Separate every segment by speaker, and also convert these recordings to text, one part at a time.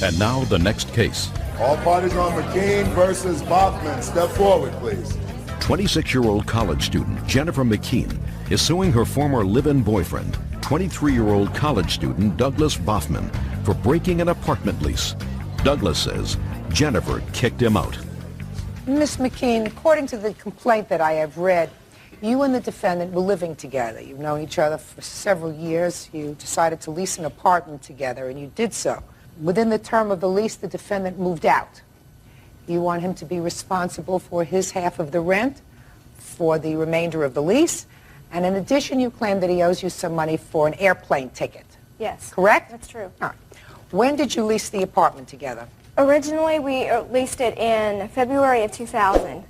Speaker 1: And now the next case.
Speaker 2: All parties on McKean versus Boffman. Step forward, please.
Speaker 1: 26-year-old college student Jennifer McKean is suing her former live-in boyfriend, 23-year-old college student Douglas Boffman, for breaking an apartment lease. Douglas says Jennifer kicked him out.
Speaker 3: Miss McKean, according to the complaint that I have read, you and the defendant were living together. You've known each other for several years. You decided to lease an apartment together, and you did so. Within the term of the lease, the defendant moved out. You want him to be responsible for his half of the rent, for the remainder of the lease, and in addition, you claim that he owes you some money for an airplane ticket.
Speaker 4: Yes.
Speaker 3: Correct?
Speaker 4: That's true.
Speaker 3: All right. When did you lease the apartment together?
Speaker 4: Originally, we leased it in February of 2000.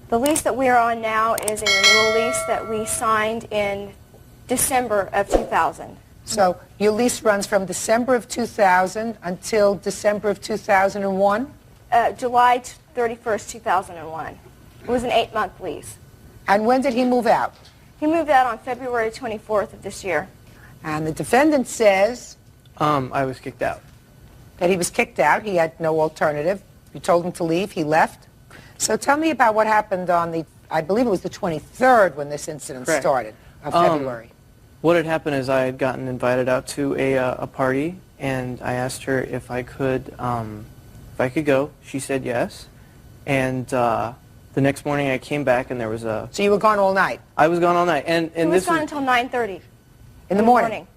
Speaker 4: The lease that we are on now is a renewal lease that we signed in December of 2000.
Speaker 3: So your lease runs from December of 2000 until December of 2001?
Speaker 4: July 31st, 2001. It was an 8-month lease.
Speaker 3: And when did he move out?
Speaker 4: He moved out on February 24th of this year.
Speaker 3: And the defendant says
Speaker 5: I was kicked out.
Speaker 3: that he was kicked out. He had no alternative. You told him to leave. He left. So tell me about what happened on the, I believe it was the 23rd when this incident
Speaker 5: Correct.
Speaker 3: started, of February.
Speaker 5: What had happened is I had gotten invited out to a party, and I asked her if I could go. She said yes. And the next morning I came back, and there was a...
Speaker 3: So you were gone all night?
Speaker 5: I was gone all night. And
Speaker 4: He was gone until 9:30.
Speaker 3: In the morning?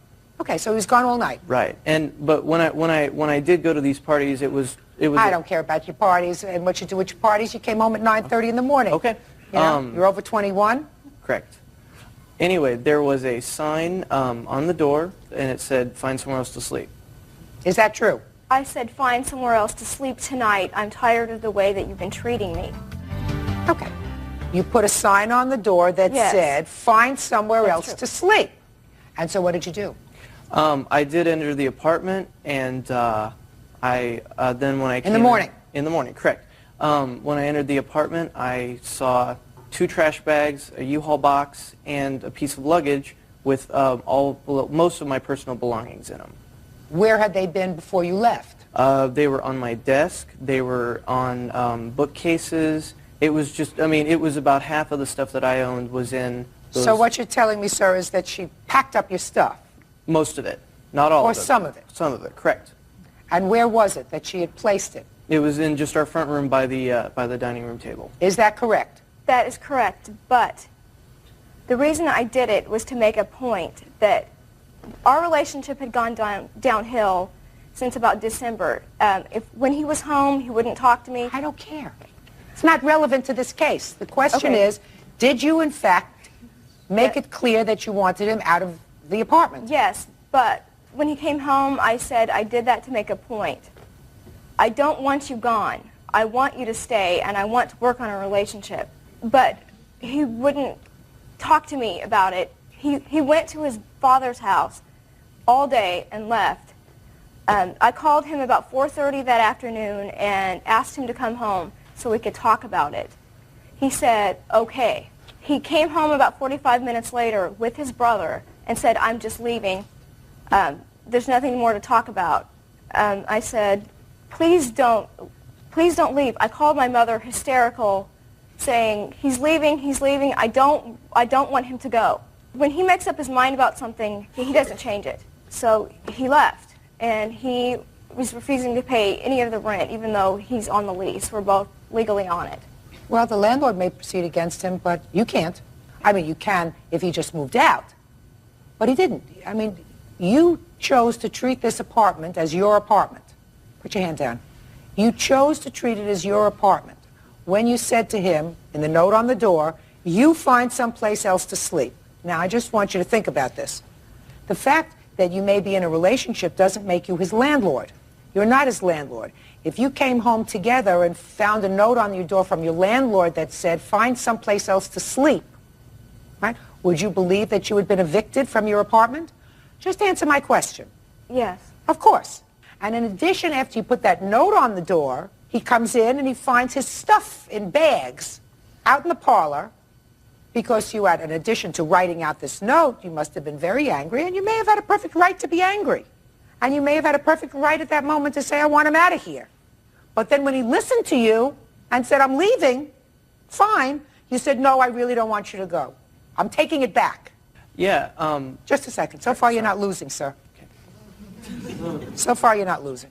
Speaker 3: Okay, so he was gone all night.
Speaker 5: Right. But when I did go to these parties, it was
Speaker 3: I don't care about your parties and what you do with your parties. You came home at 9:30 in the morning.
Speaker 5: Okay.
Speaker 3: You know, you're over 21?
Speaker 5: Correct. Anyway, there was a sign on the door, and it said, "Find somewhere else to sleep."
Speaker 3: Is that true?
Speaker 4: I said, find somewhere else to sleep tonight. I'm tired of the way that you've been treating me.
Speaker 3: Okay. You put a sign on the door that
Speaker 4: Yes.
Speaker 3: said, find somewhere
Speaker 4: That's
Speaker 3: else
Speaker 4: true.
Speaker 3: to sleep. And so what did you do?
Speaker 5: I did enter the apartment, and then when I came
Speaker 3: the morning?
Speaker 5: In the morning, correct. When I entered the apartment, I saw 2 trash bags, a U-Haul box, and a piece of luggage with most of my personal belongings in them.
Speaker 3: Where had they been before you left?
Speaker 5: They were on my desk. They were on bookcases. It was just, I mean, it was about half of the stuff that I owned was in those.
Speaker 3: So what you're telling me, sir, is that she packed up your stuff?
Speaker 5: Most of it. Not all
Speaker 3: Or
Speaker 5: of it.
Speaker 3: some of it?
Speaker 5: Some of it, correct.
Speaker 3: And where was it that she had placed it?
Speaker 5: It was in just our front room by the dining room table.
Speaker 3: Is that correct?
Speaker 4: That is correct, but the reason I did it was to make a point that our relationship had gone downhill since about December. When he was home, he wouldn't talk to me.
Speaker 3: I don't care. It's not relevant to this case. The question
Speaker 4: Okay.
Speaker 3: is, did you in fact make it clear that you wanted him out of the apartment?
Speaker 4: Yes, but when he came home, I said I did that to make a point. I don't want you gone. I want you to stay, and I want to work on a relationship. But he wouldn't talk to me about it. He went to his father's house all day and left. I called him about 4:30 that afternoon and asked him to come home so we could talk about it. He said, okay. He came home about 45 minutes later with his brother and said, I'm just leaving. There's nothing more to talk about. I said, please don't leave. I called my mother hysterical, saying, he's leaving, I don't want him to go. When he makes up his mind about something, he doesn't change it. So he left, and he was refusing to pay any of the rent, even though he's on the lease. We're both legally on it.
Speaker 3: Well, the landlord may proceed against him, but you can't. I mean, you can if he just moved out. But he didn't. I mean, you chose to treat this apartment as your apartment. Put your hand down. You chose to treat it as your apartment when you said to him in the note on the door, you find someplace else to sleep. Now, I just want you to think about this. The fact that you may be in a relationship doesn't make you his landlord. You're not his landlord. If you came home together and found a note on your door from your landlord that said, find someplace else to sleep, right, would you believe that you had been evicted from your apartment? Just answer my question.
Speaker 4: Yes.
Speaker 3: Of course. And in addition, after you put that note on the door, he comes in and he finds his stuff in bags out in the parlor because you had, in addition to writing out this note, you must have been very angry, and you may have had a perfect right to be angry. And you may have had a perfect right at that moment to say, I want him out of here. But then when he listened to you and said, I'm leaving, fine, you said, no, I really don't want you to go. I'm taking it back.
Speaker 5: Yeah.
Speaker 3: Just a second. So far, you're not losing, sir.
Speaker 5: Okay.
Speaker 3: So far, you're not losing.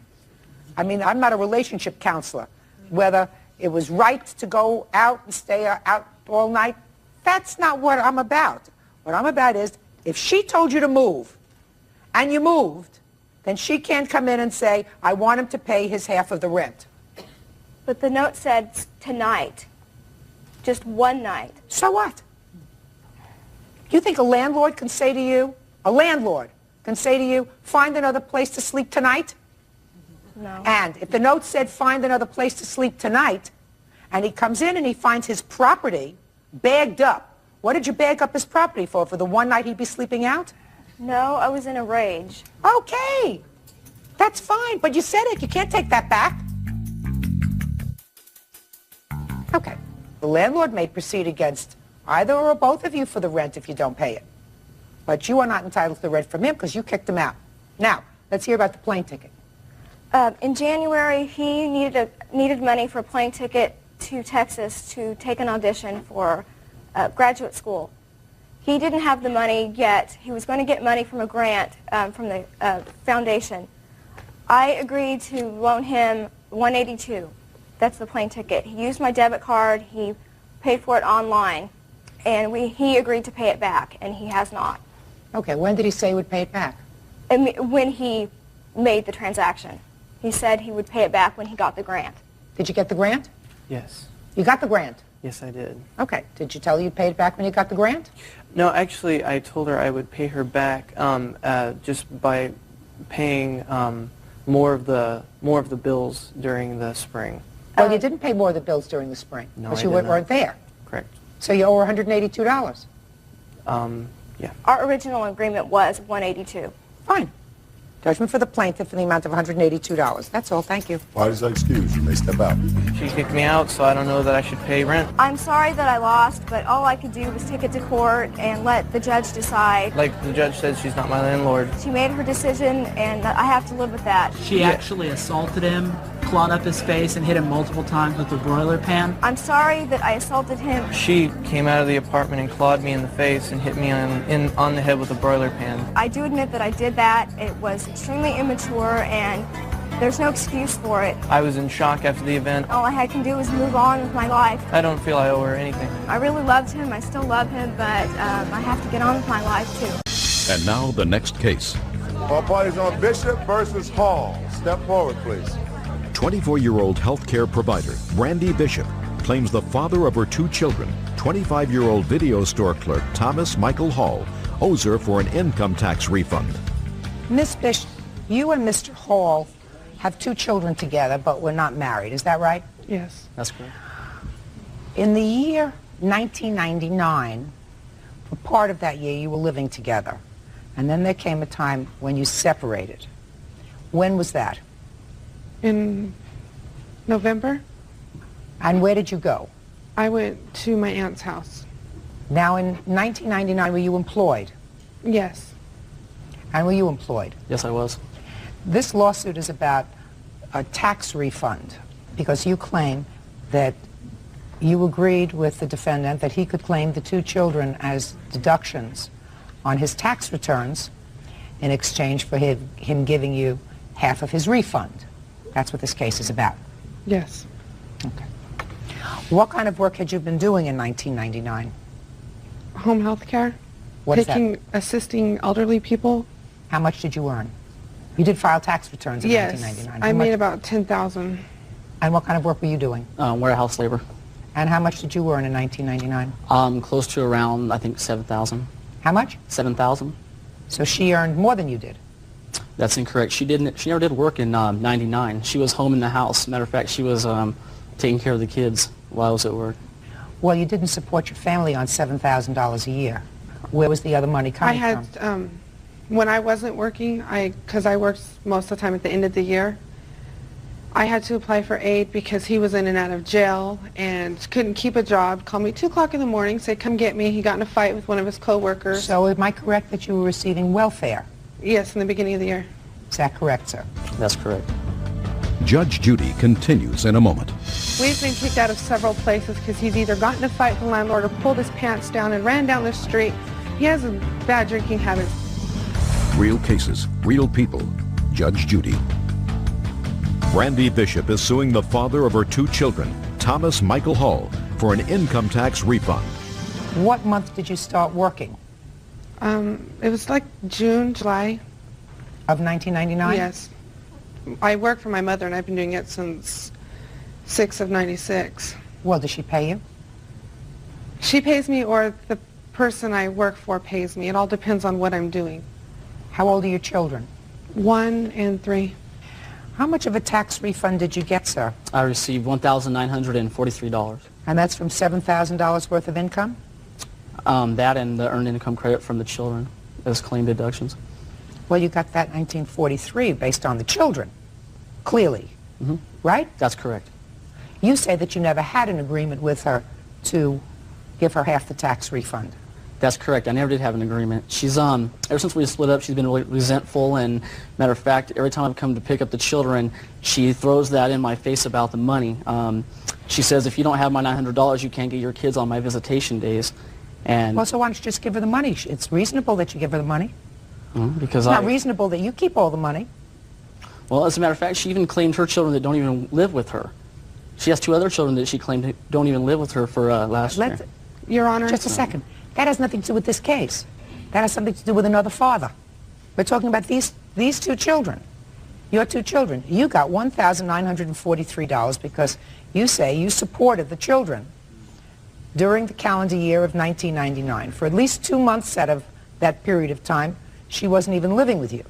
Speaker 3: I mean, I'm not a relationship counselor. Whether it was right to go out and stay out all night, that's not what I'm about. What I'm about is, if she told you to move, and you moved, then she can't come in and say, I want him to pay his half of the rent.
Speaker 4: But the note said tonight. Just one night.
Speaker 3: So what? You think a landlord can say to you, find another place to sleep tonight?
Speaker 4: No.
Speaker 3: And if the note said, find another place to sleep tonight, and he comes in and he finds his property bagged up, what did you bag up his property for? For the one night he'd be sleeping out?
Speaker 4: No, I was in a rage.
Speaker 3: Okay. That's fine, but you said it. You can't take that back. Okay. The landlord may proceed against either or both of you for the rent if you don't pay it. But you are not entitled to the rent from him because you kicked him out. Now, let's hear about the plane ticket.
Speaker 4: In January, he needed money for a plane ticket to Texas to take an audition for graduate school. He didn't have the money yet. He was going to get money from a grant from the foundation. I agreed to loan him $182. That's the plane ticket. He used my debit card. He paid for it online. And he agreed to pay it back, and he has not.
Speaker 3: Okay, when did he say he would pay it back?
Speaker 4: When he made the transaction. He said he would pay it back when he got the grant.
Speaker 3: Did you get the grant?
Speaker 5: Yes.
Speaker 3: You got the grant?
Speaker 5: Yes, I did.
Speaker 3: Okay. Did you tell her you paid it back when you got the grant?
Speaker 5: No, actually, I told her I would pay her back just by paying more of the bills during the spring.
Speaker 3: Well, you didn't pay more of the bills during the spring.
Speaker 5: No,
Speaker 3: because
Speaker 5: I
Speaker 3: you
Speaker 5: did not.
Speaker 3: weren't there.
Speaker 5: Correct.
Speaker 3: So you owe her $182.
Speaker 5: Yeah.
Speaker 4: Our original agreement was $182.
Speaker 3: Fine. Judgment for the plaintiff in the amount of $182. That's all. Thank you.
Speaker 2: Parties are excused. You may step out.
Speaker 5: She kicked me out, so I don't know that I should pay rent.
Speaker 4: I'm sorry that I lost, but all I could do was take it to court and let the judge decide.
Speaker 5: Like the judge said, she's not my landlord.
Speaker 4: She made her decision, and I have to live with that.
Speaker 6: She actually assaulted him, clawed up his face, and hit him multiple times with a broiler pan.
Speaker 4: I'm sorry that I assaulted him.
Speaker 5: She came out of the apartment and clawed me in the face and hit me on the head with a broiler pan.
Speaker 4: I do admit that I did that. It was extremely immature, and there's no excuse for it.
Speaker 5: I was in shock after the event.
Speaker 4: All I can do is move on with my life.
Speaker 5: I don't feel I owe her anything.
Speaker 4: I really loved him. I still love him, but I have to get on with my life, too.
Speaker 1: And now the next case.
Speaker 2: All parties on Bishop versus Hall. Step forward, please.
Speaker 1: 24-year-old healthcare provider Brandy Bishop claims the father of her two children, 25-year-old video store clerk Thomas Michael Hall, owes her for an income tax refund.
Speaker 3: Miss Bishop, you and Mr. Hall have two children together, but were not married. Is that right?
Speaker 5: Yes. That's correct.
Speaker 3: In the year 1999, for part of that year, you were living together. And then there came a time when you separated. When was that?
Speaker 7: In November.
Speaker 3: And where did you go?
Speaker 7: I went to my aunt's house.
Speaker 3: Now, in 1999, were you employed?
Speaker 7: Yes.
Speaker 3: And were you employed?
Speaker 5: Yes, I was.
Speaker 3: This lawsuit is about a tax refund because you claim that you agreed with the defendant that he could claim the two children as deductions on his tax returns in exchange for him giving you half of his refund. That's what this case is about.
Speaker 7: Yes.
Speaker 3: Okay. What kind of work had you been doing in 1999?
Speaker 7: Home health care.
Speaker 3: What is that?
Speaker 7: Assisting elderly people.
Speaker 3: How much did you earn? You did file tax returns in
Speaker 7: Yes.
Speaker 3: 1999.
Speaker 7: I
Speaker 3: How
Speaker 7: made
Speaker 3: much-
Speaker 7: about $10,000.
Speaker 3: And what kind of work were you doing?
Speaker 8: Warehouse labor.
Speaker 3: And how much did you earn in 1999?
Speaker 8: Close to around, I think, 7,000.
Speaker 3: How much?
Speaker 8: 7,000.
Speaker 3: So she earned more than you did.
Speaker 8: That's incorrect. She never did work in 99. She was home in the house. Matter of fact, she was taking care of the kids while I was at work.
Speaker 3: Well, you didn't support your family on $7,000 a year. Where was the other money coming
Speaker 7: I had,
Speaker 3: from?
Speaker 7: when I wasn't working, because I worked most of the time at the end of the year, I had to apply for aid because he was in and out of jail and couldn't keep a job. Called me 2 o'clock in the morning, said, come get me. He got in a fight with one of his co-workers.
Speaker 3: So am I correct that you were receiving welfare?
Speaker 7: Yes, in the beginning of the year.
Speaker 3: Is that correct, sir?
Speaker 8: That's correct.
Speaker 1: Judge Judy continues in a moment.
Speaker 7: We've been kicked out of several places because he's either gotten in a fight with the landlord or pulled his pants down and ran down the street. He has a bad drinking habit.
Speaker 1: Real cases, real people. Judge Judy. Brandy Bishop is suing the father of her 2 children, Thomas Michael Hall, for an income tax refund.
Speaker 3: What month did you start working?
Speaker 7: It was like June, July.
Speaker 3: Of 1999?
Speaker 7: Yes. I work for my mother, and I've been doing it since 6 of 96.
Speaker 3: Well, does she pay you?
Speaker 7: She pays me, or the person I work for pays me. It all depends on what I'm doing.
Speaker 3: How old are your children?
Speaker 7: 1 and 3.
Speaker 3: How much of a tax refund did you get, sir?
Speaker 8: I received $1,943.
Speaker 3: And that's from $7,000 worth of income?
Speaker 8: That and the earned income credit from the children as claim deductions.
Speaker 3: Well, you got that 1943 based on the children, clearly, right?
Speaker 8: That's correct.
Speaker 3: You say that you never had an agreement with her to give her half the tax refund.
Speaker 8: That's correct. I never did have an agreement. She's ever since we split up, she's been really resentful, and matter of fact, every time I've come to pick up the children, she throws that in my face about the money. She says, if you don't have my $900, you can't get your kids on my visitation days. And
Speaker 3: Well, so why don't you just give her the money? It's reasonable that you give her the money.
Speaker 8: because
Speaker 3: It's not reasonable that you keep all the money.
Speaker 8: Well, as a matter of fact, she even claimed her children that don't even live with her. She has 2 other children that she claimed don't even live with her for last year.
Speaker 7: Your Honor.
Speaker 3: Just a second. That has nothing to do with this case. That has something to do with another father. We're talking about these 2 children. Your 2 children. You got $1,943 because you say you supported the children during the calendar year of 1999. For at least 2 months out of that period of time, she wasn't even living with you,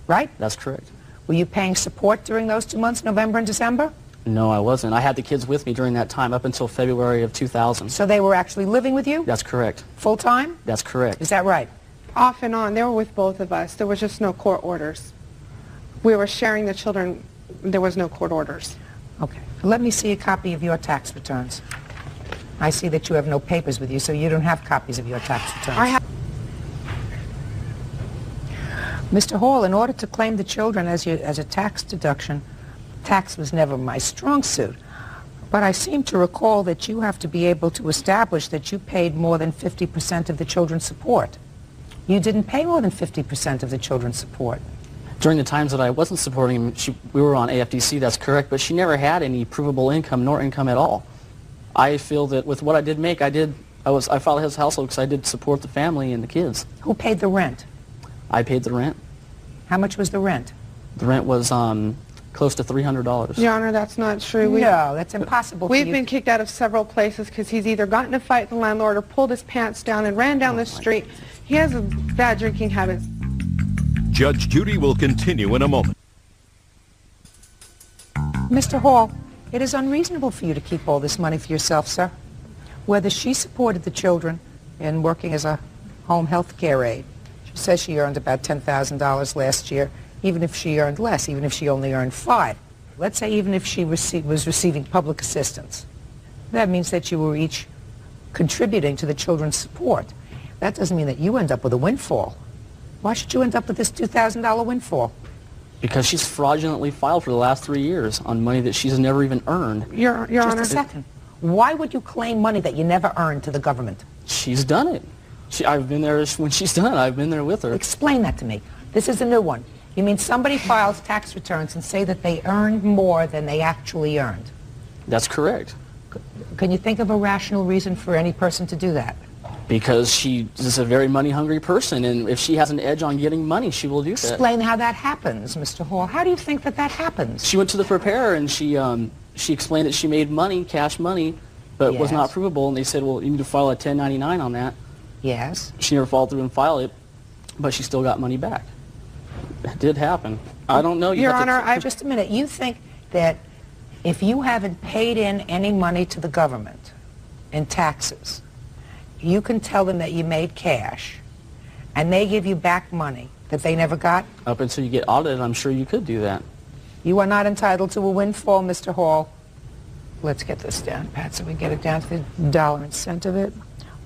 Speaker 3: right?
Speaker 8: That's correct.
Speaker 3: Were you paying support during those 2 months, November and December?
Speaker 8: No, I wasn't. I had the kids with me during that time up until February of 2000.
Speaker 3: So they were actually living with you?
Speaker 8: That's correct.
Speaker 3: Full time?
Speaker 8: That's correct.
Speaker 3: Is that right?
Speaker 7: Off and on. They were with both of us. There was just no court orders. We were sharing the children. There was no court orders.
Speaker 3: Okay. Let me see a copy of your tax returns. I see that you have no papers with you, so you don't have copies of your tax returns.
Speaker 7: I have.
Speaker 3: Mr. Hall, in order to claim the children as a tax deduction, tax was never my strong suit. But I seem to recall that you have to be able to establish that you paid more than 50% of the children's support. You didn't pay more than 50% of the children's support.
Speaker 8: During the times that I wasn't supporting him, we were on AFDC, that's correct, but she never had any provable income nor income at all. I feel that with what I did make, I followed his household because I did support the family and the kids.
Speaker 3: Who paid the rent?
Speaker 8: I paid the rent.
Speaker 3: How much was the rent?
Speaker 8: The rent was close to $300.
Speaker 7: Your Honor, that's not true.
Speaker 3: No, that's impossible.
Speaker 7: We've been kicked out of several places because he's either gotten in a fight with the landlord or pulled his pants down and ran down the street. He has a bad drinking habit.
Speaker 1: Judge Judy will continue in a moment.
Speaker 3: Mr. Hall, it is unreasonable for you to keep all this money for yourself, sir. Whether she supported the children in working as a home health care aide, she says she earned about $10,000 last year, even if she earned less, even if she only earned $5,000. Let's say even if she was receiving public assistance. That means that you were each contributing to the children's support. That doesn't mean that you end up with a windfall. Why should you end up with this $2,000 windfall?
Speaker 8: Because she's fraudulently filed for the last 3 years on money that she's never even earned.
Speaker 7: Your Honor.
Speaker 3: Just a second. Why would you claim money that you never earned to the government?
Speaker 8: She's done it. I've been there when she's done it. I've been there with her.
Speaker 3: Explain that to me. This is a new one. You mean somebody files tax returns and say that they earned more than they actually earned?
Speaker 8: That's correct.
Speaker 3: Can you think of a rational reason for any person to do that?
Speaker 8: Because she is a very money-hungry person, and if she has an edge on getting money, she will do that.
Speaker 3: Explain how that happens, Mr. Hall. How do you think that happens?
Speaker 8: She went to the preparer, and she explained that she made money, cash money, but was not provable, and they said, well, you need to file a 1099 on that.
Speaker 3: Yes.
Speaker 8: She never followed through and filed it, but she still got money back. It did happen. I don't know.
Speaker 3: Your Honor, just a minute. You think that if you haven't paid in any money to the government in taxes, you can tell them that you made cash, and they give you back money that they never got?
Speaker 8: Up until you get audited, I'm sure you could do that.
Speaker 3: You are not entitled to a windfall, Mr. Hall. Let's get this down, Pat, so we get it down to the dollar and cent of it.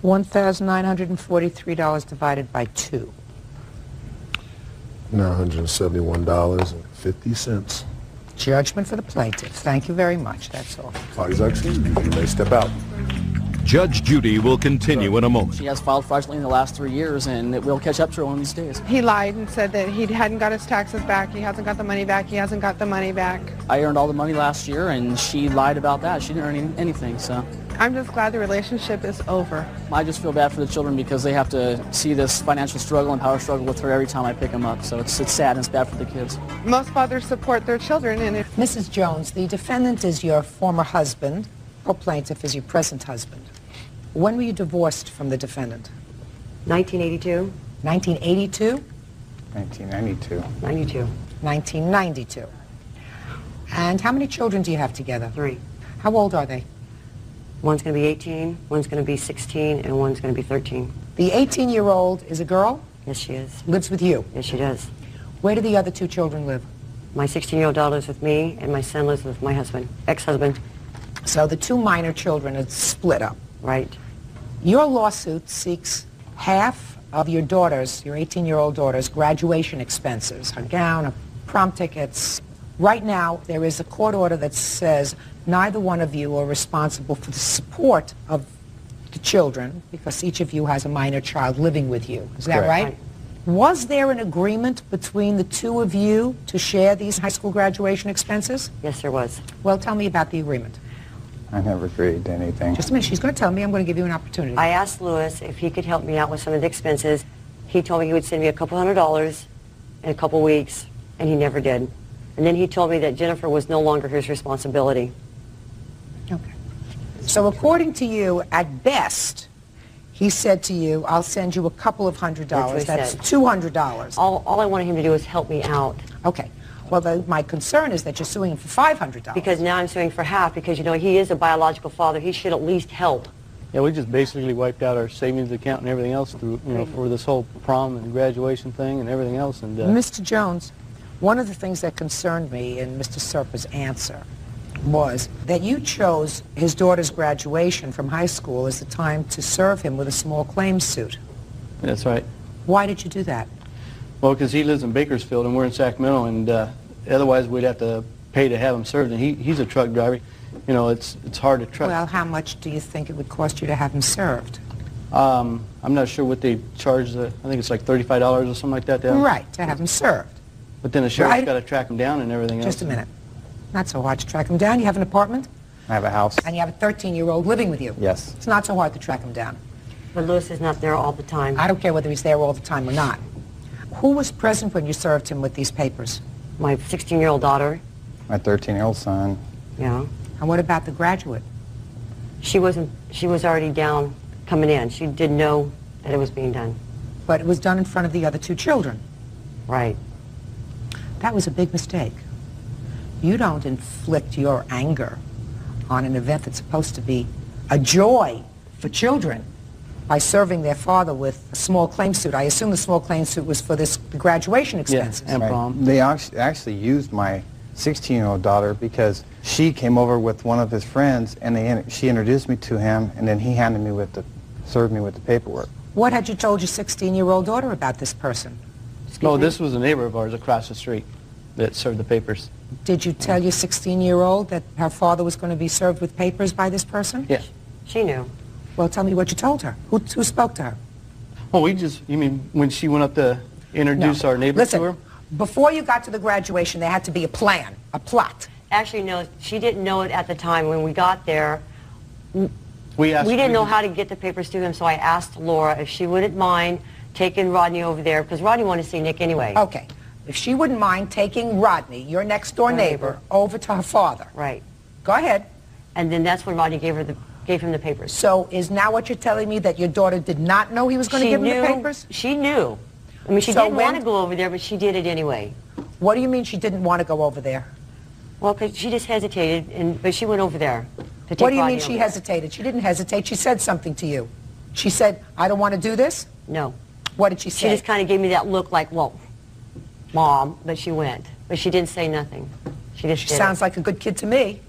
Speaker 3: $1,943 divided by 2.
Speaker 2: Now $171.50.
Speaker 3: Judgment for the plaintiff. Thank you very much. That's all.
Speaker 2: Clock is excellent. You may step out.
Speaker 1: Judge Judy will continue in a moment.
Speaker 8: She has filed fraudulently in the last 3 years, and it will catch up to her one of these days.
Speaker 7: He lied and said that he hadn't got his taxes back. He hasn't got the money back. He hasn't got the money back.
Speaker 8: I earned all the money last year, and she lied about that. She didn't earn anything, so.
Speaker 7: I'm just glad the relationship is over.
Speaker 8: I just feel bad for the children because they have to see this financial struggle and power struggle with her every time I pick them up. So it's sad and it's bad for the kids.
Speaker 7: Most fathers support their children, and if
Speaker 3: Mrs. Jones, the defendant is your former husband, or plaintiff is your present husband. When were you divorced from the defendant?
Speaker 9: 1982.
Speaker 3: 1982?
Speaker 10: 1992.
Speaker 9: 92.
Speaker 3: 1992. And how many children do you have together?
Speaker 9: 3.
Speaker 3: How old are they?
Speaker 9: One's going to be 18, one's going to be 16, and one's going to be 13.
Speaker 3: The 18-year-old is a girl?
Speaker 9: Yes, she is.
Speaker 3: Lives with you?
Speaker 9: Yes, she does.
Speaker 3: Where do the other 2 children live?
Speaker 9: My 16-year-old daughter lives with me, and my son lives with my husband, ex-husband.
Speaker 3: So the 2 minor children are split up.
Speaker 9: Right.
Speaker 3: Your lawsuit seeks half of your daughter's, your 18-year-old daughter's, graduation expenses, her gown, her prom tickets. Right now, there is a court order that says neither one of you are responsible for the support of the children because each of you has a minor child living with you. Is that right? Was there an agreement between the 2 of you to share these high school graduation expenses?
Speaker 9: Yes, there was.
Speaker 3: Well, tell me about the agreement.
Speaker 10: I never agreed to anything.
Speaker 3: Just a minute. She's going to tell me. I'm going to give you an opportunity.
Speaker 9: I asked Lewis if he could help me out with some of the expenses. He told me he would send me a couple $100s in a couple weeks, and he never did. And then he told me that Jennifer was no longer his responsibility.
Speaker 3: Okay. So according to you, at best, he said to you, I'll send you a couple of $100. That's $200.
Speaker 9: All I wanted him to do was help me out.
Speaker 3: Okay. Well, my concern is that you're suing him for $500.
Speaker 9: Because now I'm suing for half because, you know, he is a biological father. He should at least help.
Speaker 11: Yeah, we just basically wiped out our savings account and everything else through, you know, for this whole prom and graduation thing and everything else. And
Speaker 3: Mr. Jones, one of the things that concerned me in Mr. Serpa's answer was that you chose his daughter's graduation from high school as the time to serve him with a small claims suit.
Speaker 11: That's right.
Speaker 3: Why did you do that?
Speaker 11: Well, because he lives in Bakersfield and we're in Sacramento, and otherwise we'd have to pay to have him served. And he's a truck driver. You know, it's hard to truck.
Speaker 3: Well, how much do you think it would cost you to have him served?
Speaker 11: I'm not sure what they charge. I think it's like $35 or something like that.
Speaker 3: Right, to have him served.
Speaker 11: But then the sheriff's got to track him down and everything else.
Speaker 3: Just a minute. Not so hard to track him down. You have an apartment?
Speaker 10: I have a house.
Speaker 3: And you have a 13-year-old living with you?
Speaker 10: Yes.
Speaker 3: It's not so hard to track him down.
Speaker 9: But Lewis is not there all the time.
Speaker 3: I don't care whether he's there all the time or not. Who was present when you served him with these papers?
Speaker 9: My 16-year-old daughter.
Speaker 10: My 13-year-old son.
Speaker 9: Yeah.
Speaker 3: And what about the graduate?
Speaker 9: She was already down coming in. She didn't know that it was being done.
Speaker 3: But it was done in front of the other 2 children.
Speaker 9: Right.
Speaker 3: That was a big mistake. You don't inflict your anger on an event that's supposed to be a joy for children by serving their father with a small claim suit. I assume the small claim suit was for the graduation expenses.
Speaker 11: Yeah, and prom.
Speaker 10: They actually used my 16-year-old daughter because she came over with one of his friends, and she introduced me to him, and then he served me with the paperwork.
Speaker 3: What had you told your 16-year-old daughter about this person?
Speaker 11: No, this was a neighbor of ours across the street that served the papers.
Speaker 3: Did you tell your 16-year-old that her father was going to be served with papers by this person?
Speaker 11: Yeah.
Speaker 9: She knew.
Speaker 3: Well, tell me what you told her. Who spoke to her?
Speaker 11: Oh, you mean when she went up to introduce our neighbor to her?
Speaker 3: Before you got to the graduation, there had to be a plan, a plot.
Speaker 9: Actually, no, she didn't know it at the time. When we got there,
Speaker 11: we
Speaker 9: didn't know how to get the papers to him, so I asked Laura if she wouldn't mind taking Rodney over there, because Rodney wanted to see Nick anyway.
Speaker 3: Okay. If she wouldn't mind taking Rodney, your next-door neighbor, over to her father.
Speaker 9: Right.
Speaker 3: Go ahead.
Speaker 9: And then that's when Rodney gave him the papers.
Speaker 3: So is now what you're telling me that your daughter did not know he was going to give him the papers?
Speaker 9: She knew. I mean, she didn't want to go over there, but she did it anyway.
Speaker 3: What do you mean she didn't want to go over there?
Speaker 9: Well, because she just hesitated, but she went over there to take
Speaker 3: What do you
Speaker 9: Rodney
Speaker 3: mean she
Speaker 9: over.
Speaker 3: hesitated? She didn't hesitate. She said something to you. She said, I don't want to do this?
Speaker 9: No.
Speaker 3: What did she say?
Speaker 9: She just kind of gave me that look like, well, Mom, but she went. But she didn't say nothing. She just did
Speaker 3: sounds like a good kid to me.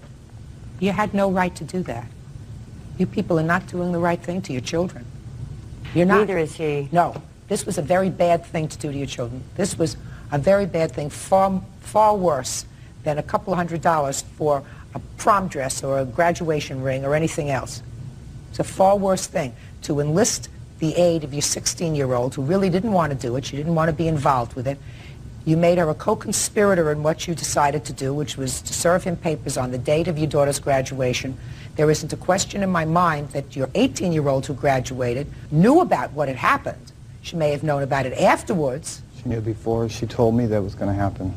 Speaker 3: You had no right to do that. You people are not doing the right thing to your children. You're not.
Speaker 9: Neither is he.
Speaker 3: No. This was a very bad thing to do to your children. This was a very bad thing, far worse than a couple $100 for a prom dress or a graduation ring or anything else. It's a far worse thing to enlist the aid of your 16-year-old who really didn't want to do it. She didn't want to be involved with it. You made her a co-conspirator in what you decided to do, which was to serve him papers on the date of your daughter's graduation. There isn't a question in my mind that your 18-year-old who graduated knew about what had happened. She may have known about it afterwards.
Speaker 10: She knew before. She told me that it was going to happen.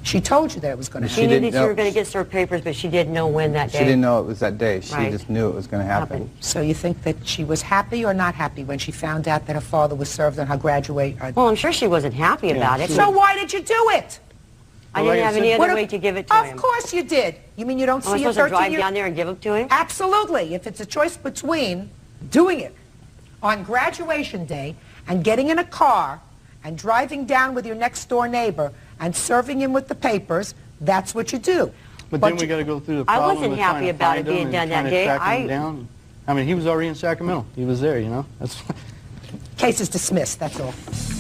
Speaker 3: She told you that it was going to happen.
Speaker 9: She knew that you were going to get served papers, but she didn't know when that day.
Speaker 10: She didn't know it was that day. She
Speaker 9: Right.
Speaker 10: just knew it was going to happen.
Speaker 3: So you think that she was happy or not happy when she found out that her father was served on her graduate?
Speaker 9: Well, I'm sure she wasn't happy about it.
Speaker 3: So why did you do it?
Speaker 9: I didn't have any other way to give it to him.
Speaker 3: Of course you did. You mean you don't
Speaker 9: Am I
Speaker 3: see a
Speaker 9: supposed to drive
Speaker 3: 13-year...
Speaker 9: down there and give it to him?
Speaker 3: Absolutely. If it's a choice between doing it on graduation day and getting in a car and driving down with your next door neighbor and serving him with the papers, that's what you do.
Speaker 11: But then we got to go through the
Speaker 9: I
Speaker 11: problem
Speaker 9: wasn't
Speaker 11: of
Speaker 9: happy
Speaker 11: trying to
Speaker 9: about
Speaker 11: find
Speaker 9: it being
Speaker 11: him
Speaker 9: done
Speaker 11: and
Speaker 9: that
Speaker 11: trying to
Speaker 9: day.
Speaker 11: track him down. I mean, he was already in Sacramento. He was there, you know. That's
Speaker 3: Case is dismissed, that's all.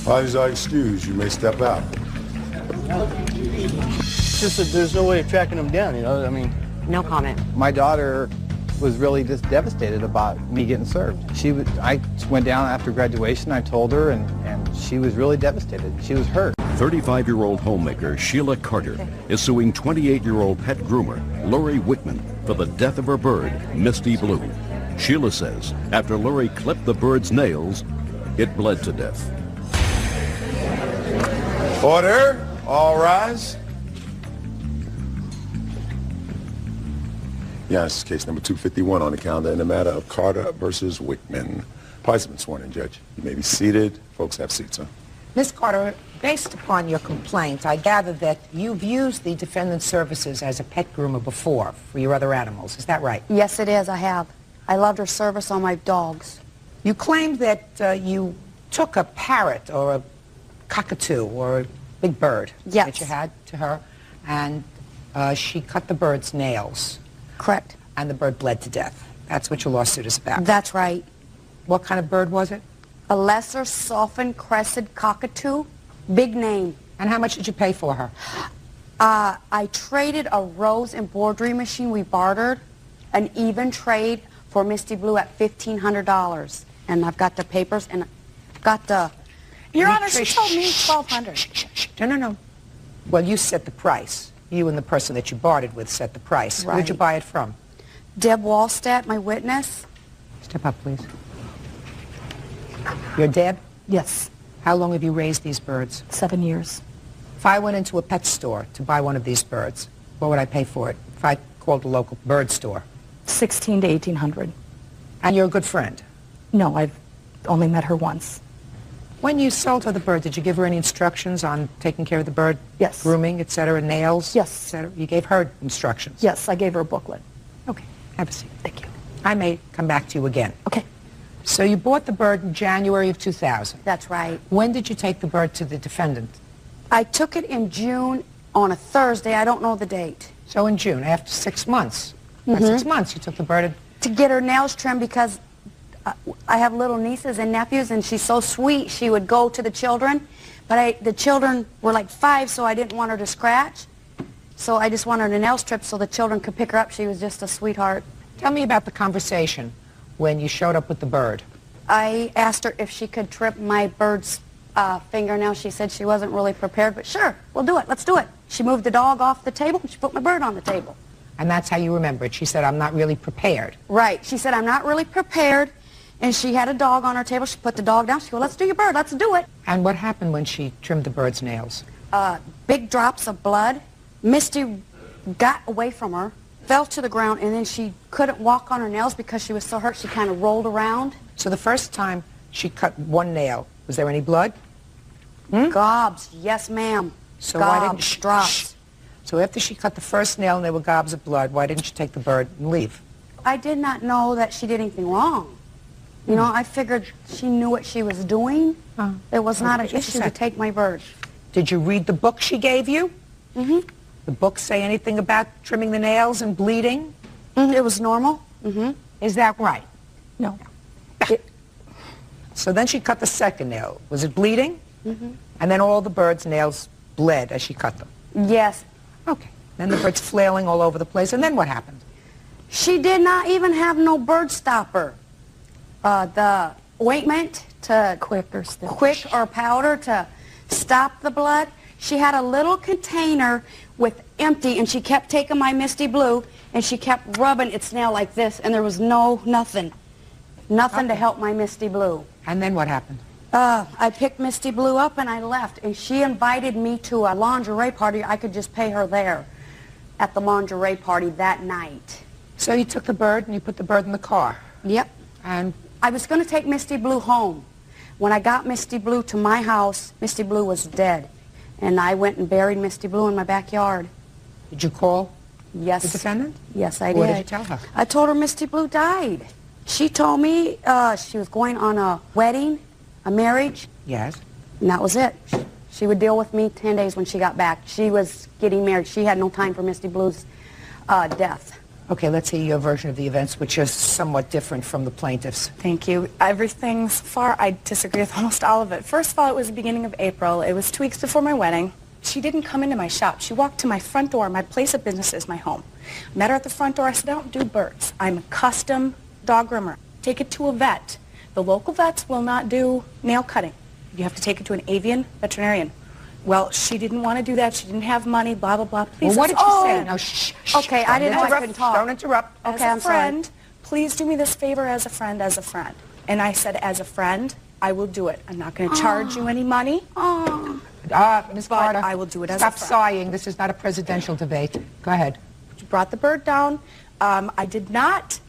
Speaker 2: Apologies are excused. You may step out.
Speaker 11: it's just that there's no way of tracking him down, you know. I mean,
Speaker 9: No comment.
Speaker 10: My daughter was really just devastated about me getting served. I went down after graduation. I told her, and she was really devastated. She was hurt.
Speaker 1: 35-year-old homemaker Sheila Carter is suing 28-year-old pet groomer Lori Wickman for the death of her bird, Misty Blue. Sheila says after Lori clipped the bird's nails, it bled to death.
Speaker 2: Order. All rise. Yes, case number 251 on the calendar in the matter of Carter versus Wickman. Parties have been sworn in, Judge. You may be seated. Folks have seats, huh?
Speaker 3: Ms. Carter, based upon your complaint, I gather that you've used the defendant's services as a pet groomer before for your other animals. Is that right?
Speaker 12: Yes, it is. I have. I loved her service on my dogs.
Speaker 3: You claimed that you took a parrot or a cockatoo or a big bird that you had to her, and she cut the bird's nails.
Speaker 12: Correct.
Speaker 3: And the bird bled to death. That's what your lawsuit is about.
Speaker 12: That's right.
Speaker 3: What kind of bird was it?
Speaker 12: A lesser softened crested cockatoo. Big name.
Speaker 3: And how much did you pay for her?
Speaker 12: I traded a rose embroidery machine. We bartered an even trade for Misty Blue at $1,500. And I've got the papers and got the... Your Honor, she told me $1,200.
Speaker 3: No. Well, you set the price. You and the person that you bartered with set the price.
Speaker 12: Right.
Speaker 3: Where'd you buy it from?
Speaker 12: Deb Wallstatt, my witness.
Speaker 3: Step up, please. You're Deb?
Speaker 12: Yes.
Speaker 3: How long have you raised these birds?
Speaker 12: 7 years.
Speaker 3: If I went into a pet store to buy one of these birds, what would I pay for it? If I called a local bird store?
Speaker 12: $1,600 to $1,800.
Speaker 3: And you're a good friend?
Speaker 12: No, I've only met her once.
Speaker 3: When you sold her the bird, did you give her any instructions on taking care of the bird?
Speaker 12: Yes.
Speaker 3: Grooming, et cetera, nails?
Speaker 12: Yes.
Speaker 3: Et cetera? You gave her instructions?
Speaker 12: Yes, I gave her a booklet.
Speaker 3: Okay, have a seat.
Speaker 12: Thank you.
Speaker 3: I may come back to you again.
Speaker 12: Okay.
Speaker 3: So you bought the bird in January of 2000.
Speaker 12: That's right.
Speaker 3: When did you take the bird to the defendant?
Speaker 12: I took it in June on a Thursday. I don't know the date.
Speaker 3: So in June, after 6 months. After 6 months, you took the bird.
Speaker 12: To get her nails trimmed because I have little nieces and nephews, and she's so sweet. She would go to the children, but the children were like 5, so I didn't want her to scratch. So I just wanted her nails trimmed so the children could pick her up. She was just a sweetheart.
Speaker 3: Tell me about the conversation when you showed up with the bird.
Speaker 12: I asked her if she could trim my bird's fingernail. She said she wasn't really prepared, but sure, we'll do it. Let's do it. She moved the dog off the table, and she put my bird on the table.
Speaker 3: And that's how you remember it. She said, I'm not really prepared.
Speaker 12: Right. She said, I'm not really prepared. And she had a dog on her table. She put the dog down. She goes, let's do your bird. Let's do it.
Speaker 3: And what happened when she trimmed the bird's nails?
Speaker 12: Big drops of blood. Misty got away from her, fell to the ground, and then she couldn't walk on her nails because she was so hurt. She kind of rolled around.
Speaker 3: So the first time she cut one nail, was there any blood?
Speaker 12: Gobs. Yes, ma'am.
Speaker 3: So why didn't
Speaker 12: Gobs, drops.
Speaker 3: So after she cut the first nail and there were gobs of blood, why didn't you take the bird and leave?
Speaker 12: I did not know that she did anything wrong. You know, I figured she knew what she was doing. It was not an issue to take my bird.
Speaker 3: Did you read the book she gave you?
Speaker 12: Mm-hmm.
Speaker 3: The book say anything about trimming the nails and bleeding?
Speaker 12: It was normal. Mm-hmm.
Speaker 3: Is that right?
Speaker 12: No.
Speaker 3: So then she cut the second nail. Was it bleeding?
Speaker 12: Mm-hmm.
Speaker 3: And then all the bird's nails bled as she cut them?
Speaker 12: Yes.
Speaker 3: Okay. Then the bird's flailing all over the place, and then what happened?
Speaker 12: She did not even have no bird stopper. The ointment to quick or powder to stop the blood. She had a little container with empty, and she kept taking my Misty Blue, and she kept rubbing its nail like this, and there was nothing to help my Misty Blue.
Speaker 3: And then what happened?
Speaker 12: I picked Misty Blue up and I left, and she invited me to a lingerie party. I could just pay her there at the lingerie party that night.
Speaker 3: So you took the bird and you put the bird in the car?
Speaker 12: Yep.
Speaker 3: And
Speaker 12: I was going to take Misty Blue home. When I got Misty Blue to my house, Misty Blue was dead. And I went and buried Misty Blue in my backyard.
Speaker 3: Did you call
Speaker 12: the
Speaker 3: defendant?
Speaker 12: Yes, I did.
Speaker 3: What did you tell her?
Speaker 12: I told her Misty Blue died. She told me she was going on a wedding, a marriage.
Speaker 3: Yes.
Speaker 12: And that was it. She would deal with me 10 days when she got back. She was getting married. She had no time for Misty Blue's death.
Speaker 3: Okay, let's hear your version of the events, which is somewhat different from the plaintiff's.
Speaker 13: Thank you. Everything so far, I disagree with almost all of it. First of all, it was the beginning of April. It was 2 weeks before my wedding. She didn't come into my shop. She walked to my front door. My place of business is my home. Met her at the front door. I said, I don't do birds. I'm a custom dog groomer. Take it to a vet. The local vets will not do nail cutting. You have to take it to an avian veterinarian. Well, she didn't want to do that. She didn't have money, blah, blah, blah. Please.
Speaker 3: Well, what did you say? No, shh.
Speaker 12: Okay, I didn't know I couldn't talk.
Speaker 3: Don't interrupt.
Speaker 12: Okay,
Speaker 13: as a friend, please do me this favor as a friend, And I said, as a friend, I will do it. I'm not going to charge you any money.
Speaker 3: Ms. Carter,
Speaker 13: I will do it as a friend.
Speaker 3: Stop sighing. This is not a presidential debate. Go ahead.
Speaker 13: She brought the bird down. I did not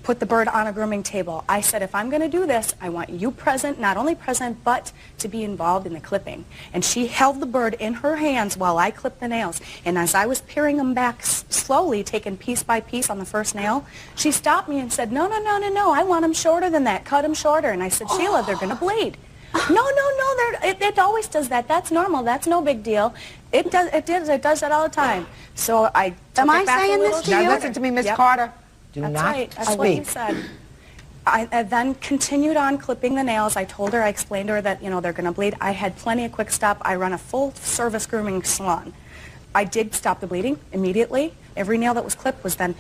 Speaker 13: put the bird on a grooming table. I said, if I'm going to do this, I want you present, not only present, but to be involved in the clipping. And she held the bird in her hands while I clipped the nails. And as I was peering them back slowly, taking piece by piece on the first nail, she stopped me and said, no, no, no, no, no, I want them shorter than that. Cut them shorter. And I said, Sheila, they're going to bleed. No, no, no, it always does that. That's normal. That's no big deal. It does that all the time. So I took it back a little.
Speaker 3: Now listen to me, Ms. Carter. Do
Speaker 13: That's
Speaker 3: not
Speaker 13: right. That's
Speaker 3: speak.
Speaker 13: what you said. I then continued on clipping the nails. I told her, I explained to her that, they're going to bleed. I had plenty of quick stop. I run a full-service grooming salon. I did stop the bleeding immediately. Every nail that was clipped was then,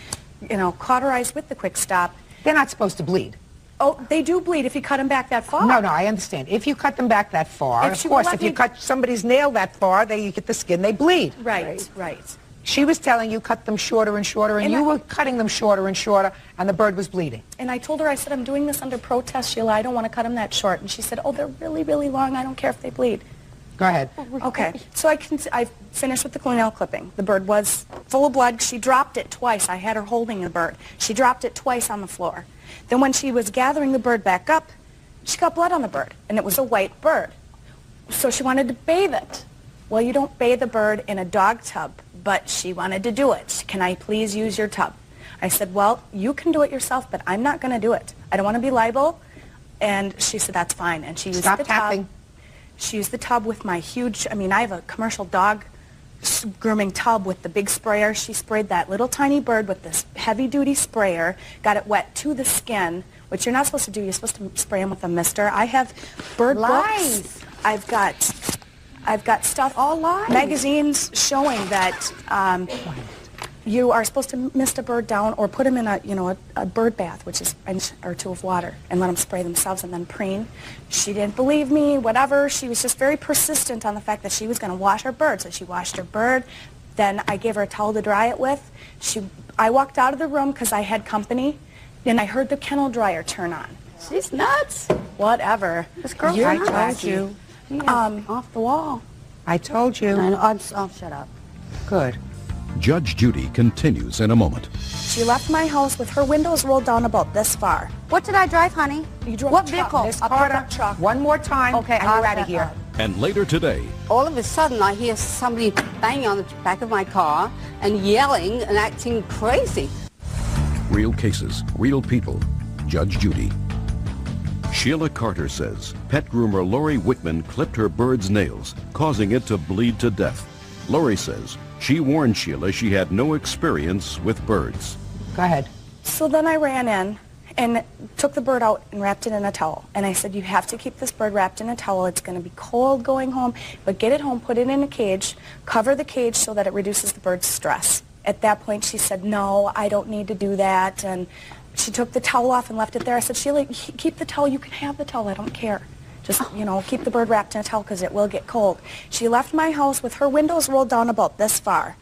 Speaker 13: cauterized with the quick stop.
Speaker 3: They're not supposed to bleed.
Speaker 13: Oh, they do bleed if you cut them back that far.
Speaker 3: No, I understand. If you cut them back that far, of course, if you cut somebody's nail that far, you get the skin, they bleed.
Speaker 13: Right.
Speaker 3: She was telling you cut them shorter and shorter, and you were cutting them shorter and shorter, and the bird was bleeding.
Speaker 13: And I told her, I said, I'm doing this under protest, Sheila. I don't want to cut them that short. And she said, oh, they're really, really long. I don't care if they bleed.
Speaker 3: Go ahead.
Speaker 13: Okay. So I finished with the nail clipping. The bird was full of blood. She dropped it twice. I had her holding the bird. She dropped it twice on the floor. Then when she was gathering the bird back up, she got blood on the bird, and it was a white bird. So she wanted to bathe it. Well, you don't bathe a bird in a dog tub, but she wanted to do it. Can I please use your tub? I said, well, you can do it yourself, but I'm not going to do it. I don't want to be liable. And she said, that's fine. And she used the tub. She used the tub with my huge, I have a commercial dog grooming tub with the big sprayer. She sprayed that little tiny bird with this heavy-duty sprayer, got it wet to the skin, which you're not supposed to do. You're supposed to spray them with a mister. I have bird books. I've got stuff, all magazines showing that you are supposed to mist a bird down or put them in a bird bath, which is an inch or two of water, and let them spray themselves and then preen. She didn't believe me, whatever. She was just very persistent on the fact that she was going to wash her bird. So she washed her bird. Then I gave her a towel to dry it with. I walked out of the room because I had company, and I heard the kennel dryer turn on.
Speaker 12: She's nuts.
Speaker 13: Whatever.
Speaker 12: This girl's
Speaker 3: I
Speaker 12: nuts.
Speaker 3: told you.
Speaker 12: Off the wall.
Speaker 3: I told you.
Speaker 12: I'll shut up.
Speaker 3: Good.
Speaker 1: Judge Judy continues in a moment.
Speaker 13: She left my house with her windows rolled down about this far.
Speaker 12: What did I drive, honey?
Speaker 13: You drove
Speaker 12: what
Speaker 13: a truck,
Speaker 12: vehicle?
Speaker 3: Miss Carter, one more time,
Speaker 12: okay,
Speaker 3: and you're out of here.
Speaker 1: And later today,
Speaker 14: all of a sudden I hear somebody banging on the back of my car and yelling and acting crazy.
Speaker 1: real cases, real people. Judge Judy. Sheila Carter says pet groomer Lori Wickman clipped her bird's nails, causing it to bleed to death. Lori says she warned Sheila she had no experience with birds.
Speaker 3: Go ahead.
Speaker 13: So then I ran in, and took the bird out and wrapped it in a towel. And I said, you have to keep this bird wrapped in a towel. It's going to be cold going home, but get it home, put it in a cage, cover the cage so that it reduces the bird's stress. At that point, she said, no, I don't need to do that. And she took the towel off and left it there. I said, Sheila, keep the towel. You can have the towel. I don't care. Just, you know, keep the bird wrapped in a towel because it will get cold. She left my house with her windows rolled down about this far.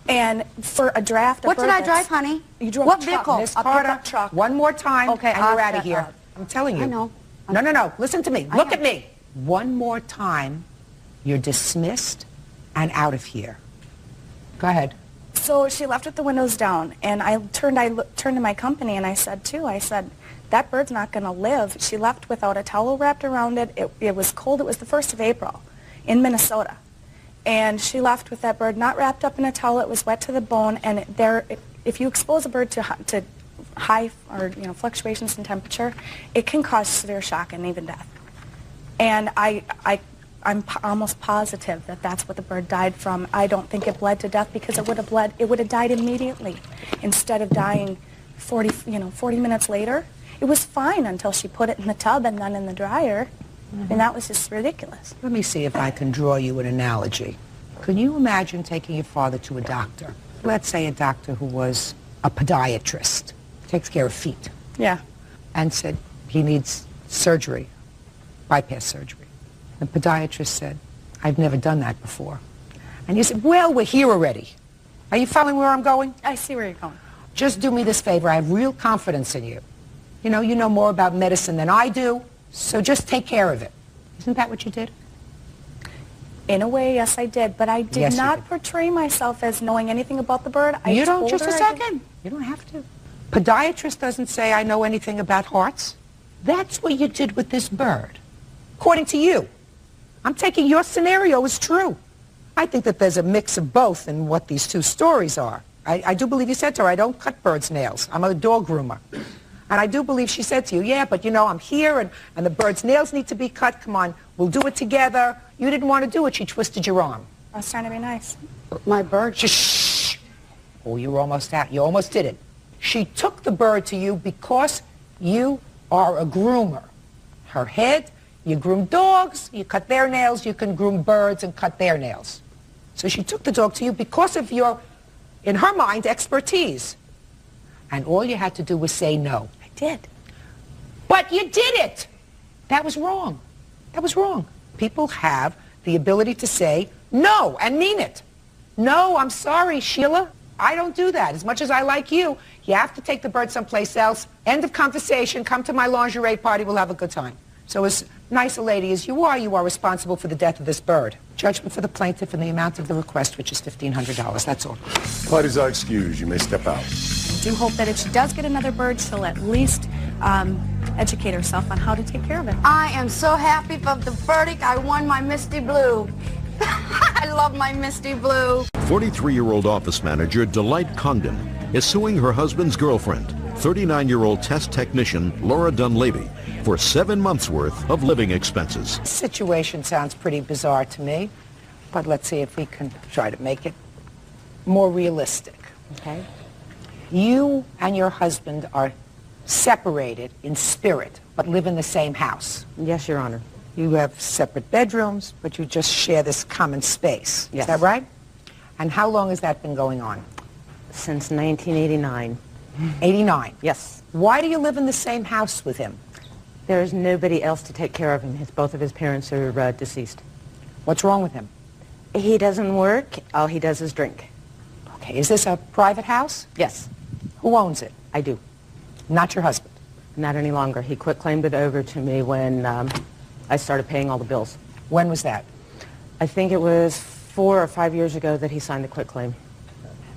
Speaker 13: And for a draft,
Speaker 12: What did I drive, honey?
Speaker 13: You drove
Speaker 12: what
Speaker 13: a truck.
Speaker 12: vehicle?
Speaker 3: Miss
Speaker 13: A
Speaker 3: Carter,
Speaker 13: pickup truck.
Speaker 3: one more time,
Speaker 12: Okay,
Speaker 3: and
Speaker 12: I'll
Speaker 3: you're out of
Speaker 12: shut
Speaker 3: here.
Speaker 12: up.
Speaker 3: I'm telling you.
Speaker 12: I know.
Speaker 3: No. Listen to me. Look at me. One more time, you're dismissed and out of here. Go ahead.
Speaker 13: So she left with the windows down, and I turned to my company, and I said, that bird's not going to live. She left without a towel wrapped around it. It was cold. It was the 1st of April in Minnesota. And she left with that bird not wrapped up in a towel. It was wet to the bone, and if you expose a bird to high or fluctuations in temperature, it can cause severe shock and even death. And I'm almost positive that that's what the bird died from. I don't think it bled to death because it would have died immediately instead of dying 40 minutes later. It was fine until she put it in the tub and then in the dryer. And that was just ridiculous.
Speaker 3: Let me see if I can draw you an analogy. Can you imagine taking your father to a doctor? Let's say a doctor who was a podiatrist, takes care of feet.
Speaker 13: Yeah.
Speaker 3: And said he needs surgery, bypass surgery. The podiatrist said, I've never done that before. And you said, well, we're here already. Are you following where I'm going?
Speaker 13: I see where you're going.
Speaker 3: Just do me this favor. I have real confidence in you. You know more about medicine than I do, so just take care of it. Isn't that what you did?
Speaker 13: In a way, yes, I did. But I did not portray myself as knowing anything about the bird.
Speaker 3: You don't, just a second. You don't have to. Podiatrist doesn't say I know anything about hearts. That's what you did with this bird, according to you. I'm taking your scenario as true. I think that there's a mix of both in what these two stories are. I do believe you said to her, I don't cut birds' nails. I'm a dog groomer. And I do believe she said to you, yeah, but I'm here and the bird's nails need to be cut. Come on, we'll do it together. You didn't want to do it. She twisted your arm.
Speaker 13: I was trying to be nice.
Speaker 12: My bird.
Speaker 3: Shh. Oh, you were almost out. You almost did it. She took the bird to you because you are a groomer. Her head, you groom dogs, you cut their nails, you can groom birds and cut their nails. So she took the dog to you because of your, in her mind, expertise. And all you had to do was say no.
Speaker 13: I did.
Speaker 3: But you did it. That was wrong. That was wrong. People have the ability to say no and mean it. No, I'm sorry, Sheila. I don't do that. As much as I like you, you have to take the bird someplace else. End of conversation. Come to my lingerie party. We'll have a good time. So as nice a lady as you are responsible for the death of this bird. Judgment for the plaintiff and the amount of the request, which is $1,500. That's all.
Speaker 2: Parties are excused. You may step out.
Speaker 13: I do hope that if she does get another bird, she'll at least educate herself on how to take care of it.
Speaker 12: I am so happy for the verdict. I won my Misty Blue. I love my Misty Blue.
Speaker 1: 43-year-old office manager Delight Congdon is suing her husband's girlfriend, 39-year-old test technician Laura Dunleavy, for 7 months' worth of living expenses.
Speaker 3: This situation sounds pretty bizarre to me, but let's see if we can try to make it more realistic, okay? You and your husband are separated in spirit, but live in the same house.
Speaker 9: Yes, Your Honor.
Speaker 3: You have separate bedrooms, but you just share this common space.
Speaker 9: Yes.
Speaker 3: Is that right? And how long has that been going on?
Speaker 9: Since 1989.
Speaker 3: 89?
Speaker 9: Yes.
Speaker 3: Why do you live in the same house with him?
Speaker 9: There's nobody else to take care of him. Both of his parents are deceased.
Speaker 3: What's wrong with him?
Speaker 9: He doesn't work. All he does is drink.
Speaker 3: Okay, is this a private house?
Speaker 9: Yes.
Speaker 3: Who owns it?
Speaker 9: I do.
Speaker 3: Not your husband?
Speaker 9: Not any longer. He quit-claimed it over to me when I started paying all the bills.
Speaker 3: When was that?
Speaker 9: I think it was 4 or 5 years ago that he signed the quitclaim.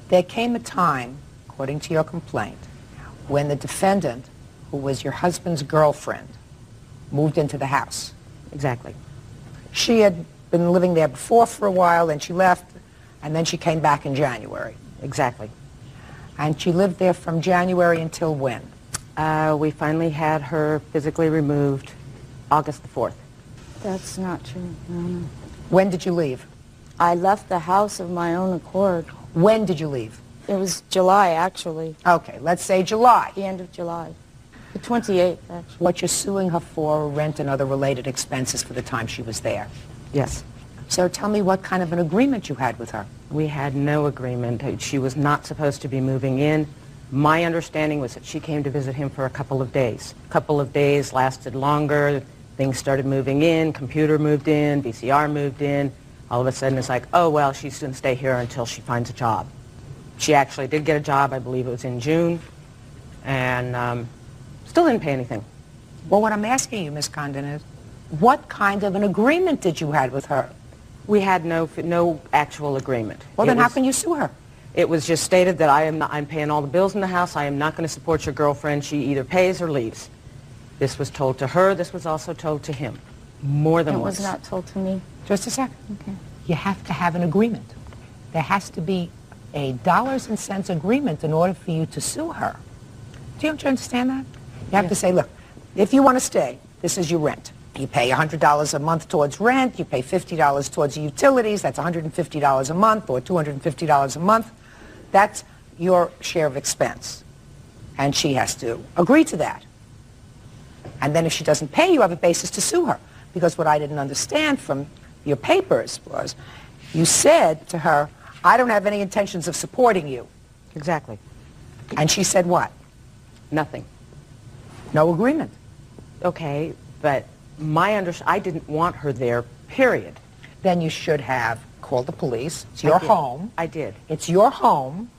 Speaker 3: There came a time, according to your complaint, when the defendant, who was your husband's girlfriend, moved into the house.
Speaker 9: Exactly.
Speaker 3: She had been living there before for a while, then she left, and then she came back in January.
Speaker 9: Exactly.
Speaker 3: And she lived there from January until when?
Speaker 9: We finally had her physically removed August the 4th.
Speaker 15: That's not true. No.
Speaker 3: When did you leave?
Speaker 15: I left the house of my own accord.
Speaker 3: When did you leave?
Speaker 15: It was July, actually.
Speaker 3: Okay, let's say July.
Speaker 15: The end of July. The 28th, actually.
Speaker 3: What you're suing her for, rent and other related expenses for the time she was there.
Speaker 16: Yes.
Speaker 3: So tell me what kind of an agreement you had with her.
Speaker 16: We had no agreement. She was not supposed to be moving in. My understanding was that she came to visit him for a couple of days. A couple of days lasted longer. Things started moving in. Computer moved in. VCR moved in. All of a sudden it's like, oh, well, she's going to stay here until she finds a job. She actually did get a job. I believe it was in June. And still didn't pay anything.
Speaker 3: Well, what I'm asking you, Ms. Condon, is what kind of an agreement did you have with her?
Speaker 16: We had no actual agreement.
Speaker 3: Well, then how can you sue her?
Speaker 16: It was just stated that I'm paying all the bills in the house. I am not going to support your girlfriend. She either pays or leaves. This was told to her. This was also told to him. More than once.
Speaker 15: It was not told to me.
Speaker 3: Just a second.
Speaker 15: Okay.
Speaker 3: You have to have an agreement. There has to be a dollars and cents agreement in order for you to sue her. Do you understand that? You have to say, look, if you want to stay, this is your rent. You pay $100 a month towards rent. You pay $50 towards utilities. That's $150 a month or $250 a month. That's your share of expense. And she has to agree to that. And then if she doesn't pay, you have a basis to sue her. Because what I didn't understand from your papers was you said to her, I don't have any intentions of supporting you.
Speaker 16: Exactly.
Speaker 3: And she said what?
Speaker 16: Nothing.
Speaker 3: No agreement.
Speaker 16: Okay, but I didn't want her there, period.
Speaker 3: Then you should have called the police. It's your home.
Speaker 16: I did.
Speaker 3: It's your home.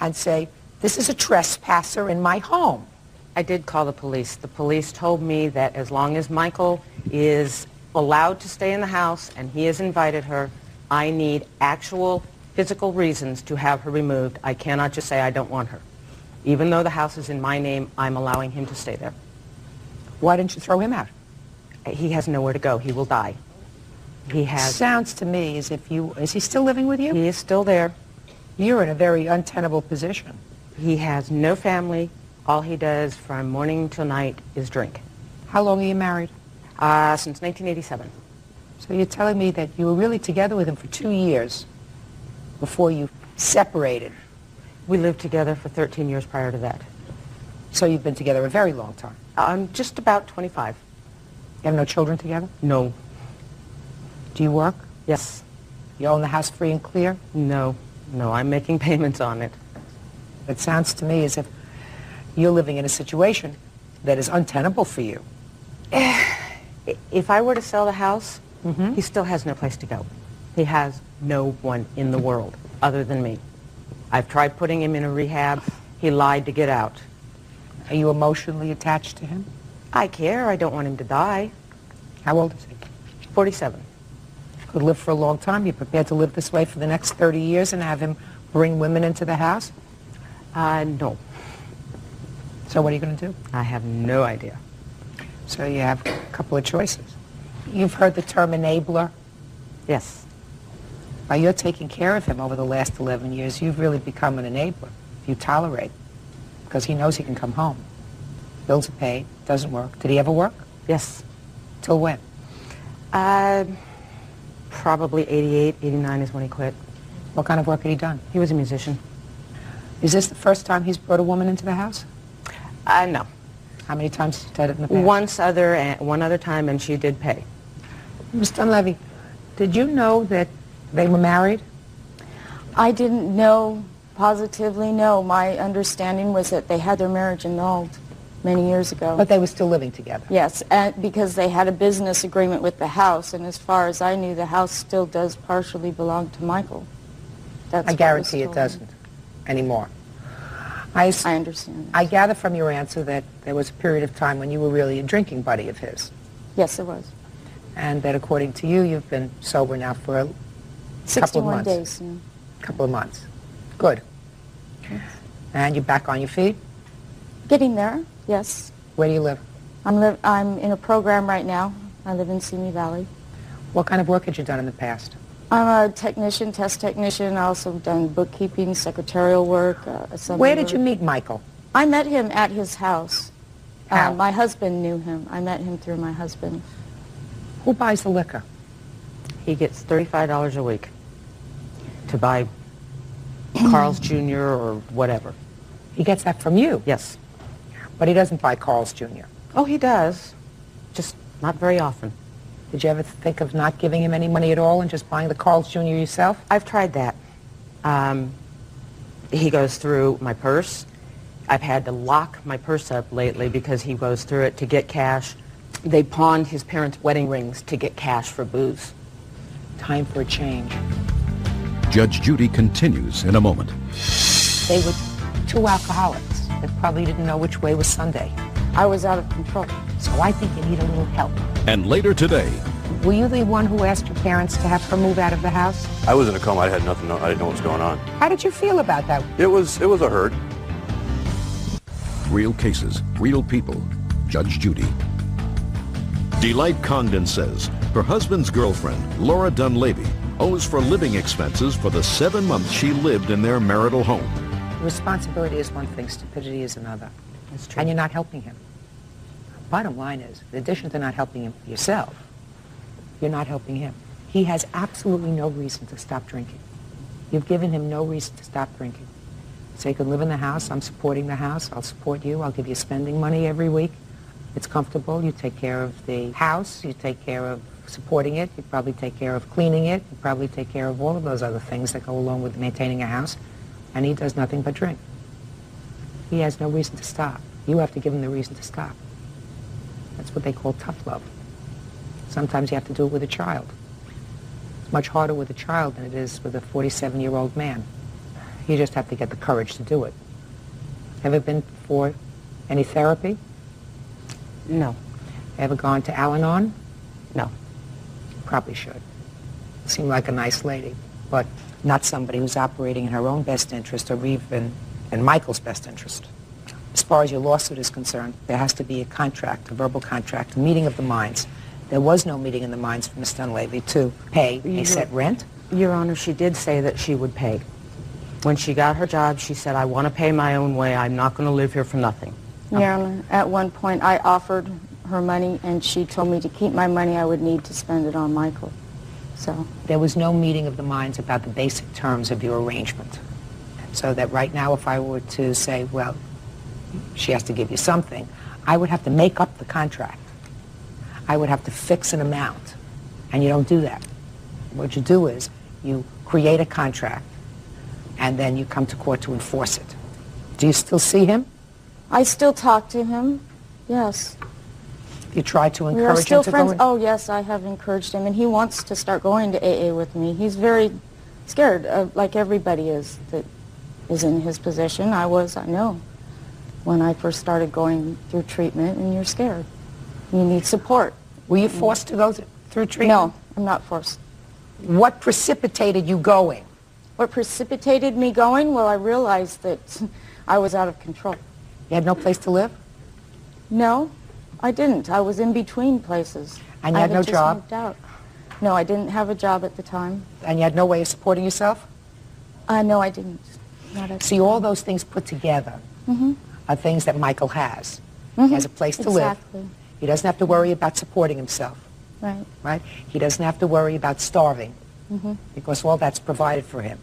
Speaker 3: And say, this is a trespasser in my home.
Speaker 16: I did call the police. The police told me that as long as Michael is allowed to stay in the house and he has invited her, I need actual physical reasons to have her removed. I cannot just say I don't want her. Even though the house is in my name, I'm allowing him to stay there.
Speaker 3: Why didn't you throw him out?
Speaker 16: He has nowhere to go. He will die. He has...
Speaker 3: Sounds to me as if you... Is he still living with you?
Speaker 16: He is still there.
Speaker 3: You're in a very untenable position.
Speaker 16: He has no family. All he does from morning till night is drink.
Speaker 3: How long are you married?
Speaker 16: Since 1987.
Speaker 3: So you're telling me that you were really together with him for 2 years before you separated?
Speaker 16: We lived together for 13 years prior to that.
Speaker 3: So you've been together a very long time?
Speaker 16: Just about 25.
Speaker 3: You have no children together?
Speaker 16: No.
Speaker 3: Do you work?
Speaker 16: Yes.
Speaker 3: You own the house free and clear?
Speaker 16: No. No, I'm making payments on it.
Speaker 3: It sounds to me as if you're living in a situation that is untenable for you.
Speaker 16: If I were to sell the house, he still has no place to go. He has no one in the world other than me. I've tried putting him in a rehab. He lied to get out.
Speaker 3: Are you emotionally attached to him?
Speaker 16: I care. I don't want him to die.
Speaker 3: How old is he?
Speaker 16: 47.
Speaker 3: Could live for a long time. You prepared to live this way for the next 30 years and have him bring women into the house?
Speaker 16: No.
Speaker 3: So what are you going to do?
Speaker 16: I have no idea.
Speaker 3: So you have a couple of choices. You've heard the term enabler?
Speaker 16: Yes.
Speaker 3: By your taking care of him over the last 11 years, you've really become an enabler. You tolerate, because he knows he can come home. Bills are paid, doesn't work. Did he ever work?
Speaker 16: Yes.
Speaker 3: Till when?
Speaker 16: Probably 88, 89 is when he quit.
Speaker 3: What kind of work had he done?
Speaker 16: He was a musician.
Speaker 3: Is this the first time he's brought a woman into the house?
Speaker 16: No.
Speaker 3: How many times has he done it in the past?
Speaker 16: One other time, and she did pay.
Speaker 3: Ms. Dunleavy, did you know that they were married?
Speaker 15: I didn't know positively, no. My understanding was that they had their marriage annulled many years ago.
Speaker 3: But they were still living together?
Speaker 15: Yes, and because they had a business agreement with the house, and as far as I knew, the house still does partially belong to Michael. That's
Speaker 3: I guarantee it doesn't anymore. I
Speaker 15: understand that.
Speaker 3: I gather from your answer that there was a period of time when you were really a drinking buddy of his.
Speaker 15: Yes, there was.
Speaker 3: And that according to you, you've been sober now for a couple of months.
Speaker 15: 61 days. Yeah.
Speaker 3: Couple of months. Good.
Speaker 15: Yes.
Speaker 3: And you're back on your feet?
Speaker 15: Getting there, yes.
Speaker 3: Where do you live?
Speaker 15: I'm in a program right now. I live in Simi Valley.
Speaker 3: What kind of work had you done in the past?
Speaker 15: I'm a technician, test technician. I also have done bookkeeping, secretarial work, assembly
Speaker 3: Where did
Speaker 15: work.
Speaker 3: you meet Michael?
Speaker 15: I met him at his house.
Speaker 3: How?
Speaker 15: My husband knew him. I met him through my husband.
Speaker 3: Who buys the liquor?
Speaker 16: He gets $35 a week to buy Carl's Jr. or whatever.
Speaker 3: He gets that from you?
Speaker 16: Yes.
Speaker 3: But he doesn't buy Carl's Jr.
Speaker 16: Oh, he does. Just not very often.
Speaker 3: Did you ever think of not giving him any money at all and just buying the Carl's Jr. yourself?
Speaker 16: I've tried that. He goes through my purse. I've had to lock my purse up lately because he goes through it to get cash. They pawned his parents' wedding rings to get cash for booze.
Speaker 3: Time for a change.
Speaker 1: Judge Judy continues in a moment.
Speaker 3: They were two alcoholics that probably didn't know which way was Sunday.
Speaker 15: I was out of control.
Speaker 3: So I think you need a little help.
Speaker 1: And later today,
Speaker 3: were you the one who asked your parents to have her move out of the house?
Speaker 17: I was in a coma. I had nothing. I didn't know what was going on.
Speaker 3: How did you feel about that?
Speaker 17: It was a hurt.
Speaker 1: Real cases, real people. Judge Judy. Delight Congdon says her husband's girlfriend, Laura Dunleavy, owes for living expenses for the 7 months she lived in their marital home.
Speaker 3: Responsibility is one thing, stupidity is another.
Speaker 16: That's true.
Speaker 3: And you're not helping him. Bottom line is, in addition to not helping him yourself, you're not helping him. He has absolutely no reason to stop drinking. You've given him no reason to stop drinking. So you can live in the house. I'm supporting the house. I'll support you. I'll give you spending money every week. It's comfortable. You take care of the house. You take care of supporting it. You probably take care of cleaning it. You probably take care of all of those other things that go along with maintaining a house. And he does nothing but drink. He has no reason to stop. You have to give him the reason to stop. That's what they call tough love. Sometimes you have to do it with a child. It's much harder with a child than it is with a 47-year-old man. You just have to get the courage to do it. Ever been for any therapy?
Speaker 16: No.
Speaker 3: Ever gone to Al-Anon?
Speaker 16: No.
Speaker 3: Probably should. Seemed like a nice lady, but not somebody who's operating in her own best interest or even in Michael's best interest. As far as your lawsuit is concerned, there has to be a contract, a verbal contract, a meeting of the minds. There was no meeting in the minds for Miss Dunleavy to pay a set rent.
Speaker 16: Your Honor, she did say that she would pay. When she got her job, she said, I want to pay my own way. I'm not going to live here for nothing.
Speaker 15: Your Honor, at one point I offered her money and she told me to keep my money. I would need to spend it on Michael. So
Speaker 3: there was no meeting of the minds about the basic terms of your arrangement. So that right now, if I were to say, well, she has to give you something, I would have to make up the contract. I would have to fix an amount. And you don't do that. What you do is you create a contract and then you come to court to enforce it. Do you still see him?
Speaker 15: I still talk to him, yes.
Speaker 3: You try to encourage him to go in?
Speaker 15: We're still friends. Oh, yes, I have encouraged him, and he wants to start going to AA with me. He's very scared, like everybody is that is in his position. I know, when I first started going through treatment, and you're scared. You need support.
Speaker 3: Were you forced to go through treatment?
Speaker 15: No, I'm not forced.
Speaker 3: What precipitated you going?
Speaker 15: What precipitated me going? Well, I realized that I was out of control.
Speaker 3: You had no place to live?
Speaker 15: No, I didn't. I was in between places.
Speaker 3: And you had no job?
Speaker 15: Moved out. No, I didn't have a job at the time.
Speaker 3: And you had no way of supporting yourself?
Speaker 15: No, I didn't.
Speaker 3: See, all those things put together are things that Michael has. He has a place to live. He doesn't have to worry about supporting himself.
Speaker 15: Right.
Speaker 3: Right? He doesn't have to worry about starving because all that's provided for him.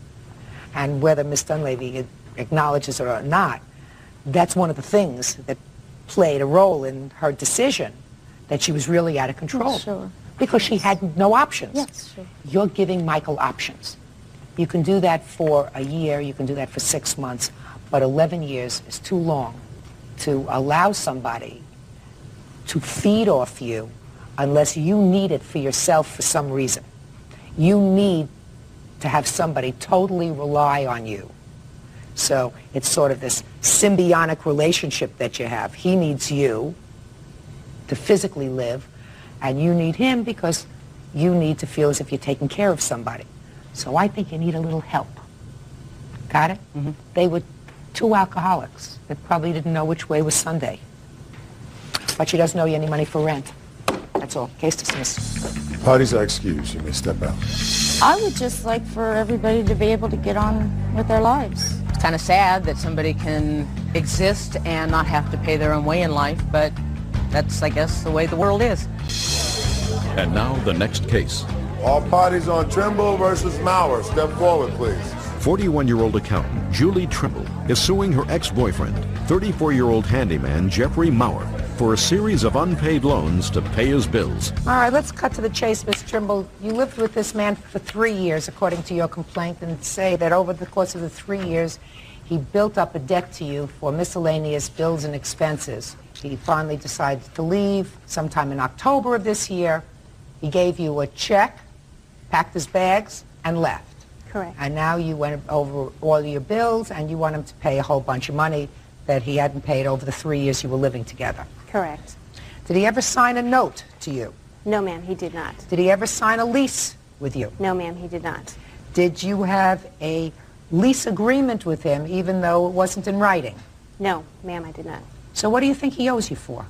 Speaker 3: And whether Miss Dunleavy acknowledges it or not, that's one of the things that played a role in her decision that she was really out of control.
Speaker 15: Sure.
Speaker 3: Because she had no options.
Speaker 15: Yes, sure.
Speaker 3: You're giving Michael options. You can do that for a year, you can do that for 6 months, but 11 years is too long to allow somebody to feed off you unless you need it for yourself for some reason. You need to have somebody totally rely on you. So it's sort of this symbiotic relationship that you have. He needs you to physically live, and you need him because you need to feel as if you're taking care of somebody. So I think you need a little help. Got it? They were two alcoholics that probably didn't know which way was Sunday. But she doesn't owe you any money for rent. That's all. Case dismissed.
Speaker 2: Parties are excused. You may step out.
Speaker 15: I would just like for everybody to be able to get on with their lives.
Speaker 16: It's kind of sad that somebody can exist and not have to pay their own way in life, but that's, I guess, the way the world is.
Speaker 1: And now the next case.
Speaker 2: All parties on Trimble versus Maurer. Step forward, please.
Speaker 1: 41-year-old accountant Julie Trimble is suing her ex-boyfriend, 34-year-old handyman Jeffrey Maurer, for a series of unpaid loans to pay his bills.
Speaker 3: All right, let's cut to the chase, Miss Trimble. You lived with this man for 3 years, according to your complaint, and say that over the course of the 3 years, he built up a debt to you for miscellaneous bills and expenses. He finally decided to leave sometime in October of this year. He gave you a check, packed his bags, and left.
Speaker 18: Correct.
Speaker 3: And now you went over all your bills, and you want him to pay a whole bunch of money that he hadn't paid over the 3 years you were living together.
Speaker 18: Correct.
Speaker 3: Did he ever sign a note to you?
Speaker 18: No, ma'am, he did not.
Speaker 3: Did he ever sign a lease with you?
Speaker 18: No, ma'am, he did not.
Speaker 3: Did you have a lease agreement with him, even though it wasn't in writing?
Speaker 18: No, ma'am, I did not.
Speaker 3: So what do you think he owes you for?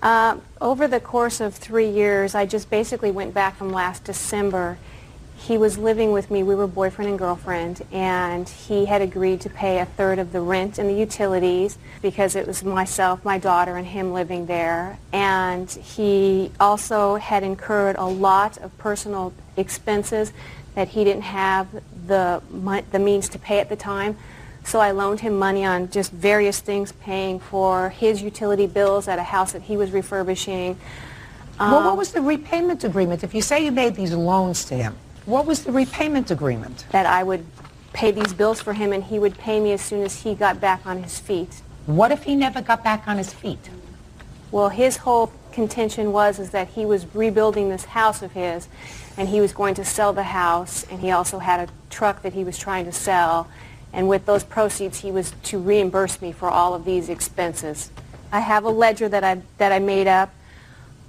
Speaker 18: Over the course of 3 years, I just basically went back from last December. He was living with me. We were boyfriend and girlfriend, and he had agreed to pay a third of the rent and the utilities because it was myself, my daughter, and him living there. And he also had incurred a lot of personal expenses that he didn't have the means to pay at the time. So I loaned him money on just various things, paying for his utility bills at a house that he was refurbishing.
Speaker 3: Well, what was the repayment agreement? If you say you made these loans to him, what was the repayment agreement?
Speaker 18: That I would pay these bills for him and he would pay me as soon as he got back on his feet.
Speaker 3: What if he never got back on his feet?
Speaker 18: Well, his whole contention was that he was rebuilding this house of his and he was going to sell the house, and he also had a truck that he was trying to sell, and with those proceeds he was to reimburse me for all of these expenses. I have a ledger that I made up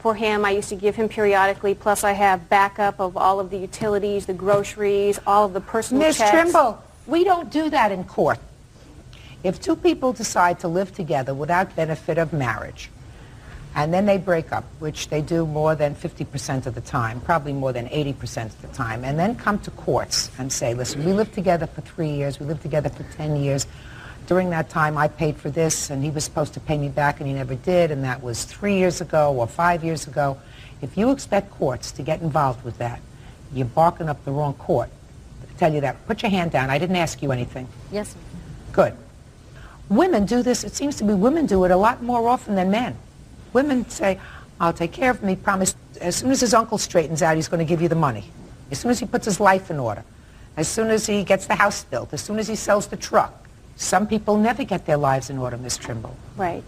Speaker 18: for him. I used to give him periodically, plus I have backup of all of the utilities, the groceries, all of the personal checks.
Speaker 3: Ms. Trimble, we don't do that in court. If two people decide to live together without benefit of marriage, and then they break up, which they do more than 50% of the time, probably more than 80% of the time, and then come to courts and say, listen, we lived together for 3 years, we lived together for 10 years. During that time, I paid for this, and he was supposed to pay me back, and he never did, and that was 3 years ago or 5 years ago. If you expect courts to get involved with that, you're barking up the wrong court. I tell you that. Put your hand down. I didn't ask you anything.
Speaker 18: Yes, ma'am.
Speaker 3: Good. Women do this. It seems to me women do it a lot more often than men. Women say, I'll take care of him. He promised as soon as his uncle straightens out, he's going to give you the money. As soon as he puts his life in order. As soon as he gets the house built. As soon as he sells the truck. Some people never get their lives in order, Miss Trimble.
Speaker 18: Right.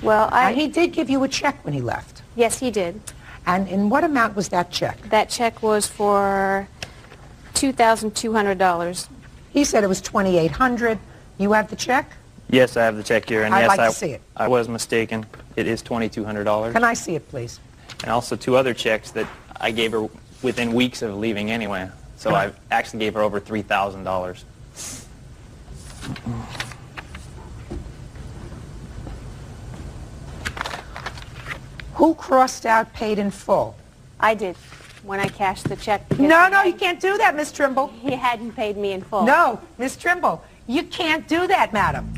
Speaker 18: Well,
Speaker 3: And he did give you a check when he left.
Speaker 18: Yes, he did.
Speaker 3: And in what amount was that check?
Speaker 18: That check was for $2,200.
Speaker 3: He said it was $2,800. You have the check?
Speaker 5: Yes, I have the check here, and
Speaker 3: I'd
Speaker 5: yes,
Speaker 3: like to see it.
Speaker 5: I was mistaken. It is $2,200.
Speaker 3: Can I see it, please?
Speaker 5: And also 2 other checks that I gave her within weeks of leaving anyway. So I actually gave her over $3,000.
Speaker 3: Who crossed out paid in full?
Speaker 18: I did when I cashed the check.
Speaker 3: No, you can't do that, Miss Trimble.
Speaker 18: He hadn't paid me in full.
Speaker 3: No, Miss Trimble, you can't do that, madam.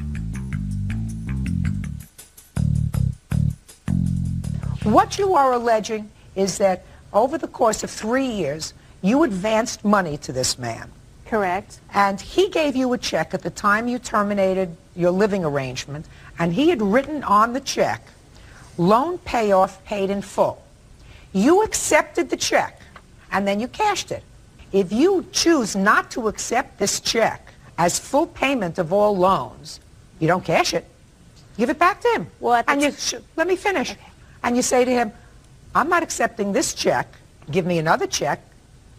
Speaker 3: What you are alleging is that over the course of 3 years, you advanced money to this man.
Speaker 18: Correct.
Speaker 3: And he gave you a check at the time you terminated your living arrangement, and he had written on the check, loan payoff paid in full. You accepted the check, and then you cashed it. If you choose not to accept this check as full payment of all loans, you don't cash it. Give it back to him. And let me finish. Okay. And you say to him, I'm not accepting this check. Give me another check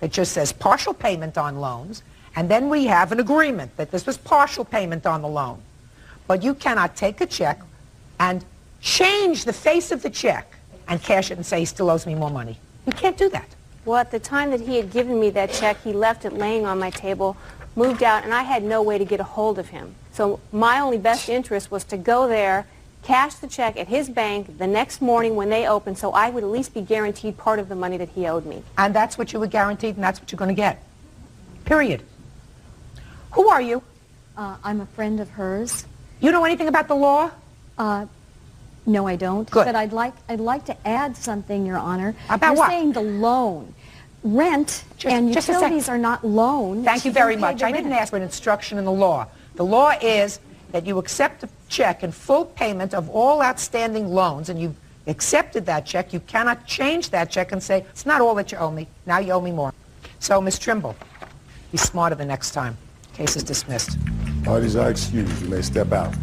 Speaker 3: that just says partial payment on loans, and then we have an agreement that this was partial payment on the loan. But you cannot take a check and change the face of the check and cash it and say he still owes me more money. You can't do that.
Speaker 18: Well, at the time that he had given me that check, he left it laying on my table, moved out, and I had no way to get a hold of him. So my only best interest was to go there, cash the check at his bank the next morning when they opened, so I would at least be guaranteed part of the money that he owed me.
Speaker 3: And that's what you were guaranteed, and that's what you're going to get. Period. Who are you?
Speaker 19: I'm a friend of hers.
Speaker 3: You know anything about the law?
Speaker 19: No, I don't.
Speaker 3: Good.
Speaker 19: But I'd like to add something, Your Honor.
Speaker 3: About
Speaker 19: You're
Speaker 3: what?
Speaker 19: saying the loan.
Speaker 13: rent and
Speaker 3: just a sec.
Speaker 13: utilities are not loans.
Speaker 3: Thank you
Speaker 13: She
Speaker 3: very
Speaker 13: don't pay
Speaker 3: much.
Speaker 13: the
Speaker 3: I didn't
Speaker 13: rent.
Speaker 3: ask for an instruction in the law. The law is that you accept a check in full payment of all outstanding loans, and you've accepted that check. You cannot change that check and say, it's not all that you owe me. Now you owe me more. So, Ms. Trimble, be smarter the next time. Case is dismissed.
Speaker 2: Parties are excused. You may step out.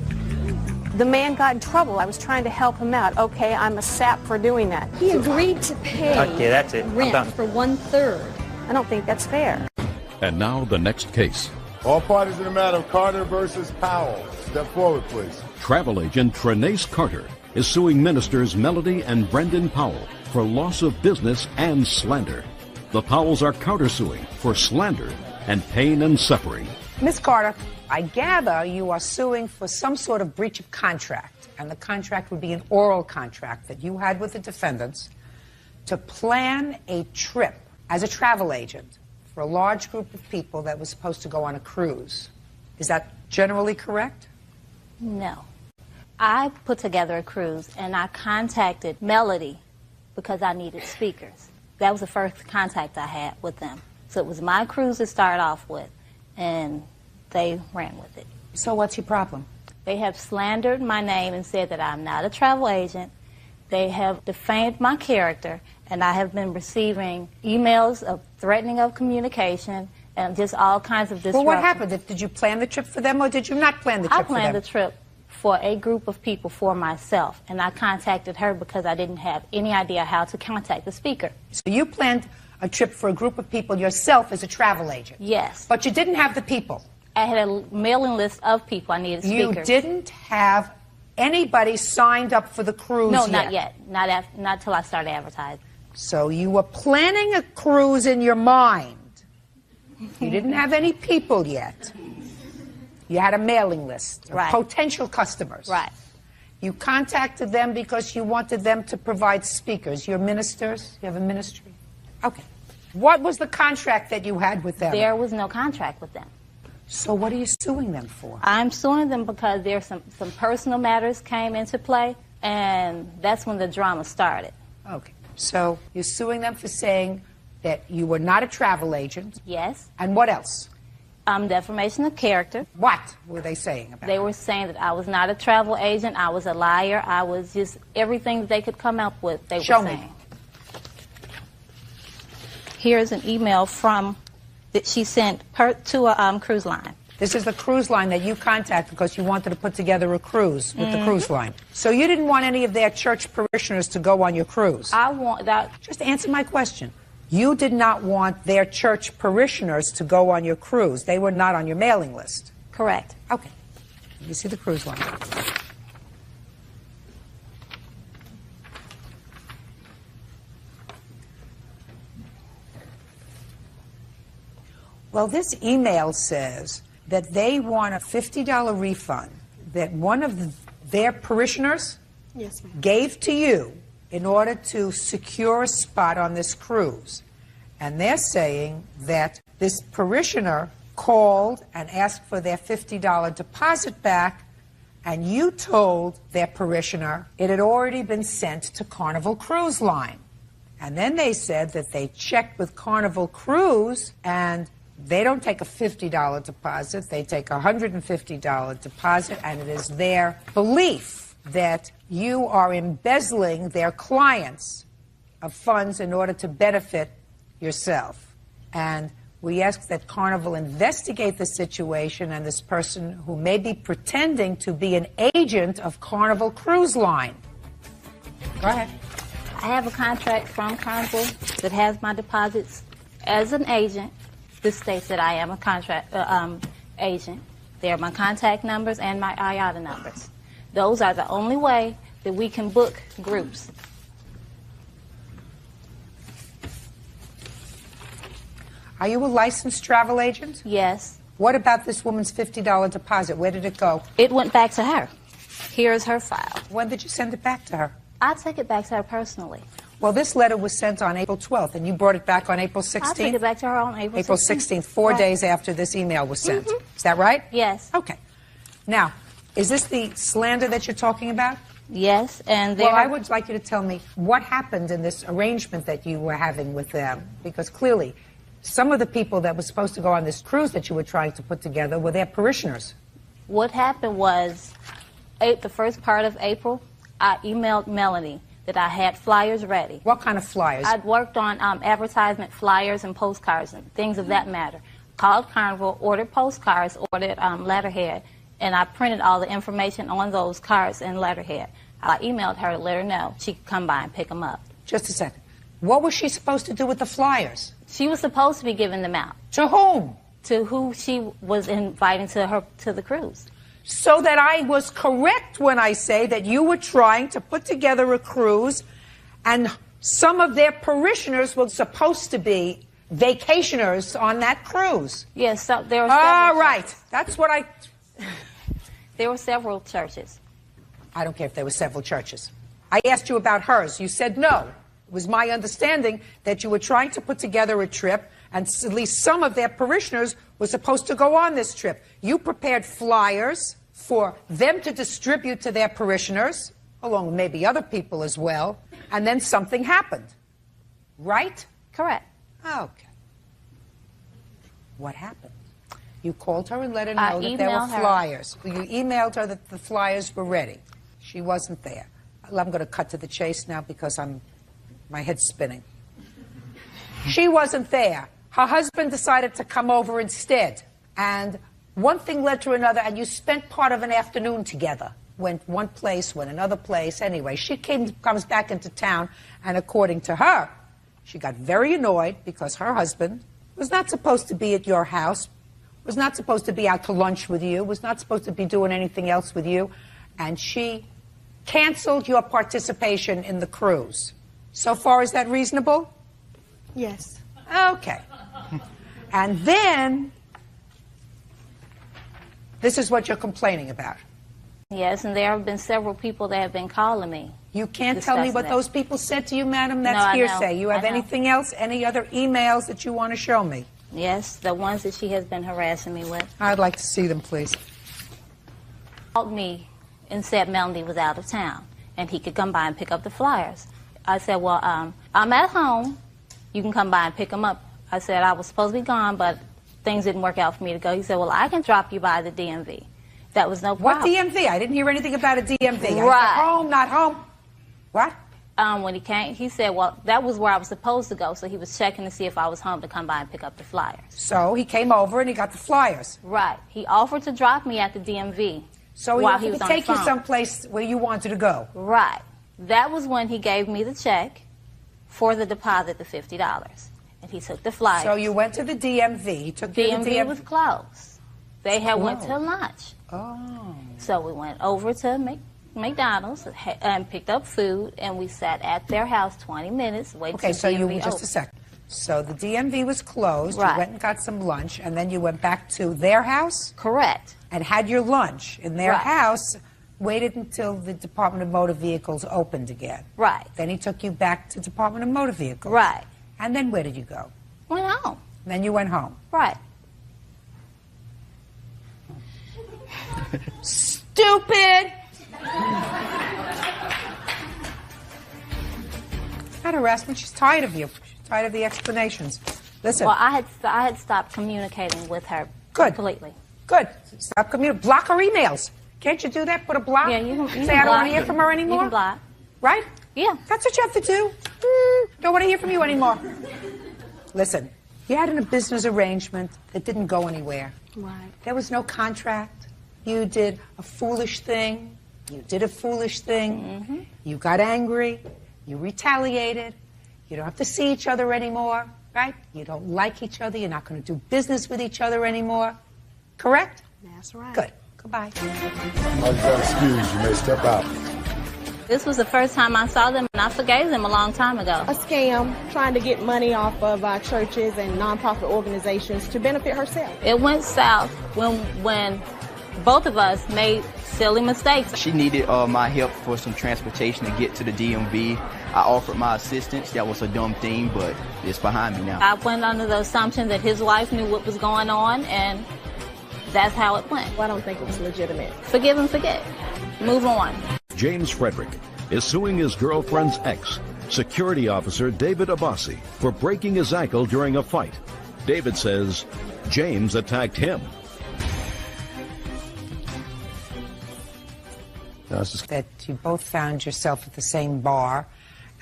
Speaker 18: The man got in trouble. I was trying to help him out. Okay, I'm a sap for doing that.
Speaker 13: He agreed to pay
Speaker 20: Okay, that's it. I'm
Speaker 13: rent
Speaker 20: done.
Speaker 13: for 1/3.
Speaker 18: I don't think that's fair.
Speaker 1: And now the next case.
Speaker 2: All parties in the matter of Carter versus Powell. Step forward, please.
Speaker 1: Travel agent Trenace Carter is suing ministers Melody and Brendan Powell for loss of business and slander. The Powells are countersuing for slander and pain and suffering.
Speaker 3: Ms. Carter, I gather you are suing for some sort of breach of contract, and the contract would be an oral contract that you had with the defendants to plan a trip as a travel agent for a large group of people that was supposed to go on a cruise. Is that generally correct?
Speaker 21: No. I put together a cruise, and I contacted Melody because I needed speakers. That was the first contact I had with them. So it was my cruise to start off with, and they ran with it.
Speaker 3: So what's your problem?
Speaker 21: They have slandered my name and said that I'm not a travel agent. They have defamed my character, and I have been receiving emails of threatening of communication and just all kinds of disruption.
Speaker 3: Well, what happened? Did you plan the trip for them, or did you not plan the trip for them?
Speaker 21: I planned the trip for a group of people for myself, and I contacted her because I didn't have any idea how to contact the speaker.
Speaker 3: So you planned a trip for a group of people yourself as a travel agent?
Speaker 21: Yes.
Speaker 3: But you didn't have the people?
Speaker 21: I had a mailing list of people I needed speakers.
Speaker 3: You didn't have anybody signed up for the cruise
Speaker 21: No,
Speaker 3: yet?
Speaker 21: not yet. Not till I started advertising.
Speaker 3: So you were planning a cruise in your mind. You didn't have any people yet. You had a mailing list of potential customers.
Speaker 21: Right.
Speaker 3: You contacted them because you wanted them to provide speakers. You're ministers? You have a ministry? Okay. What was the contract that you had with them?
Speaker 21: There was no contract with them.
Speaker 3: So what are you suing them for?
Speaker 21: I'm suing them because there's some personal matters came into play, and that's when the drama started.
Speaker 3: Okay. So you're suing them for saying that you were not a travel agent?
Speaker 21: Yes.
Speaker 3: And what else?
Speaker 21: Defamation of character.
Speaker 3: What were they saying about
Speaker 21: They were saying that I was not a travel agent, I was a liar, I was just everything that they could come up with, they were saying. Here's an email that she sent to a cruise line.
Speaker 3: This is the cruise line that you contacted because you wanted to put together a cruise with the cruise line. So you didn't want any of their church parishioners to go on your cruise?
Speaker 21: I want that.
Speaker 3: Just answer my question. You did not want their church parishioners to go on your cruise. They were not on your mailing list.
Speaker 21: Correct.
Speaker 3: Okay. You see the cruise line. Well, this email says that they want a $50 refund that one of their parishioners gave to you in order to secure a spot on this cruise. And they're saying that this parishioner called and asked for their $50 deposit back, and you told their parishioner it had already been sent to Carnival Cruise Line. And then they said that they checked with Carnival Cruise, and they don't take a $50 deposit, they take a $150 deposit, and it is their belief that you are embezzling their clients of funds in order to benefit yourself. And we ask that Carnival investigate the situation and this person who may be pretending to be an agent of Carnival Cruise Line. Go ahead.
Speaker 21: I have a contract from Carnival that has my deposits as an agent. This states that I am a contract agent. There are my contact numbers and my IATA numbers. Those are the only way that we can book groups.
Speaker 3: Are you a licensed travel agent?
Speaker 21: Yes.
Speaker 3: What about this woman's $50 deposit? Where did it go?
Speaker 21: It went back to her. Here's her file.
Speaker 3: When did you send it back to her?
Speaker 21: I took it back to her personally.
Speaker 3: Well, this letter was sent on April 12th, and you brought it back on April 16th?
Speaker 21: I took it back to her on April
Speaker 3: 16th, 4 days after this email was sent. Is that right?
Speaker 21: Yes.
Speaker 3: Okay. Now, is this the slander that you're talking about?
Speaker 21: Yes, and
Speaker 3: well, I would like you to tell me what happened in this arrangement that you were having with them, because clearly some of the people that were supposed to go on this cruise that you were trying to put together were their parishioners.
Speaker 21: What happened was, the first part of April, I emailed Melanie that I had flyers ready.
Speaker 3: What kind of flyers?
Speaker 21: I'd worked on advertisement flyers and postcards and things of that matter. Called Carnival, ordered postcards, ordered letterhead, and I printed all the information on those cards and letterhead. I emailed her to let her know she could come by and pick them up.
Speaker 3: Just a second. What was she supposed to do with the flyers?
Speaker 21: She was supposed to be giving them out.
Speaker 3: To whom?
Speaker 21: To who she was inviting to the cruise.
Speaker 3: So that I was correct when I say that you were trying to put together a cruise and some of their parishioners were supposed to be vacationers on that cruise.
Speaker 21: Yes, so there were
Speaker 3: several right. That's what I...
Speaker 21: There were several churches.
Speaker 3: I don't care if there were several churches. I asked you about hers. You said no. It was my understanding that you were trying to put together a trip and at least some of their parishioners were supposed to go on this trip. You prepared flyers for them to distribute to their parishioners, along with maybe other people as well, and then something happened. Right?
Speaker 21: Correct.
Speaker 3: Okay. What happened? You called her and let her know that there were
Speaker 21: her.
Speaker 3: flyers. You emailed her that the flyers were ready. She wasn't there. I'm going to cut to the chase now because my head's spinning. She wasn't there. Her husband decided to come over instead. And one thing led to another, and you spent part of an afternoon together. Went one place, went another place. Anyway, she comes back into town, and according to her, she got very annoyed because her husband was not supposed to be at your house, was not supposed to be out to lunch with you, was not supposed to be doing anything else with you, and she canceled your participation in the cruise. So far, is that reasonable?
Speaker 13: Yes.
Speaker 3: Okay. And then, this is what you're complaining about.
Speaker 21: Yes, and there have been several people that have been calling me.
Speaker 3: You can't tell me what those people said to you, madam? That's hearsay. You have anything else, any other emails that you want to show me?
Speaker 21: Yes, the ones that she has been harassing me with.
Speaker 3: I'd like to see them, please.
Speaker 21: Called me and said Melanie was out of town and he could come by and pick up the flyers. I said, well, I'm at home. You can come by and pick them up. I said I was supposed to be gone, but things didn't work out for me to go. He said, well, I can drop you by the DMV. That was no problem.
Speaker 3: What DMV? I didn't hear anything about a DMV.
Speaker 21: Right.
Speaker 3: I said, home, not home. What?
Speaker 21: When he came, he said, well, that was where I was supposed to go, so he was checking to see if I was home to come by and pick up the flyers.
Speaker 3: So he came over and he got the flyers.
Speaker 21: Right. He offered to drop me at the DMV.
Speaker 3: So he offered to take you someplace where you wanted to go.
Speaker 21: Right. That was when he gave me the check for the deposit, the $50. And he took the flyers.
Speaker 3: So you went to the DMV. He took you to the
Speaker 21: DMV was closed. They had went
Speaker 3: Closed.
Speaker 21: to lunch.
Speaker 3: Oh.
Speaker 21: So we went over to McDonald's and picked up food, and we sat at their house 20 minutes waiting for the DMV
Speaker 3: so you
Speaker 21: open.
Speaker 3: just a second. So the DMV was closed.
Speaker 21: Right.
Speaker 3: You went and got some lunch, and then you went back to their house?
Speaker 21: Correct.
Speaker 3: And had your lunch in their
Speaker 21: Right.
Speaker 3: house, waited until the Department of Motor Vehicles opened again.
Speaker 21: Right.
Speaker 3: Then he took you back to Department of Motor Vehicles.
Speaker 21: Right.
Speaker 3: And then where did you go?
Speaker 21: Went home.
Speaker 3: Then you went home.
Speaker 21: Right.
Speaker 3: Stupid! Not harassment. She's tired of you. She's tired of the explanations. Listen.
Speaker 21: Well, I had stopped communicating with her completely.
Speaker 3: Good. Stop communicating. Block her emails. Can't you do that? Put a block?
Speaker 21: Yeah, you can
Speaker 3: Say I don't want to
Speaker 21: block.
Speaker 3: hear from her anymore?
Speaker 21: You can block.
Speaker 3: Right?
Speaker 21: Yeah.
Speaker 3: That's what you have to do. Don't want to hear from you anymore. Listen, you had a business arrangement that didn't go anywhere.
Speaker 13: Right.
Speaker 3: There was no contract. You did a foolish thing. You did a foolish thing.
Speaker 21: Mm-hmm.
Speaker 3: You got angry. You retaliated. You don't have to see each other anymore, right? You don't like each other. You're not going to do business with each other anymore. Correct?
Speaker 13: That's right.
Speaker 3: Good. Goodbye.
Speaker 2: Excuse, you may step out.
Speaker 21: This was the first time I saw them, and I forgave them a long time ago.
Speaker 20: A scam, trying to get money off of our churches and nonprofit organizations to benefit herself.
Speaker 21: It went south when both of us made silly mistakes.
Speaker 22: She needed my help for some transportation to get to the DMV. I offered my assistance. That was a dumb thing, but it's behind me now.
Speaker 21: I went under the assumption that his wife knew what was going on, and that's how it went.
Speaker 20: Well, I don't think it was legitimate.
Speaker 21: Forgive and forget. Move on.
Speaker 1: James Frederick is suing his girlfriend's ex, security officer David Abbasi, for breaking his ankle during a fight. David says James attacked him.
Speaker 3: That you both found yourself at the same bar,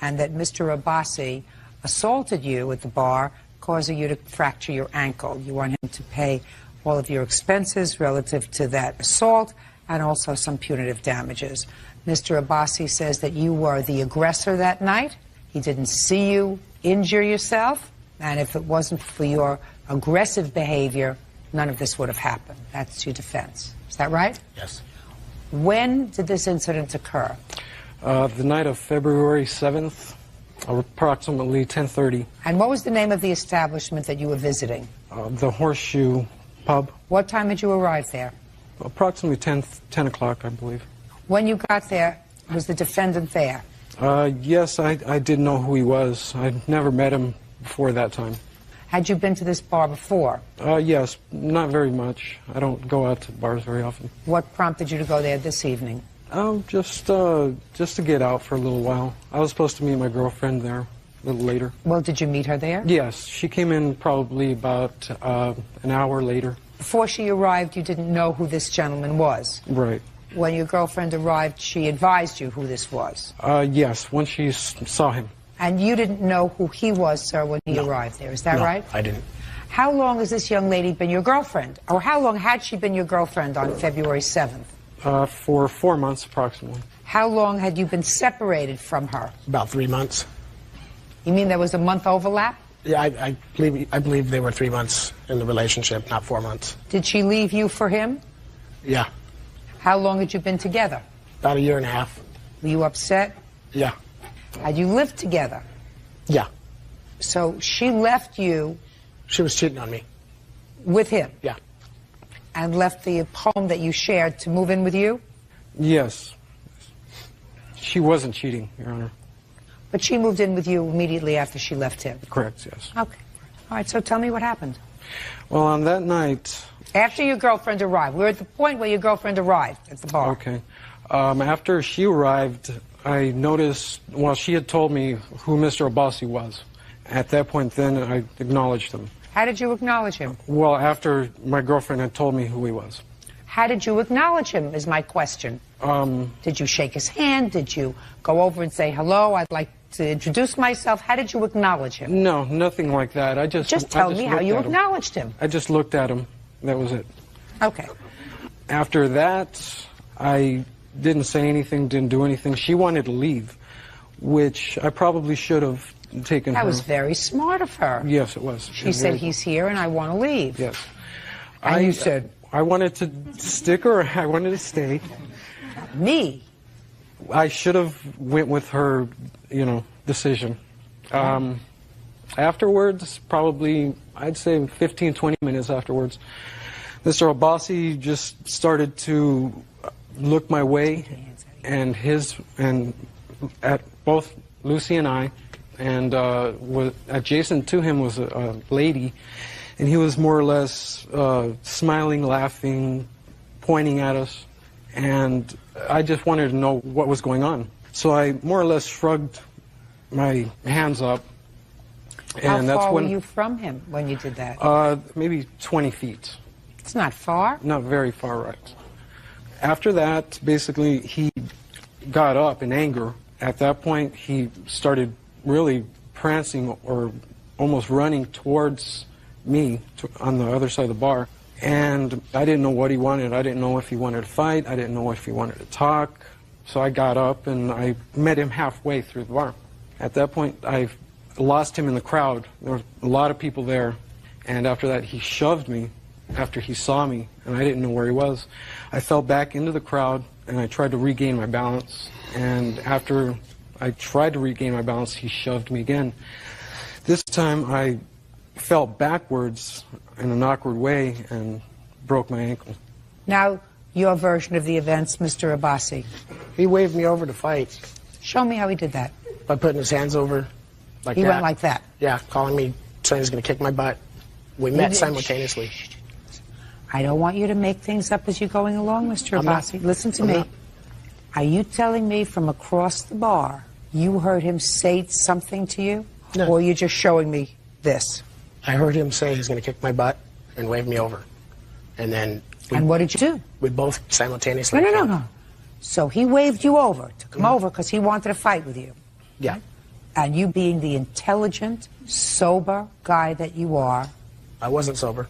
Speaker 3: and that Mr. Abbasi assaulted you at the bar, causing you to fracture your ankle. You want him to pay all of your expenses relative to that assault and also some punitive damages. Mr. Abbasi says that you were the aggressor that night. He didn't see you injure yourself, and if it wasn't for your aggressive behavior, none of this would have happened. That's your defense. Is that right?
Speaker 4: Yes.
Speaker 3: When did this incident occur?
Speaker 4: The night of February 7th, approximately 10:30.
Speaker 3: And what was the name of the establishment that you were visiting?
Speaker 4: The Horseshoe Pub.
Speaker 3: What time did you arrive there?
Speaker 4: Approximately 10 o'clock, I believe.
Speaker 3: When you got there, was the defendant there?
Speaker 4: Yes, I did know who he was. I'd never met him before that time.
Speaker 3: Had you been to this bar before?
Speaker 4: Yes, not very much. I don't go out to bars very often.
Speaker 3: What prompted you to go there this evening?
Speaker 4: Oh, just to get out for a little while. I was supposed to meet my girlfriend there a little later.
Speaker 3: Well, did you meet her there?
Speaker 4: Yes, she came in probably about an hour later.
Speaker 3: Before she arrived, you didn't know who this gentleman was?
Speaker 4: Right.
Speaker 3: When your girlfriend arrived, she advised you who this was?
Speaker 4: Yes, when she saw him.
Speaker 3: And you didn't know who he was, sir, when he arrived there. Is that right?
Speaker 4: I didn't.
Speaker 3: How long has this young lady been your girlfriend? Or how long had she been your girlfriend on February 7th?
Speaker 4: For 4 months, approximately.
Speaker 3: How long had you been separated from her?
Speaker 4: About 3 months.
Speaker 3: You mean there was a month overlap?
Speaker 4: Yeah, I believe they were 3 months in the relationship, not 4 months.
Speaker 3: Did she leave you for him?
Speaker 4: Yeah.
Speaker 3: How long had you been together?
Speaker 4: About 1.5 years.
Speaker 3: Were you upset?
Speaker 4: Yeah.
Speaker 3: Had you lived together?
Speaker 4: Yeah.
Speaker 3: So she left you...
Speaker 4: She was cheating on me.
Speaker 3: With him?
Speaker 4: Yeah.
Speaker 3: And left the home that you shared to move in with you?
Speaker 4: Yes. She wasn't cheating, Your Honor.
Speaker 3: But she moved in with you immediately after she left him?
Speaker 4: Correct, yes.
Speaker 3: Okay. All right, so tell me what happened.
Speaker 4: Well, on that night...
Speaker 3: After your girlfriend arrived. We're at the point where your girlfriend arrived at the bar.
Speaker 4: Okay. After she arrived, I noticed... Well, she had told me who Mr. Abbasi was. At that point, then, I acknowledged him.
Speaker 3: How did you acknowledge him?
Speaker 4: Well, after my girlfriend had told me who he was.
Speaker 3: How did you acknowledge him, is my question. Did you shake his hand? Did you go over and say, hello, I'd like to introduce myself? How did you acknowledge him?
Speaker 4: No, nothing like that.
Speaker 3: Just tell me how you acknowledged him.
Speaker 4: I just looked at him. That was it.
Speaker 3: Okay.
Speaker 4: After that, I didn't say anything, didn't do anything. She wanted to leave, which I probably should have taken her.
Speaker 3: That was very smart of her.
Speaker 4: Yes, it was.
Speaker 3: She said, he's here and I want to leave.
Speaker 4: Yes.
Speaker 3: And you said...
Speaker 4: I wanted to stick or I wanted to stay.
Speaker 3: Me?
Speaker 4: I should have went with her, decision. Afterwards, probably, I'd say 15, 20 minutes afterwards, Mr. Abbasi just started to look my way, and at both Lucy and I, and adjacent to him was a lady, and he was more or less smiling, laughing, pointing at us, and I just wanted to know what was going on. So I more or less shrugged my hands up. And
Speaker 3: How far were you from him when you did that?
Speaker 4: Maybe 20 feet.
Speaker 3: It's not far?
Speaker 4: Not very far, right. After that, basically, he got up in anger. At that point, he started really prancing or almost running towards me on the other side of the bar. And I didn't know what he wanted. I didn't know if he wanted to fight. I didn't know if he wanted to talk. So I got up and I met him halfway through the bar. At that point, I lost him in the crowd. There were a lot of people there. And after that, he shoved me after he saw me, and I didn't know where he was. I fell back into the crowd, and I tried to regain my balance. And after I tried to regain my balance, he shoved me again. This time, I fell backwards in an awkward way and broke my ankle.
Speaker 3: Now, your version of the events, Mr. Abbasi.
Speaker 6: He waved me over to fight.
Speaker 3: Show me how he did that.
Speaker 6: By putting his hands over like
Speaker 3: he
Speaker 6: that.
Speaker 3: Went like that?
Speaker 6: Yeah, calling me, saying he's going to kick my butt. We met simultaneously.
Speaker 3: I don't want you to make things up as you're going along, Mr. Abbasi. Listen to me. Are you telling me from across the bar you heard him say something to you?
Speaker 6: No.
Speaker 3: Or are you just showing me this?
Speaker 6: I heard him say he's going to kick my butt and wave me over. And then...
Speaker 3: And what did you do?
Speaker 6: We both simultaneously...
Speaker 3: No. So he waved you over to come over because he wanted to fight with you.
Speaker 6: Yeah.
Speaker 3: And you being the intelligent, sober guy that you are...
Speaker 6: I wasn't sober.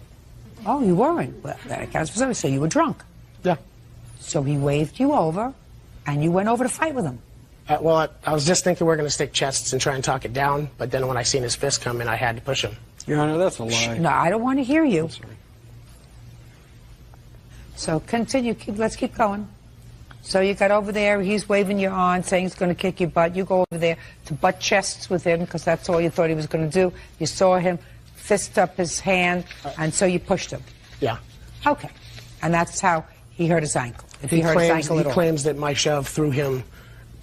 Speaker 3: Oh, you weren't? Well, that accounts for something. So you were drunk.
Speaker 6: Yeah.
Speaker 3: So he waved you over, and you went over to fight with him.
Speaker 6: Well, I was just thinking we were going to stick chests and try and talk it down, but then when I seen his fist come in, I had to push him.
Speaker 4: Your Honor, that's a lie.
Speaker 3: No, I don't want to hear you.
Speaker 4: I'm sorry.
Speaker 3: So continue. Let's keep going. So you got over there. He's waving you on, saying he's going to kick your butt. You go over there to butt chests with him because that's all you thought he was going to do. You saw him fist up his hand, and so you pushed him.
Speaker 6: Yeah.
Speaker 3: Okay. And that's how he hurt his ankle. If he hurt his ankle at all.
Speaker 6: He claims that my shove threw him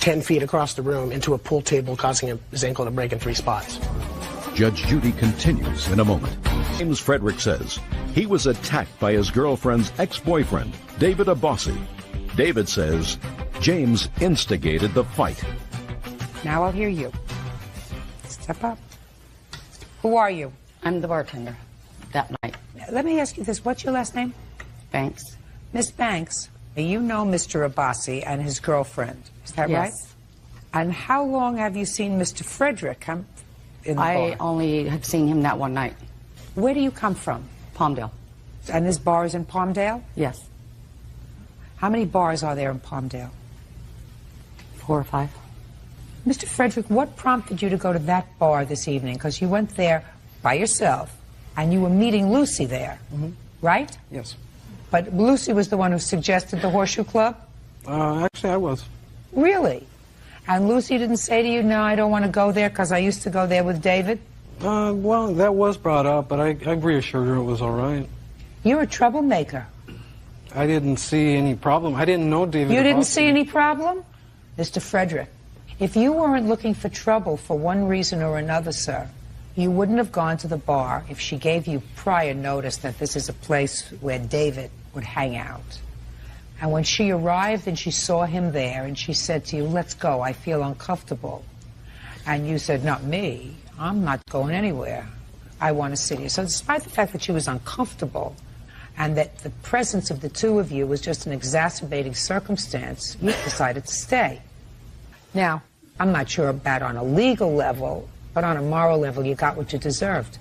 Speaker 6: 10 feet across the room into a pool table, causing his ankle to break in 3 spots.
Speaker 1: Judge Judy continues in a moment. James Frederick says he was attacked by his girlfriend's ex-boyfriend, David Abbasi. David says James instigated the fight.
Speaker 3: Now I'll hear you. Step up. Who are you?
Speaker 7: I'm the bartender that night.
Speaker 3: Let me ask you this. What's your last name?
Speaker 7: Banks.
Speaker 3: Miss Banks, you know Mr. Abbasi and his girlfriend. Is that right?
Speaker 7: Yes.
Speaker 3: And how long have you seen Mr. Frederick come in the
Speaker 7: I
Speaker 3: bar?
Speaker 7: only have seen him that one night.
Speaker 3: Where do you come from?
Speaker 7: Palmdale.
Speaker 3: And this bar is in Palmdale?
Speaker 7: Yes.
Speaker 3: How many bars are there in Palmdale?
Speaker 7: 4 or 5.
Speaker 3: Mr. Frederick, what prompted you to go to that bar this evening? Because you went there by yourself, and you were meeting Lucy there, right?
Speaker 4: Yes.
Speaker 3: But Lucy was the one who suggested the Horseshoe Club?
Speaker 4: Actually, I was.
Speaker 3: Really? And Lucy didn't say to you, no, I don't want to go there because I used to go there with David?
Speaker 4: Well, that was brought up, but I reassured her it was all right.
Speaker 3: You're a troublemaker.
Speaker 4: I didn't see any problem. I didn't know David.
Speaker 3: You didn't see any problem? Mr. Frederick, if you weren't looking for trouble for one reason or another, sir, you wouldn't have gone to the bar if she gave you prior notice that this is a place where David would hang out. And when she arrived and she saw him there and she said to you, let's go, I feel uncomfortable. And you said, not me, I'm not going anywhere. I want to see you. So despite the fact that she was uncomfortable and that the presence of the two of you was just an exacerbating circumstance, you decided to stay. Now, I'm not sure about on a legal level, but on a moral level, you got what you deserved.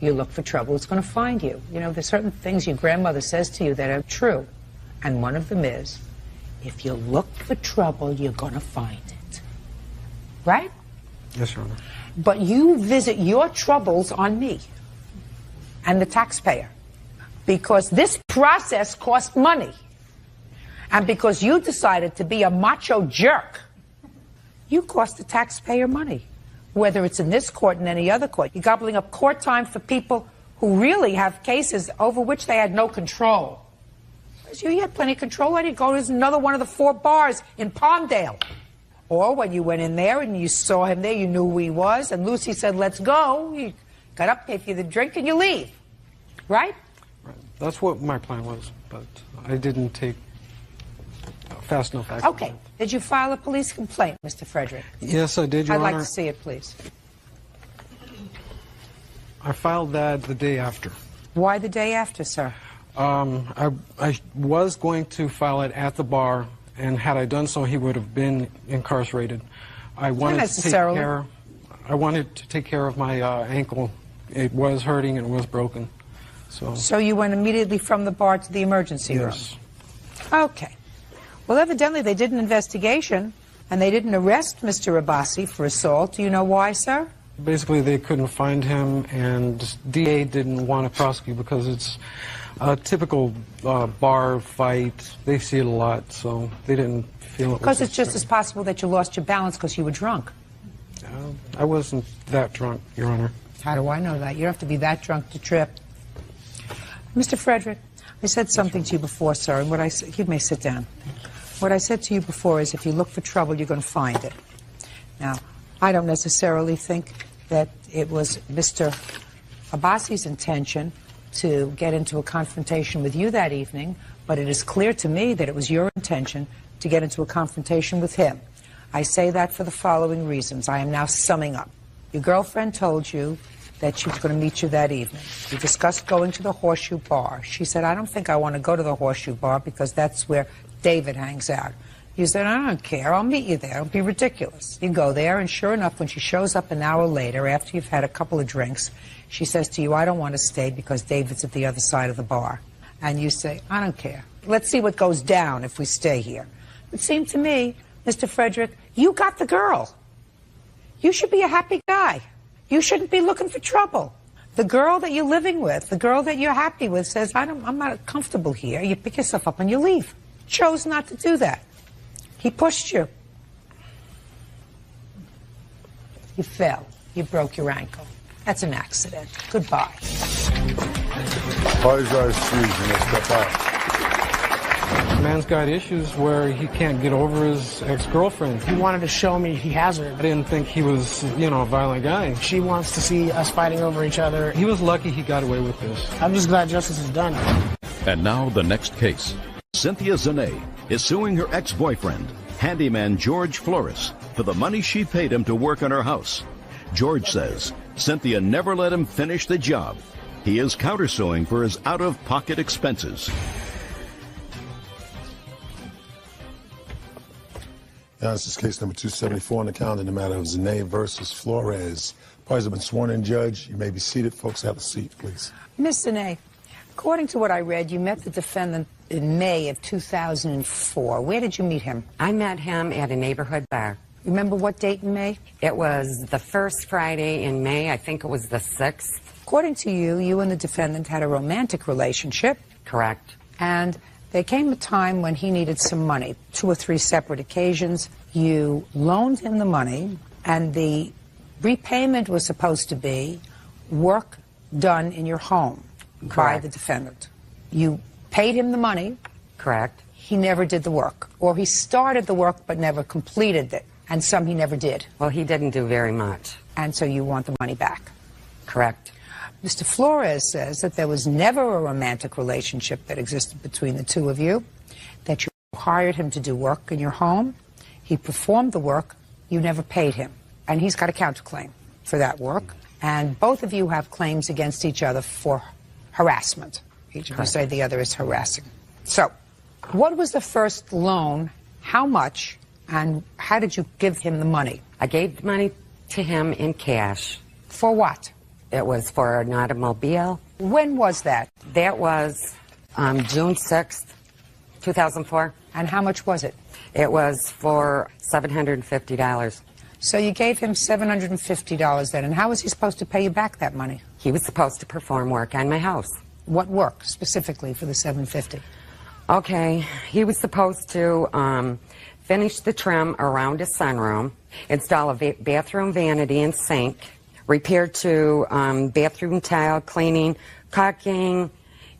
Speaker 3: You look for trouble, it's going to find you. You know, there's certain things your grandmother says to you that are true. And one of them is, if you look for trouble, you're going to find it. Right?
Speaker 4: Yes, Your Honor.
Speaker 3: But you visit your troubles on me and the taxpayer. Because this process cost money. And because you decided to be a macho jerk, you cost the taxpayer money. Whether it's in this court and any other court. You're gobbling up court time for people who really have cases over which they had no control. Because you had plenty of control. Why did you go to another one of the 4 bars in Palmdale? Or when you went in there and you saw him there, you knew who he was, and Lucy said, let's go. You got up, paid for the drink, and you leave. Right?
Speaker 4: Right. That's what my plan was, but I didn't take fast enough action.
Speaker 3: Okay. Did you file a police complaint, Mr. Frederick?
Speaker 4: Yes, I did, Your Honor.
Speaker 3: I'd like to see it, please.
Speaker 4: I filed that the day after.
Speaker 3: Why the day after, sir?
Speaker 4: I was going to file it at the bar, and had I done so, he would have been incarcerated. I wanted
Speaker 3: Not necessarily.
Speaker 4: I wanted to take care of my ankle. It was hurting and it was broken.
Speaker 3: So you went immediately from the bar to the emergency room?
Speaker 4: Yes.
Speaker 3: Okay. Well, evidently they did an investigation, and they didn't arrest Mr. Abbasi for assault. Do you know why, sir?
Speaker 4: Basically, they couldn't find him, and DA didn't want to prosecute because it's a typical bar fight. They see it a lot, so they didn't feel it.
Speaker 3: Because it's just as possible that you lost your balance because you were drunk.
Speaker 4: I wasn't that drunk, Your Honor.
Speaker 3: How do I know that? You don't have to be that drunk to trip. Mr. Frederick, I said something to you before, sir, and what I said, you may sit down. What I said to you before is if you look for trouble, you're going to find it. Now, I don't necessarily think that it was Mr. Abbasi's intention to get into a confrontation with you that evening, but it is clear to me that it was your intention to get into a confrontation with him. I say that for the following reasons. I am now summing up. Your girlfriend told you that she was going to meet you that evening. You discussed going to the Horseshoe Bar. She said, I don't think I want to go to the Horseshoe Bar because that's where David hangs out. You said, I don't care. I'll meet you there. Don't be ridiculous. You go there, and sure enough, when she shows up an hour later, after you've had a couple of drinks, she says to you, I don't want to stay because David's at the other side of the bar. And you say, I don't care. Let's see what goes down if we stay here. It seemed to me, Mr. Frederick, you got the girl. You should be a happy guy. You shouldn't be looking for trouble. The girl that you're living with, the girl that you're happy with says, I'm not comfortable here. You pick yourself up and you leave. Chose not to do that. He pushed you. You fell. You broke your ankle. That's an accident. Goodbye.
Speaker 2: Apologize, please, and let's step out.
Speaker 4: The man's got issues where he can't get over his ex-girlfriend.
Speaker 6: He wanted to show me he has her.
Speaker 4: I didn't think he was, a violent guy.
Speaker 6: She wants to see us fighting over each other.
Speaker 4: He was lucky he got away with this.
Speaker 6: I'm just glad justice is done.
Speaker 1: And now the next case. Cynthia Zane is suing her ex-boyfriend, handyman George Flores, for the money she paid him to work on her house. George says Cynthia never let him finish the job. He is countersuing for his out-of-pocket expenses.
Speaker 2: Now, this is case number 274 on the calendar in the matter of Zane versus Flores. Parties have been sworn in, Judge. You may be seated. Folks, have a seat, please.
Speaker 3: Miss Zane, according to what I read, you met the defendant in May of 2004. Where did you meet him?
Speaker 8: I met him at a neighborhood bar.
Speaker 3: Remember what date in May?
Speaker 8: It was the first Friday in May. I think it was the 6th.
Speaker 3: According to you, you and the defendant had a romantic relationship.
Speaker 8: Correct.
Speaker 3: And there came a time when he needed some money. 2 or 3 separate occasions. You loaned him the money, and the repayment was supposed to be work done in your home by the defendant. You paid him the money.
Speaker 8: Correct.
Speaker 3: He never did the work. Or he started the work but never completed it. And some he never did.
Speaker 8: Well, he didn't do very much.
Speaker 3: And so you want the money back.
Speaker 8: Correct.
Speaker 3: Mr. Flores says that there was never a romantic relationship that existed between the two of you, that you hired him to do work in your home. He performed the work. You never paid him. And he's got a counterclaim for that work. And both of you have claims against each other for harassment. Each of you say the other is harassing. So, what was the first loan, how much, and how did you give him the money?
Speaker 8: I gave the money to him in cash.
Speaker 3: For what?
Speaker 8: It was for an automobile.
Speaker 3: When was that?
Speaker 8: That was June 6th, 2004.
Speaker 3: And how much was it?
Speaker 8: It was for $750.
Speaker 3: So you gave him $750 then, and how was he supposed to pay you back that money?
Speaker 8: He was supposed to perform work on my house.
Speaker 3: What work, specifically, for the $750?
Speaker 8: Okay, he was supposed to finish the trim around his sunroom, install a bathroom vanity and sink, repair to bathroom tile, cleaning, caulking,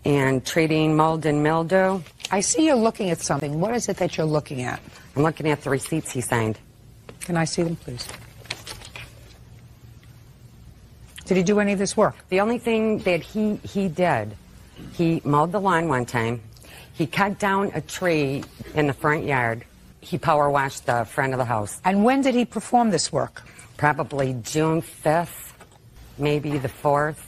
Speaker 8: and treating mold and mildew.
Speaker 3: I see you're looking at something. What is it that you're looking at?
Speaker 8: I'm looking at the receipts he signed.
Speaker 3: Can I see them, please? Did he do any of this work?
Speaker 8: The only thing that he did, he mowed the lawn one time. He cut down a tree in the front yard. He power washed the front of the house.
Speaker 3: And when did he perform this work?
Speaker 8: Probably June 5th, maybe the 4th.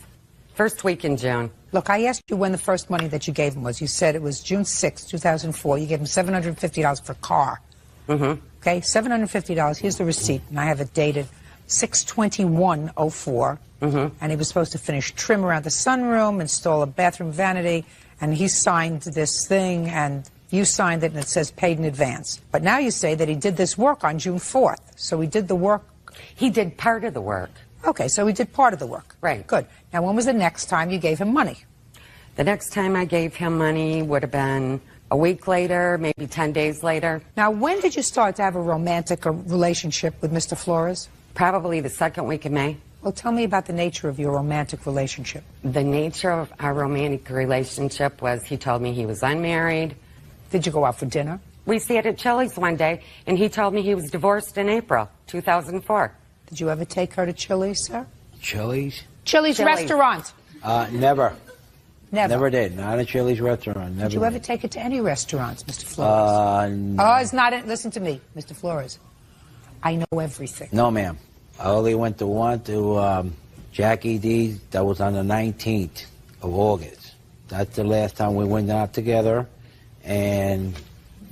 Speaker 8: First week in June.
Speaker 3: Look, I asked you when the first money that you gave him was. You said it was June 6, 2004. You gave him $750 for a car.
Speaker 8: Mm-hmm.
Speaker 3: Okay, $750. Here's the receipt, and I have it dated 6/21/04.
Speaker 8: Mm-hmm.
Speaker 3: And he was supposed to finish trim around the sunroom, install a bathroom vanity, and he signed this thing, and you signed it, and it says paid in advance. But now you say that he did this work on June 4th. So he did the work.
Speaker 8: He did part of the work.
Speaker 3: Okay, so he did part of the work.
Speaker 8: Right.
Speaker 3: Good. Now, when was the next time you gave him money?
Speaker 8: The next time I gave him money would have been a week later, maybe 10 days later.
Speaker 3: Now, when did you start to have a romantic relationship with Mr. Flores?
Speaker 8: Probably the second week of May.
Speaker 3: Well, tell me about the nature of your romantic relationship.
Speaker 8: The nature of our romantic relationship was he told me he was unmarried.
Speaker 3: Did you go out for dinner?
Speaker 8: We sat at Chili's one day, and he told me he was divorced in April 2004.
Speaker 3: Did you ever take her to Chili's, sir?
Speaker 11: Chili's?
Speaker 3: Chili's restaurant.
Speaker 11: Never.
Speaker 3: Never.
Speaker 11: Never did. Not a Chili's restaurant,
Speaker 3: Did you ever take it to any restaurants, Mr. Flores?
Speaker 10: No.
Speaker 3: Oh, it's not it. Listen to me, Mr. Flores. I know everything.
Speaker 10: No, ma'am. I only went to one to Jackie D's. That was on the 19th of August. That's the last time we went out together. And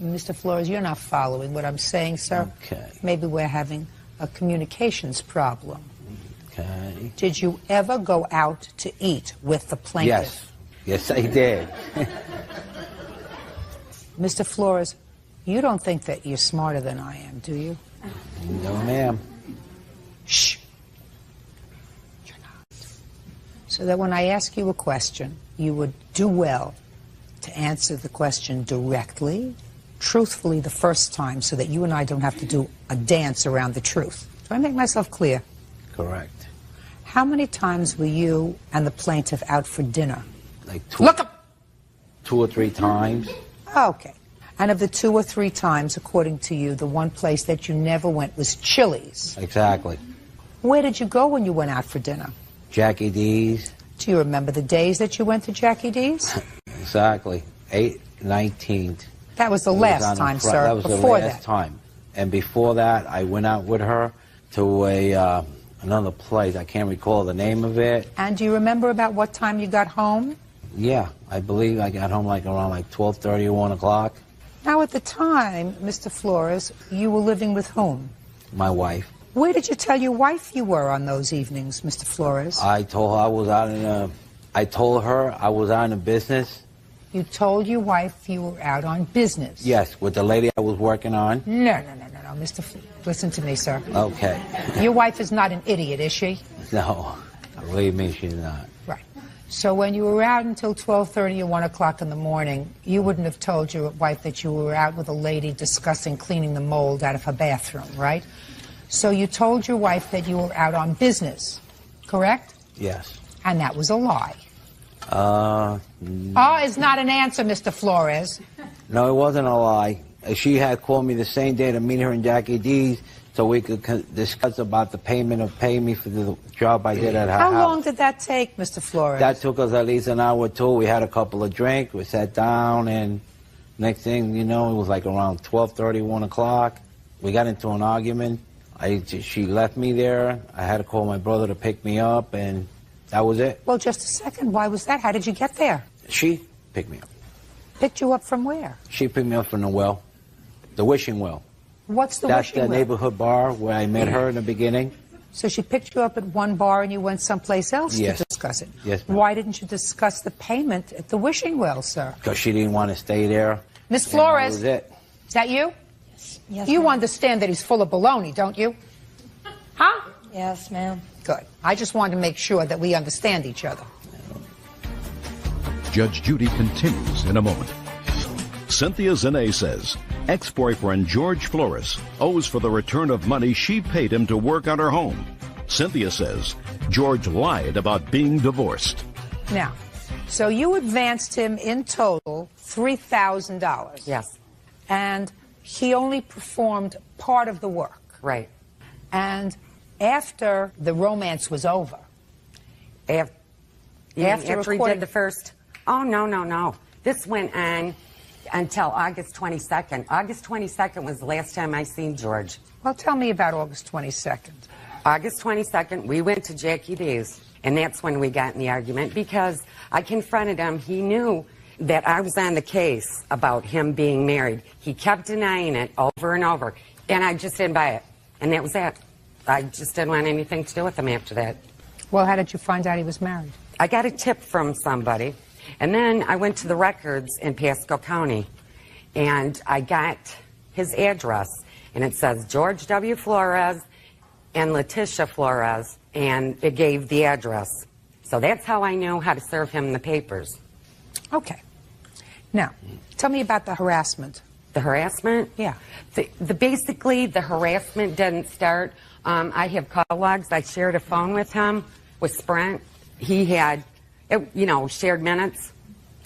Speaker 3: Mr. Flores, you're not following what I'm saying, sir.
Speaker 10: Okay.
Speaker 3: Maybe we're having a communications problem.
Speaker 10: Okay.
Speaker 3: Did you ever go out to eat with the plaintiff?
Speaker 10: Yes. Yes, I did.
Speaker 3: Mr. Flores, you don't think that you're smarter than I am, do you?
Speaker 10: No, ma'am.
Speaker 3: Shh. You're not. So that when I ask you a question, you would do well to answer the question directly, truthfully the first time, so that you and I don't have to do a dance around the truth. Do I make myself clear?
Speaker 10: Correct.
Speaker 3: How many times were you and the plaintiff out for dinner?
Speaker 10: Like
Speaker 3: Look up!
Speaker 10: 2 or 3 times.
Speaker 3: Okay. And of the 2 or 3 times, according to you, the one place that you never went was Chili's.
Speaker 10: Exactly.
Speaker 3: Where did you go when you went out for dinner?
Speaker 10: Jackie D's.
Speaker 3: Do you remember the days that you went to Jackie D's?
Speaker 10: Exactly. 19th.
Speaker 3: That was the last time, sir.
Speaker 10: That was
Speaker 3: Before
Speaker 10: the last time. And before that, I went out with her to another place. I can't recall the name of it.
Speaker 3: And do you remember about what time you got home?
Speaker 10: Yeah, I believe I got home around 12:30 or 1 o'clock.
Speaker 3: Now, at the time, Mr. Flores, you were living with whom?
Speaker 10: My wife.
Speaker 3: Where did you tell your wife you were on those evenings, Mr. Flores?
Speaker 10: I told her I was out in a business.
Speaker 3: You told your wife you were out on business?
Speaker 10: Yes, with the lady I was working on.
Speaker 3: No, Mr. Listen to me, sir.
Speaker 10: Okay.
Speaker 3: Your wife is not an idiot, is she?
Speaker 10: No, believe me, she's not.
Speaker 3: Right. So when you were out until 12:30 or 1 o'clock in the morning, you wouldn't have told your wife that you were out with a lady discussing cleaning the mold out of her bathroom, right? So you told your wife that you were out on business, correct?
Speaker 10: Yes.
Speaker 3: And that was a lie.
Speaker 10: Oh,
Speaker 3: is not an answer, Mr. Flores.
Speaker 10: No, it wasn't a lie. She had called me the same day to meet her in Jackie D's so we could discuss about the payment of paying me for the job I did at her house.
Speaker 3: How long did that take, Mr. Flores?
Speaker 10: That took us at least an hour or two. We had a couple of drinks. We sat down, and next thing you know, it was around 12:30, 1 o'clock. We got into an argument. She left me there. I had to call my brother to pick me up, and that was it.
Speaker 3: Well, just a second. Why was that? How did you get there?
Speaker 10: She picked me up.
Speaker 3: Picked you up from where?
Speaker 10: She picked me up from the well, the wishing well.
Speaker 3: What's the
Speaker 10: That's
Speaker 3: wishing well?
Speaker 10: the neighborhood bar where I met her in the beginning.
Speaker 3: So she picked you up at one bar and you went someplace else
Speaker 10: Yes.
Speaker 3: to discuss it?
Speaker 10: Yes, ma'am.
Speaker 3: Why didn't you discuss the payment at the wishing well, sir?
Speaker 10: Because she didn't want to stay there.
Speaker 3: Miss
Speaker 10: And
Speaker 3: Flores,
Speaker 10: that was it.
Speaker 3: is that you?
Speaker 12: Yes,
Speaker 3: You
Speaker 12: ma'am.
Speaker 3: understand that he's full of baloney, don't you? Huh?
Speaker 12: Yes, ma'am.
Speaker 3: Good. I just wanted to make sure that we understand each other.
Speaker 1: Judge Judy continues in a moment. Cynthia Zane says ex-boyfriend George Flores owes for the return of money she paid him to work on her home. Cynthia says George lied about being divorced.
Speaker 3: Now, so you advanced him in total $3,000.
Speaker 8: Yes.
Speaker 3: And he only performed part of the work.
Speaker 8: Right.
Speaker 3: And after the romance was over,
Speaker 8: After he
Speaker 3: recording-
Speaker 8: did the first... Oh, no. This went on until August 22nd. August 22nd was the last time I seen George.
Speaker 3: Well, tell me about August 22nd.
Speaker 8: August 22nd, we went to Jackie D's, and that's when we got in the argument because I confronted him. He knew that I was on the case about him being married. He kept denying it over and over, and I just didn't buy it. And that was that. I just didn't want anything to do with him after that.
Speaker 3: Well, how did you find out he was married?
Speaker 8: I got a tip from somebody, and then I went to the records in Pasco County, and I got his address, and it says George W. Flores and Letitia Flores, and it gave the address. So that's how I knew how to serve him the papers.
Speaker 3: Okay. Now, tell me about the harassment.
Speaker 8: The harassment?
Speaker 3: Yeah.
Speaker 8: Basically, the harassment didn't start. I have call logs. I shared a phone with him, with Sprint. He had, shared minutes.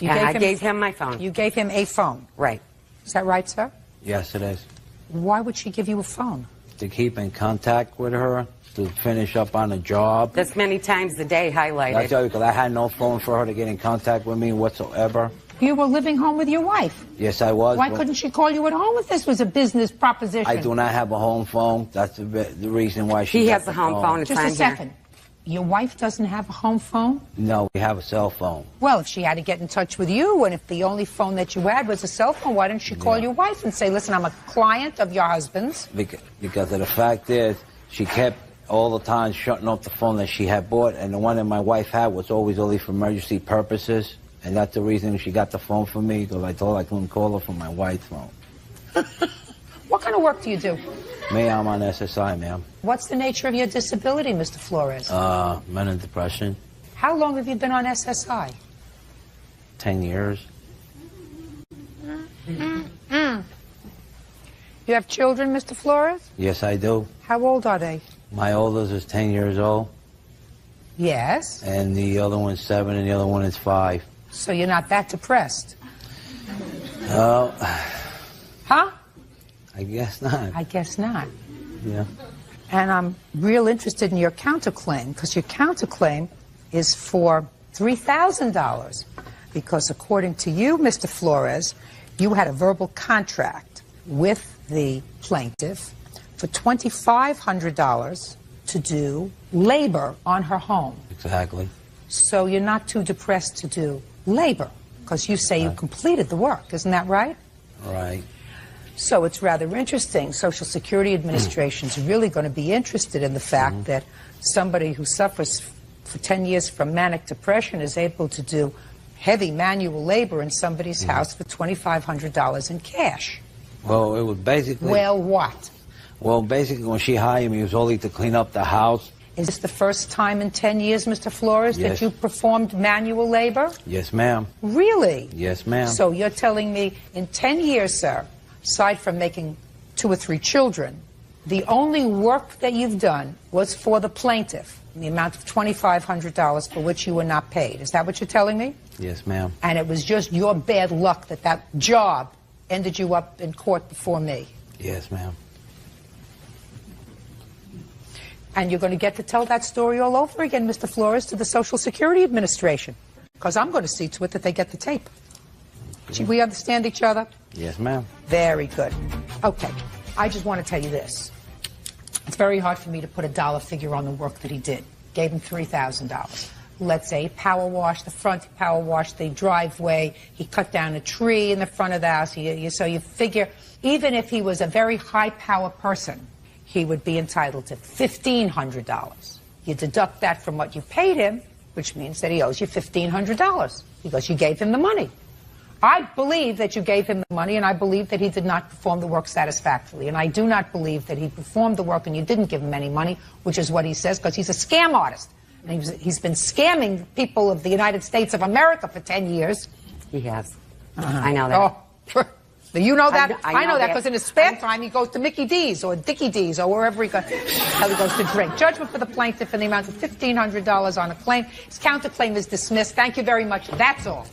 Speaker 8: I gave him my phone.
Speaker 3: You gave him a phone?
Speaker 8: Right.
Speaker 3: Is that right, sir?
Speaker 10: Yes, it is.
Speaker 3: Why would she give you a phone?
Speaker 10: To keep in contact with her, to finish up on a job.
Speaker 8: This many times a day highlighted.
Speaker 10: That's because I had no phone for her to get in contact with me whatsoever.
Speaker 3: You were living home with your wife.
Speaker 10: Yes, I was.
Speaker 3: Why couldn't she call you at home if this was a business proposition?
Speaker 10: I do not have a home phone. That's the reason why she
Speaker 8: He
Speaker 10: got
Speaker 8: has
Speaker 10: the
Speaker 8: a home phone. It's
Speaker 3: Just
Speaker 8: on
Speaker 3: a
Speaker 8: here.
Speaker 3: second. Your wife doesn't have a home phone?
Speaker 10: No, we have a cell phone.
Speaker 3: Well, if she had to get in touch with you, and if the only phone that you had was a cell phone, why didn't she call your wife and say, listen, I'm a client of your husband's?
Speaker 10: Because of the fact is, she kept all the time shutting off the phone that she had bought, and the one that my wife had was always only for emergency purposes. And that's the reason she got the phone for me, because I told her I couldn't call her from my wife's phone.
Speaker 3: What kind of work do you do?
Speaker 10: Me, I'm on SSI, ma'am.
Speaker 3: What's the nature of your disability, Mr. Flores?
Speaker 10: Mental depression.
Speaker 3: How long have you been on SSI?
Speaker 10: 10 years.
Speaker 3: You have children, Mr. Flores?
Speaker 10: Yes, I do.
Speaker 3: How old are they?
Speaker 10: My oldest is 10 years old.
Speaker 3: Yes.
Speaker 10: And the other one's 7, and the other one is 5.
Speaker 3: So you're not that depressed?
Speaker 10: Oh.
Speaker 3: Huh?
Speaker 10: I guess not.
Speaker 3: I guess not.
Speaker 10: Yeah.
Speaker 3: And I'm real interested in your counterclaim, because your counterclaim is for $3,000. Because according to you, Mr. Flores, you had a verbal contract with the plaintiff for $2,500 to do labor on her home.
Speaker 10: Exactly.
Speaker 3: So you're not too depressed to do labor, because you say you completed the work. Isn't that right?
Speaker 10: Right.
Speaker 3: So it's rather interesting. Social Security Administration is really going to be interested in the fact that somebody who suffers for 10 years from manic depression is able to do heavy manual labor in somebody's house for $2,500 in cash.
Speaker 10: Well, it was basically...
Speaker 3: Well, what?
Speaker 10: Well, basically, when she hired me, it was only to clean up the house.
Speaker 3: Is this the first time in 10 years, Mr. Flores,
Speaker 10: Yes.
Speaker 3: that you performed manual labor?
Speaker 10: Yes, ma'am.
Speaker 3: Really?
Speaker 10: Yes, ma'am.
Speaker 3: So you're telling me in 10 years, sir, aside from making 2 or 3 children, the only work that you've done was for the plaintiff, in the amount of $2,500 for which you were not paid. Is that what you're telling me?
Speaker 10: Yes, ma'am.
Speaker 3: And it was just your bad luck that that job ended you up in court before me.
Speaker 10: Yes, ma'am.
Speaker 3: And you're going to get to tell that story all over again, Mr. Flores, to the Social Security Administration, because I'm going to see to it that they get the tape. We understand each other?
Speaker 10: Yes, ma'am.
Speaker 3: Very good. Okay. I just want to tell you this. It's very hard for me to put a dollar figure on the work that he did. Gave him $3,000. Let's say he power washed the front, he power washed the driveway, he cut down a tree in the front of the house. So you figure, even if he was a very high power person, he would be entitled to $1,500. You deduct that from what you paid him, which means that he owes you $1,500 because you gave him the money. I believe that you gave him the money, and I believe that he did not perform the work satisfactorily. And I do not believe that he performed the work and you didn't give him any money, which is what he says, because he's a scam artist. And he's been scamming people of the United States of America for 10 years.
Speaker 8: He has. I know that.
Speaker 3: Oh, you know that?
Speaker 8: I know
Speaker 3: that
Speaker 8: that.
Speaker 3: because in his spare time he goes to Mickey D's or Dickie D's or wherever he goes to drink. Judgment for the plaintiff in the amount of $1,500 on a claim. His counterclaim is dismissed. Thank you very much. That's all.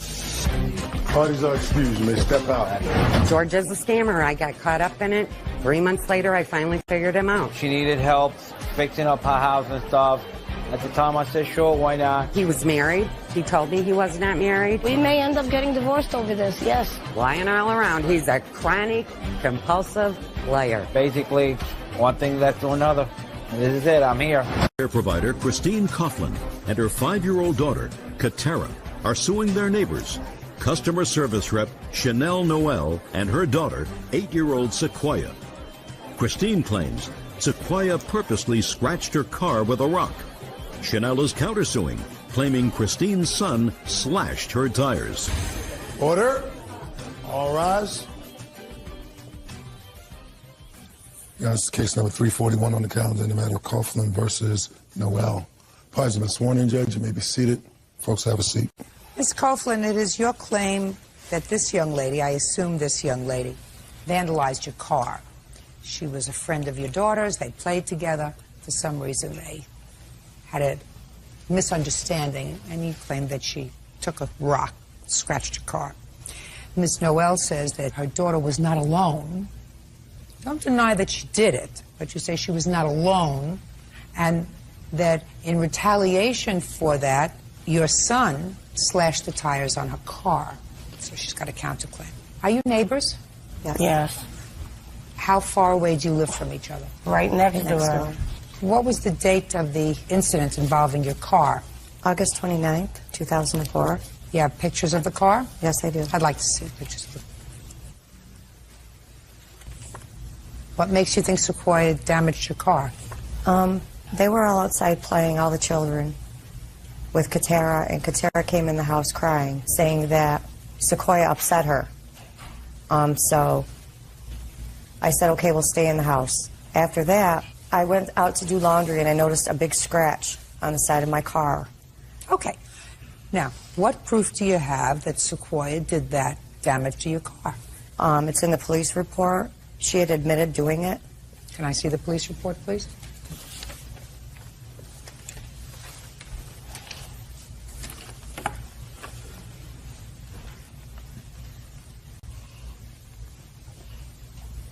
Speaker 2: Parties are excused. You may step out.
Speaker 8: George is a scammer. I got caught up in it. 3 months later, I finally figured him out.
Speaker 10: She needed help fixing up her house and stuff. At the time, I said, sure, why not?
Speaker 8: He was married. He told me he was not married.
Speaker 11: We may end up getting divorced over this, yes.
Speaker 8: Lying all around. He's a chronic, compulsive liar.
Speaker 10: Basically, one thing led to another. And this is it. I'm here.
Speaker 1: Care provider Christine Coughlin and her 5-year-old daughter, Katara, are suing their neighbors. Customer service rep Chanel Noel and her daughter, 8-year-old Sequoia. Christine claims Sequoia purposely scratched her car with a rock. Chanel is countersuing, claiming Christine's son slashed her tires.
Speaker 2: Order. All rise. This is case number 341 on the calendar in the matter of Coughlin versus Noel. Parties have been sworn in, Judge. You may be seated. Folks, have a seat.
Speaker 3: Ms. Coughlin, it is your claim that this young lady, I assume this young lady, vandalized your car. She was a friend of your daughter's. They played together. For some reason, they had a misunderstanding, and you claim that she took a rock, scratched your car. Ms. Noel says that her daughter was not alone. Don't deny that she did it, but you say she was not alone, and that in retaliation for that, your son slashed the tires on her car. So she's got a counterclaim. Are you neighbors?
Speaker 9: Yes.
Speaker 3: How far away do you live from each other?
Speaker 9: Right next door.
Speaker 3: What was the date of the incident involving your car?
Speaker 9: August 29th, 2004.
Speaker 3: You have pictures of the car?
Speaker 9: Yes, I do.
Speaker 3: I'd like to see pictures of it. What makes you think Sequoia damaged your car?
Speaker 9: They were all outside playing, all the children, with Katara, and Katara came in the house crying, saying that Sequoia upset her. So I said, okay, we'll stay in the house. After that, I went out to do laundry, and I noticed a big scratch on the side of my car.
Speaker 3: Okay. Now, what proof do you have that Sequoia did that damage to your car?
Speaker 9: It's in the police report. She had admitted doing it.
Speaker 3: Can I see the police report, please?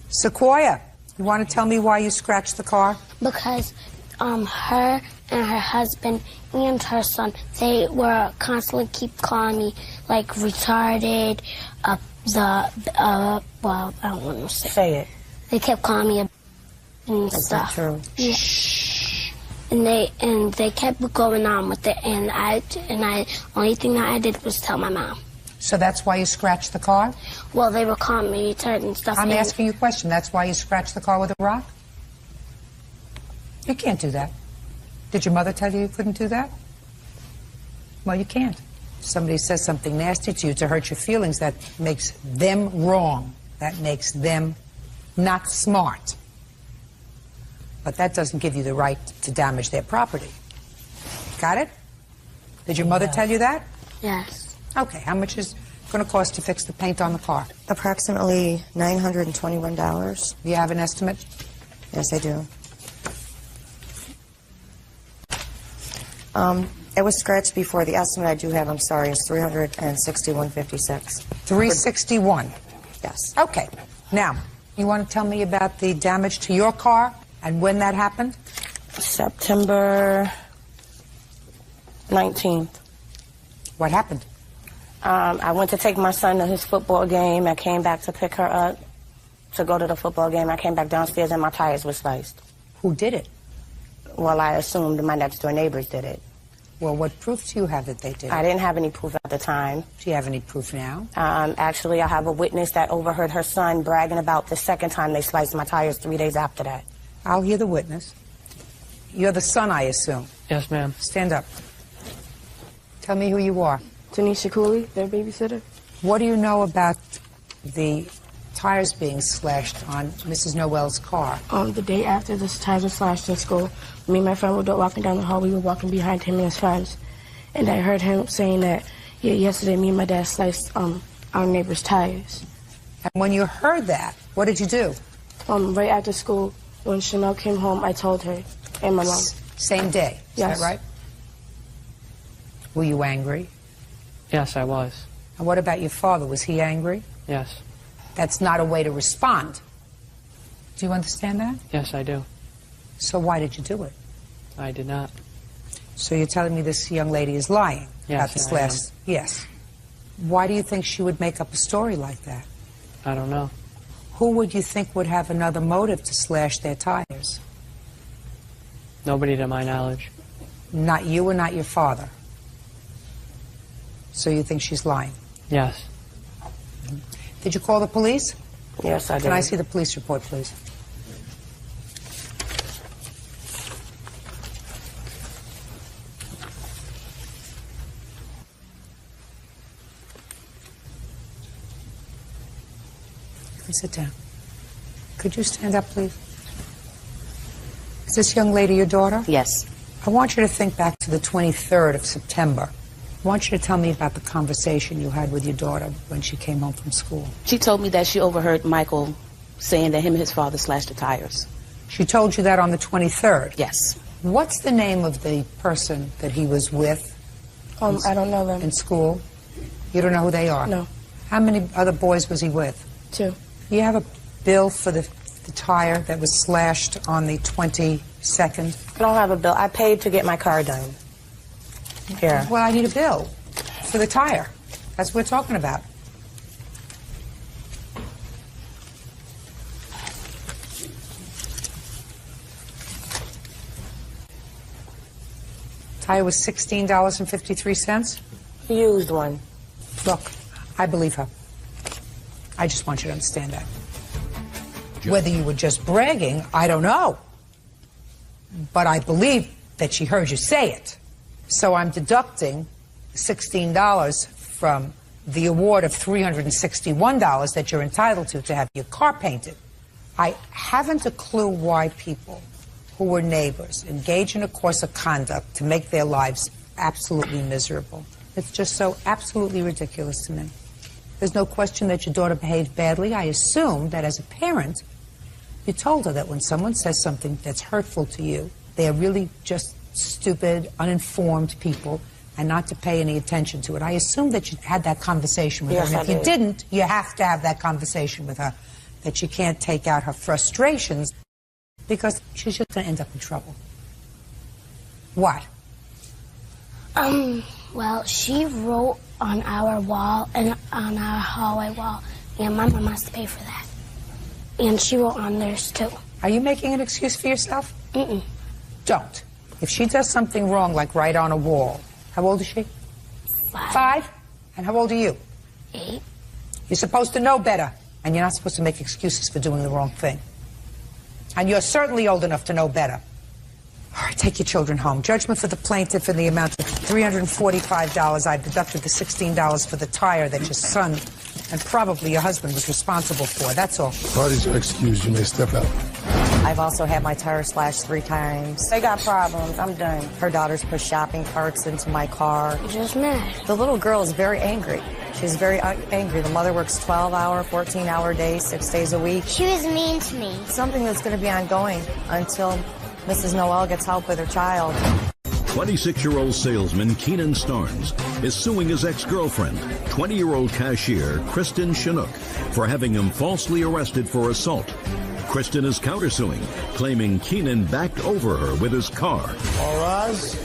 Speaker 3: Sequoia, you want to tell me why you scratched the car?
Speaker 11: Because her and her husband and her son, they were constantly keep calling me like retarded, well, I don't want to say it. They kept calling me and
Speaker 9: That's
Speaker 11: stuff.
Speaker 9: not true.
Speaker 11: Yeah. And they kept going on with it, and I only thing that I did was tell my mom.
Speaker 3: So that's why you scratched the car?
Speaker 11: Well, they were calling me retarded and stuff.
Speaker 3: I'm asking you a question. That's why you scratched the car with a rock? You can't do that. Did your mother tell you you couldn't do that? Well, you can't. If somebody says something nasty to you to hurt your feelings, that makes them wrong. That makes them not smart. But that doesn't give you the right to damage their property. Got it? Did your mother tell you that?
Speaker 11: Yes.
Speaker 3: Okay, how much is it going to cost to fix the paint on the car?
Speaker 9: Approximately $921.
Speaker 3: Do you have an estimate?
Speaker 9: Yes, I do. It was scratched before. The estimate I do have, I'm sorry, is $361.56.
Speaker 3: 361?
Speaker 9: Yes.
Speaker 3: Okay. Now, you want to tell me about the damage to your car and when that happened?
Speaker 9: September 19th.
Speaker 3: What happened?
Speaker 9: I went to take my son to his football game. I came back to pick her up to go to the football game. I came back downstairs and my tires were sliced.
Speaker 3: Who did it?
Speaker 9: Well, I assumed my next door neighbors did it.
Speaker 3: Well, what proof do you have that they did it?
Speaker 9: I didn't have any proof at the time.
Speaker 3: Do you have any proof now?
Speaker 9: Actually, I have a witness that overheard her son bragging about the second time they sliced my tires 3 days after that.
Speaker 3: I'll hear the witness. You're the son, I assume.
Speaker 5: Yes, ma'am.
Speaker 3: Stand up. Tell me who you are.
Speaker 14: Tanisha Cooley, their babysitter.
Speaker 3: What do you know about the tires being slashed on Mrs. Noel's car?
Speaker 14: The day after the tires were slashed in school, me and my friend were walking down the hall. We were walking behind him and his friends. And I heard him saying that, yeah, yesterday me and my dad sliced our neighbor's tires.
Speaker 3: And when you heard that, what did you do?
Speaker 14: Right after school, when Chanel came home, I told her and my mom.
Speaker 3: Same day, is
Speaker 14: Yes.
Speaker 3: that right? Were you angry?
Speaker 5: Yes, I was.
Speaker 3: And what about your father? Was he angry?
Speaker 5: Yes.
Speaker 3: That's not a way to respond. Do you understand that?
Speaker 5: Yes, I do.
Speaker 3: So why did you do it?
Speaker 5: I did not.
Speaker 3: So you're telling me this young lady is lying about this
Speaker 5: I am.
Speaker 3: last... Yes. Why do you think she would make up a story like that?
Speaker 5: I don't know.
Speaker 3: Who would you think would have another motive to slash their tires?
Speaker 5: Nobody to my knowledge.
Speaker 3: Not you or not your father? So you think she's lying?
Speaker 5: Yes.
Speaker 3: Did you call the police?
Speaker 9: Yes, I did.
Speaker 3: Can I see the police report, please? You can sit down. Could you stand up, please? Is this young lady your daughter?
Speaker 9: Yes.
Speaker 3: I want you to think back to the 23rd of September. I want you to tell me about the conversation you had with your daughter when she came home from school.
Speaker 23: She told me that she overheard Michael saying that him and his father slashed the tires.
Speaker 3: She told you that on the 23rd?
Speaker 23: Yes.
Speaker 3: What's the name of the person that he was with?
Speaker 14: I don't know them.
Speaker 3: In school? You don't know who they are?
Speaker 14: No.
Speaker 3: How many other boys was he with?
Speaker 14: 2.
Speaker 3: You have a bill for the tire that was slashed on the 22nd?
Speaker 9: I don't have a bill. I paid to get my car done. Here.
Speaker 3: Well, I need a bill for the tire. That's what we're talking about. Tire was $16.53?
Speaker 14: Used one.
Speaker 3: Look, I believe her. I just want you to understand that. Whether you were just bragging, I don't know. But I believe that she heard you say it. So I'm deducting $16 from the award of $361 that you're entitled to have your car painted. I haven't a clue why people who were neighbors engage in a course of conduct to make their lives absolutely miserable. It's just so absolutely ridiculous to me. There's no question that your daughter behaved badly. I assume that as a parent, you told her that when someone says something that's hurtful to you, they're really just stupid, uninformed people, and not to pay any attention to it. I assume that you had that conversation with her. And if you didn't, you have to have that conversation with her, that she can't take out her frustrations because she's just going to end up in trouble. What?
Speaker 11: Well, she wrote on our wall and on our hallway wall, and my mom has to pay for that. And she wrote on theirs too.
Speaker 3: Are you making an excuse for yourself?
Speaker 11: Mm-mm.
Speaker 3: Don't. If she does something wrong, like write on a wall, how old is she?
Speaker 11: 5.
Speaker 3: 5? And how old are you?
Speaker 11: 8.
Speaker 3: You're supposed to know better, and you're not supposed to make excuses for doing the wrong thing. And you're certainly old enough to know better. All right, take your children home. Judgment for the plaintiff in the amount of $345. I've deducted the $16 for the tire that your son and probably your husband was responsible for. That's all.
Speaker 2: Parties are excused. You may step out.
Speaker 9: I've also had my tire slashed 3 times.
Speaker 14: They got problems. I'm done.
Speaker 9: Her daughters push shopping carts into my car.
Speaker 11: Just mad.
Speaker 9: The little girl is very angry. She's very angry. The mother works 12-hour, 14-hour days, 6 days a week.
Speaker 11: She was mean to me.
Speaker 9: Something that's going to be ongoing until Mrs. Noel gets help with her child.
Speaker 1: 26-year-old salesman Keenan Starnes is suing his ex-girlfriend, 20-year-old cashier Kristen Chinook, for having him falsely arrested for assault. Kristen is countersuing, claiming Keenan backed over her with his car.
Speaker 2: All rise.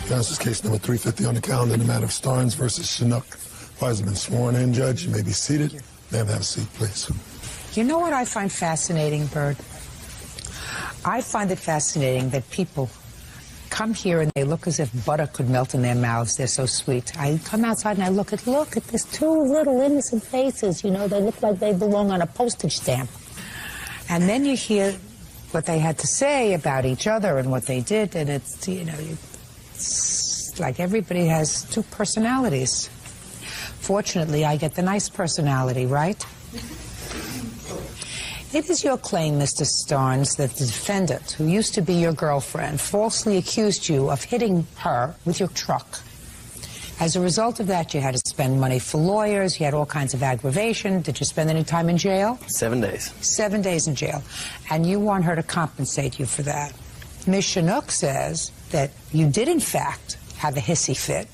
Speaker 2: This is case number 350 on the calendar in the matter of Starnes versus Chinook. Parties have been sworn in, Judge. You may be seated. Ma'am, have a seat, please.
Speaker 3: You know what I find fascinating, Bird? I find it fascinating that people come here and they look as if butter could melt in their mouths. They're so sweet. I come outside and I look at these 2 little innocent faces. You know, they look like they belong on a postage stamp. And then you hear what they had to say about each other and what they did, and it's, you know, it's like everybody has 2 personalities. Fortunately, I get the nice personality, right? It is your claim, Mr. Starnes, that the defendant, who used to be your girlfriend, falsely accused you of hitting her with your truck. As a result of that, you had to spend money for lawyers, you had all kinds of aggravation. Did you spend any time in jail?
Speaker 15: 7 days.
Speaker 3: 7 days in jail. And you want her to compensate you for that. Ms. Chinook says that you did, in fact, have a hissy fit,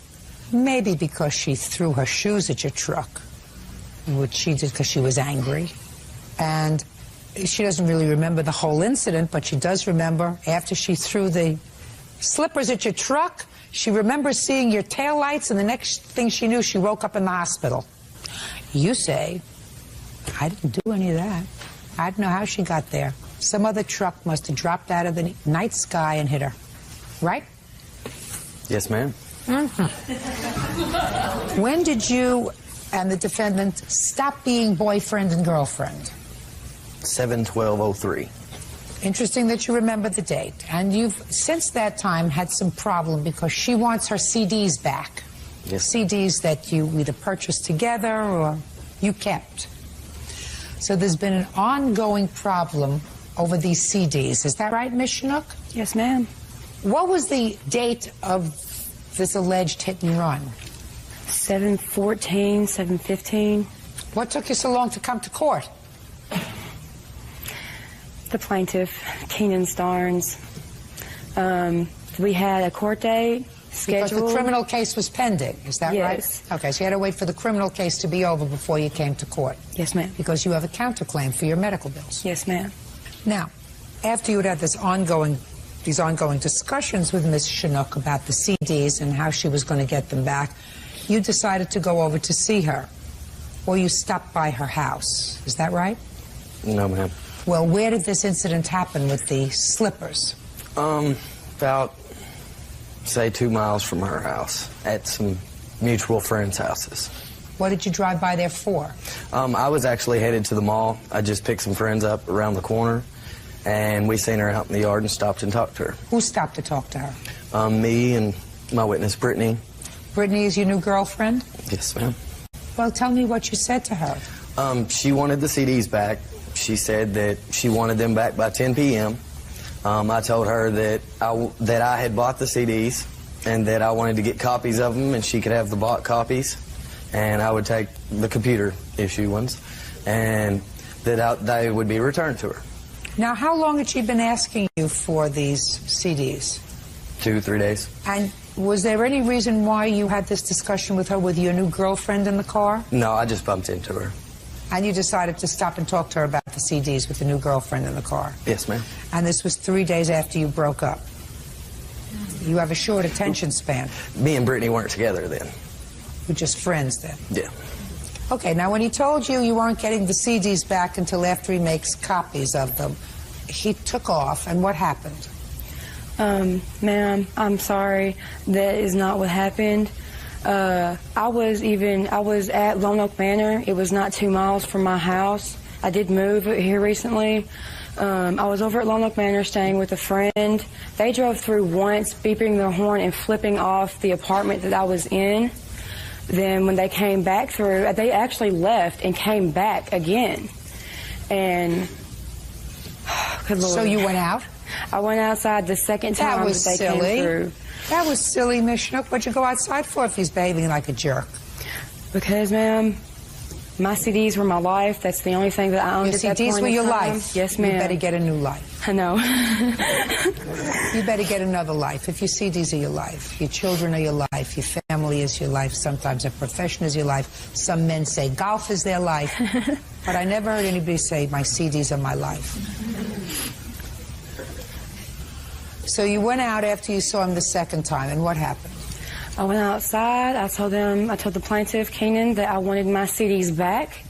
Speaker 3: maybe because she threw her shoes at your truck, which she did because she was angry. And she doesn't really remember the whole incident, but she does remember after she threw the slippers at your truck, she remembers seeing your taillights, and the next thing she knew, she woke up in the hospital. You say, I didn't do any of that. I don't know how she got there. Some other truck must have dropped out of the night sky and hit her. Right?
Speaker 15: Yes, ma'am.
Speaker 3: Mm-hmm. When did you and the defendant stop being boyfriend and girlfriend?
Speaker 15: 7/12/03.
Speaker 3: Interesting that you remember the date. And you've, since that time, had some problem because she wants her CDs back.
Speaker 15: Yes.
Speaker 3: CDs that you either purchased together or you kept. So there's been an ongoing problem over these CDs. Is that right, Ms. Chinook?
Speaker 14: Yes, ma'am.
Speaker 3: What was the date of this alleged hit and run?
Speaker 14: 7/14, 7/15.
Speaker 3: What took you so long to come to court?
Speaker 14: The plaintiff, Keenan Starnes. We had a court date scheduled.
Speaker 3: Because the criminal case was pending, is that
Speaker 14: Yes.
Speaker 3: right? Okay, so you had to wait for the criminal case to be over before you came to court.
Speaker 14: Yes, ma'am.
Speaker 3: Because you have a counterclaim for your medical bills.
Speaker 14: Yes, ma'am.
Speaker 3: Now, after you had these ongoing discussions with Ms. Chinook about the CDs and how she was going to get them back, you decided to go over to see her, or you stopped by her house. Is that right?
Speaker 15: No, ma'am.
Speaker 3: Well, where did this incident happen with the slippers?
Speaker 15: About, say, 2 miles from her house at some mutual friends' houses.
Speaker 3: What did you drive by there for?
Speaker 15: I was actually headed to the mall. I just picked some friends up around the corner, and we seen her out in the yard and stopped and talked to her.
Speaker 3: Who stopped to talk to her?
Speaker 15: Me and my witness, Brittany.
Speaker 3: Brittany is your new girlfriend?
Speaker 15: Yes, ma'am.
Speaker 3: Well, tell me what you said to her.
Speaker 15: She wanted the CDs back. She said that she wanted them back by 10 p.m. I told her that I had bought the CDs and that I wanted to get copies of them and she could have the bought copies and I would take the computer issue ones and that they would be returned to her.
Speaker 3: Now, how long had she been asking you for these CDs?
Speaker 15: 2-3 days.
Speaker 3: And was there any reason why you had this discussion with her with your new girlfriend in the car?
Speaker 15: No, I just bumped into her.
Speaker 3: And you decided to stop and talk to her about the CDs with the new girlfriend in the car?
Speaker 15: Yes, ma'am.
Speaker 3: And this was 3 days after you broke up? You have a short attention span.
Speaker 15: Me and Brittany weren't together then.
Speaker 3: We're just friends then?
Speaker 15: Yeah.
Speaker 3: Okay, now when he told you you weren't getting the CDs back until after he makes copies of them, he took off, and what happened?
Speaker 16: Ma'am, I'm sorry. That is not what happened. I was at Lone Oak Manor. It was not 2 miles from my house. I did move here recently. I was over at Lone Oak Manor staying with a friend. They drove through once, beeping their horn and flipping off the apartment that I was in. Then when they came back through, they actually left and came back again. And, good Lord.
Speaker 3: So you went out?
Speaker 16: I went outside the second time
Speaker 3: that was
Speaker 16: they
Speaker 3: silly.
Speaker 16: came through.
Speaker 3: That was silly, Miss Schnook. What'd you go outside for if he's behaving like a jerk?
Speaker 16: Because, ma'am, my CDs were my life. That's the only thing that I owned
Speaker 3: Your
Speaker 16: at that
Speaker 3: CDs
Speaker 16: point
Speaker 3: were
Speaker 16: in
Speaker 3: your
Speaker 16: time.
Speaker 3: life.
Speaker 16: Yes, ma'am.
Speaker 3: You better get a new life.
Speaker 16: I know.
Speaker 3: You better get another life. If your CDs are your life, your children are your life, your family is your life, sometimes a profession is your life. Some men say golf is their life. But I never heard anybody say, my CDs are my life. So you went out after you saw him the second time, and what happened?
Speaker 16: I went outside. I told the plaintiff, Keenan, that I wanted my CDs back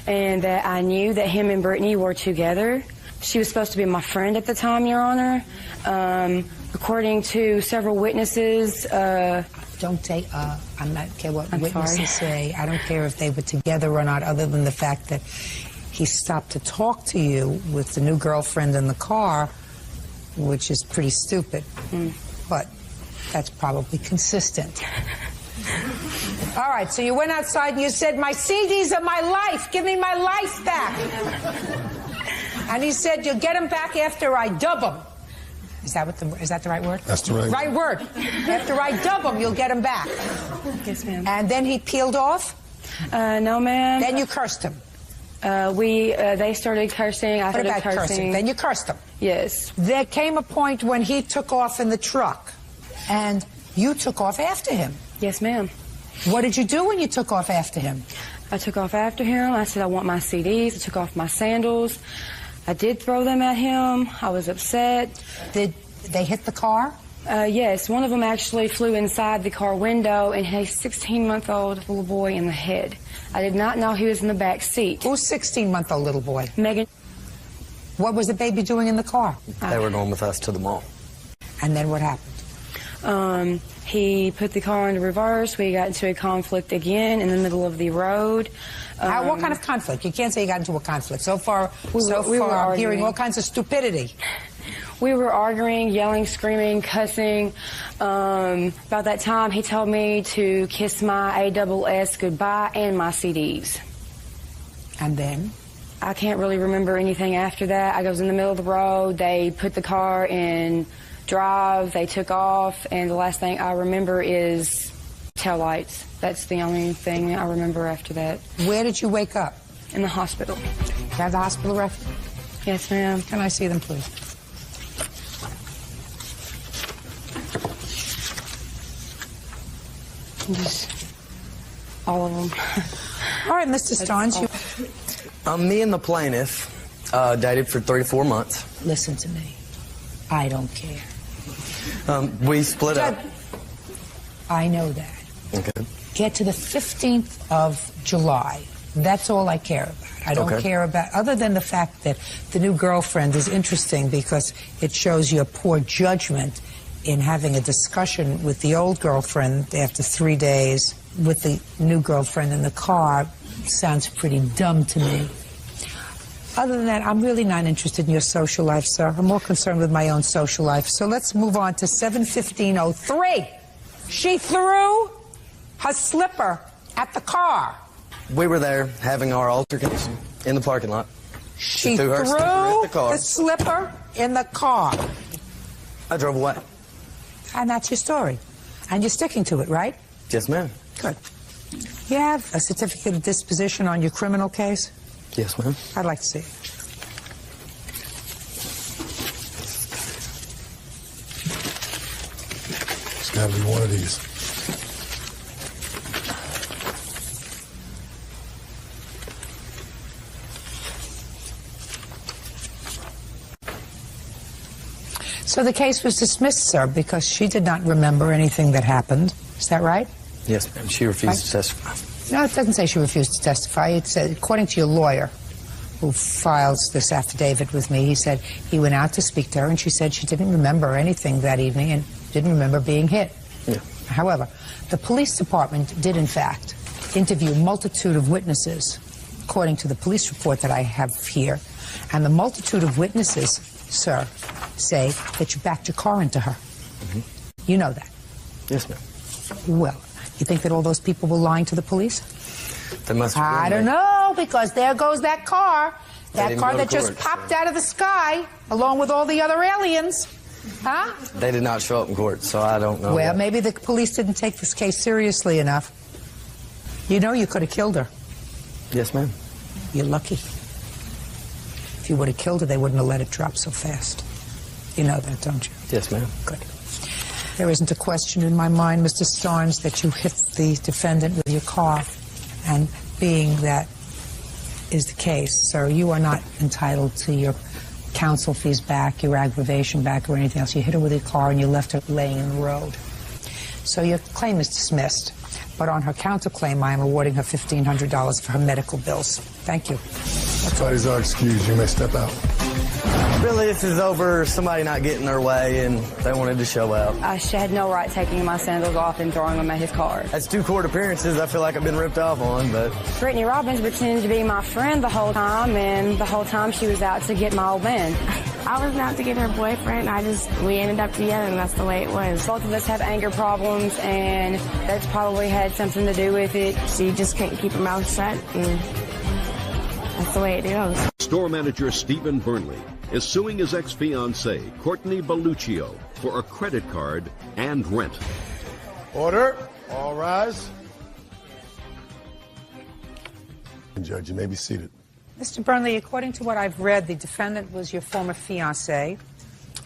Speaker 16: and that I knew that him and Brittany were together. She was supposed to be my friend at the time, Your Honor. According to several witnesses...
Speaker 3: Don't say, I'm not care what witnesses
Speaker 16: sorry.
Speaker 3: say. I don't care if they were together or not, other than the fact that he stopped to talk to you with the new girlfriend in the car, which is pretty stupid. But that's probably consistent. All right, so you went outside and you said, my CDs are my life. Give me my life back. And he said, you'll get them back after I dub them. Is that the right word?
Speaker 2: That's the right
Speaker 3: word. After I dub them, you'll get them back.
Speaker 16: Yes, ma'am.
Speaker 3: And then he peeled off?
Speaker 16: No, ma'am.
Speaker 3: Then you cursed him?
Speaker 16: They started cursing. I started cursing.
Speaker 3: Then you cursed him?
Speaker 16: Yes.
Speaker 3: There came a point when he took off in the truck, and you took off after him.
Speaker 16: Yes, ma'am.
Speaker 3: What did you do when you took off after him?
Speaker 16: I took off after him. I said I want my CDs. I took off my sandals. I did throw them at him. I was upset.
Speaker 3: Did they hit the car?
Speaker 16: Yes. One of them actually flew inside the car window and hit a 16-month-old little boy in the head. I did not know he was in the back seat.
Speaker 3: Who's 16-month-old little boy?
Speaker 16: Megan.
Speaker 3: What was the baby doing in the car?
Speaker 15: They were going with us to the mall.
Speaker 3: And then what happened?
Speaker 16: He put the car into reverse. We got into a conflict again in the middle of the road.
Speaker 3: What kind of conflict? You can't say you got into a conflict. So far, I'm hearing all kinds of stupidity.
Speaker 16: We were arguing, yelling, screaming, cussing. About that time, he told me to kiss my ASS goodbye and my CDs.
Speaker 3: And then?
Speaker 16: I can't really remember anything after that. I was in the middle of the road. They put the car in drive. They took off. And the last thing I remember is taillights. That's the only thing I remember after that.
Speaker 3: Where did you wake up?
Speaker 16: In the hospital.
Speaker 3: You have the hospital record?
Speaker 16: Yes, ma'am.
Speaker 3: Can I see them, please?
Speaker 16: Just all of them.
Speaker 3: All right, Mr. Starnes.
Speaker 15: Me and the plaintiff dated for 34 months.
Speaker 3: Listen to me. I don't care.
Speaker 15: We split up.
Speaker 3: I know that.
Speaker 15: Okay.
Speaker 3: Get to the 15th of July. That's all I care about. I don't care about, other than the fact that the new girlfriend is interesting because it shows your poor judgment in having a discussion with the old girlfriend after 3 days with the new girlfriend in the car. Sounds pretty dumb to me. Other than that, I'm really not interested in your social life, sir. I'm more concerned with my own social life. So let's move on to 7:15:03. She threw her slipper at the car.
Speaker 15: We were there having our altercation in the parking lot.
Speaker 3: She threw the slipper in the car.
Speaker 15: I drove away.
Speaker 3: And that's your story. And you're sticking to it, right?
Speaker 15: Yes, ma'am.
Speaker 3: Good. You have a certificate of disposition on your criminal case?
Speaker 15: Yes, ma'am.
Speaker 3: I'd like to see it.
Speaker 2: It's got to be one of these.
Speaker 3: So the case was dismissed, sir, because she did not remember anything that happened. Is that right?
Speaker 15: Yes, ma'am. She refused to testify.
Speaker 3: No, it doesn't say she refused to testify. It said, according to your lawyer, who files this affidavit with me, he said he went out to speak to her, and she said she didn't remember anything that evening and didn't remember being hit.
Speaker 15: Yeah.
Speaker 3: However, the police department did, in fact, interview a multitude of witnesses, according to the police report that I have here. And the multitude of witnesses, sir, say that you backed your car into her.
Speaker 15: Mm-hmm.
Speaker 3: You know that?
Speaker 15: Yes, ma'am.
Speaker 3: Well, you think that all those people were lying to the police?
Speaker 15: They must have been.
Speaker 3: I don't know, because there goes that car. That car that just
Speaker 15: court,
Speaker 3: popped out of the sky, along with all the other aliens. Huh?
Speaker 15: They did not show up in court, so I don't know.
Speaker 3: Well, maybe the police didn't take this case seriously enough. You know you could have killed her.
Speaker 15: Yes, ma'am.
Speaker 3: You're lucky. If you would have killed her, they wouldn't have let it drop so fast. You know that, don't you?
Speaker 15: Yes, ma'am.
Speaker 3: Good. There isn't a question in my mind, Mr. Starnes, that you hit the defendant with your car. And being that is the case, sir, you are not entitled to your counsel fees back, your aggravation back, or anything else. You hit her with your car and you left her laying in the road. So your claim is dismissed. But on her counterclaim, I am awarding her $1,500 for her medical bills. Thank you.
Speaker 2: Everybody's are excused. You may step out.
Speaker 15: Really, this is over somebody not getting their way, and they wanted to show out.
Speaker 16: She had no right taking my sandals off and throwing them at his car.
Speaker 15: That's 2 court appearances I feel like I've been ripped off on, but...
Speaker 16: Brittany Robbins pretended to be my friend the whole time, and the whole time she was out to get my old man.
Speaker 14: I was out to get her boyfriend. We ended up together, and that's the way it was.
Speaker 16: Both of us have anger problems, and that's probably had something to do with it.
Speaker 14: She just couldn't keep her mouth shut, and that's the way it goes.
Speaker 1: Store manager Stephen Burnley is suing his ex-fiancée, Courtney Belluccio, for a credit card and rent.
Speaker 2: Order. All rise. Judge, you may be seated.
Speaker 3: Mr. Burnley, according to what I've read, the defendant was your former fiancée.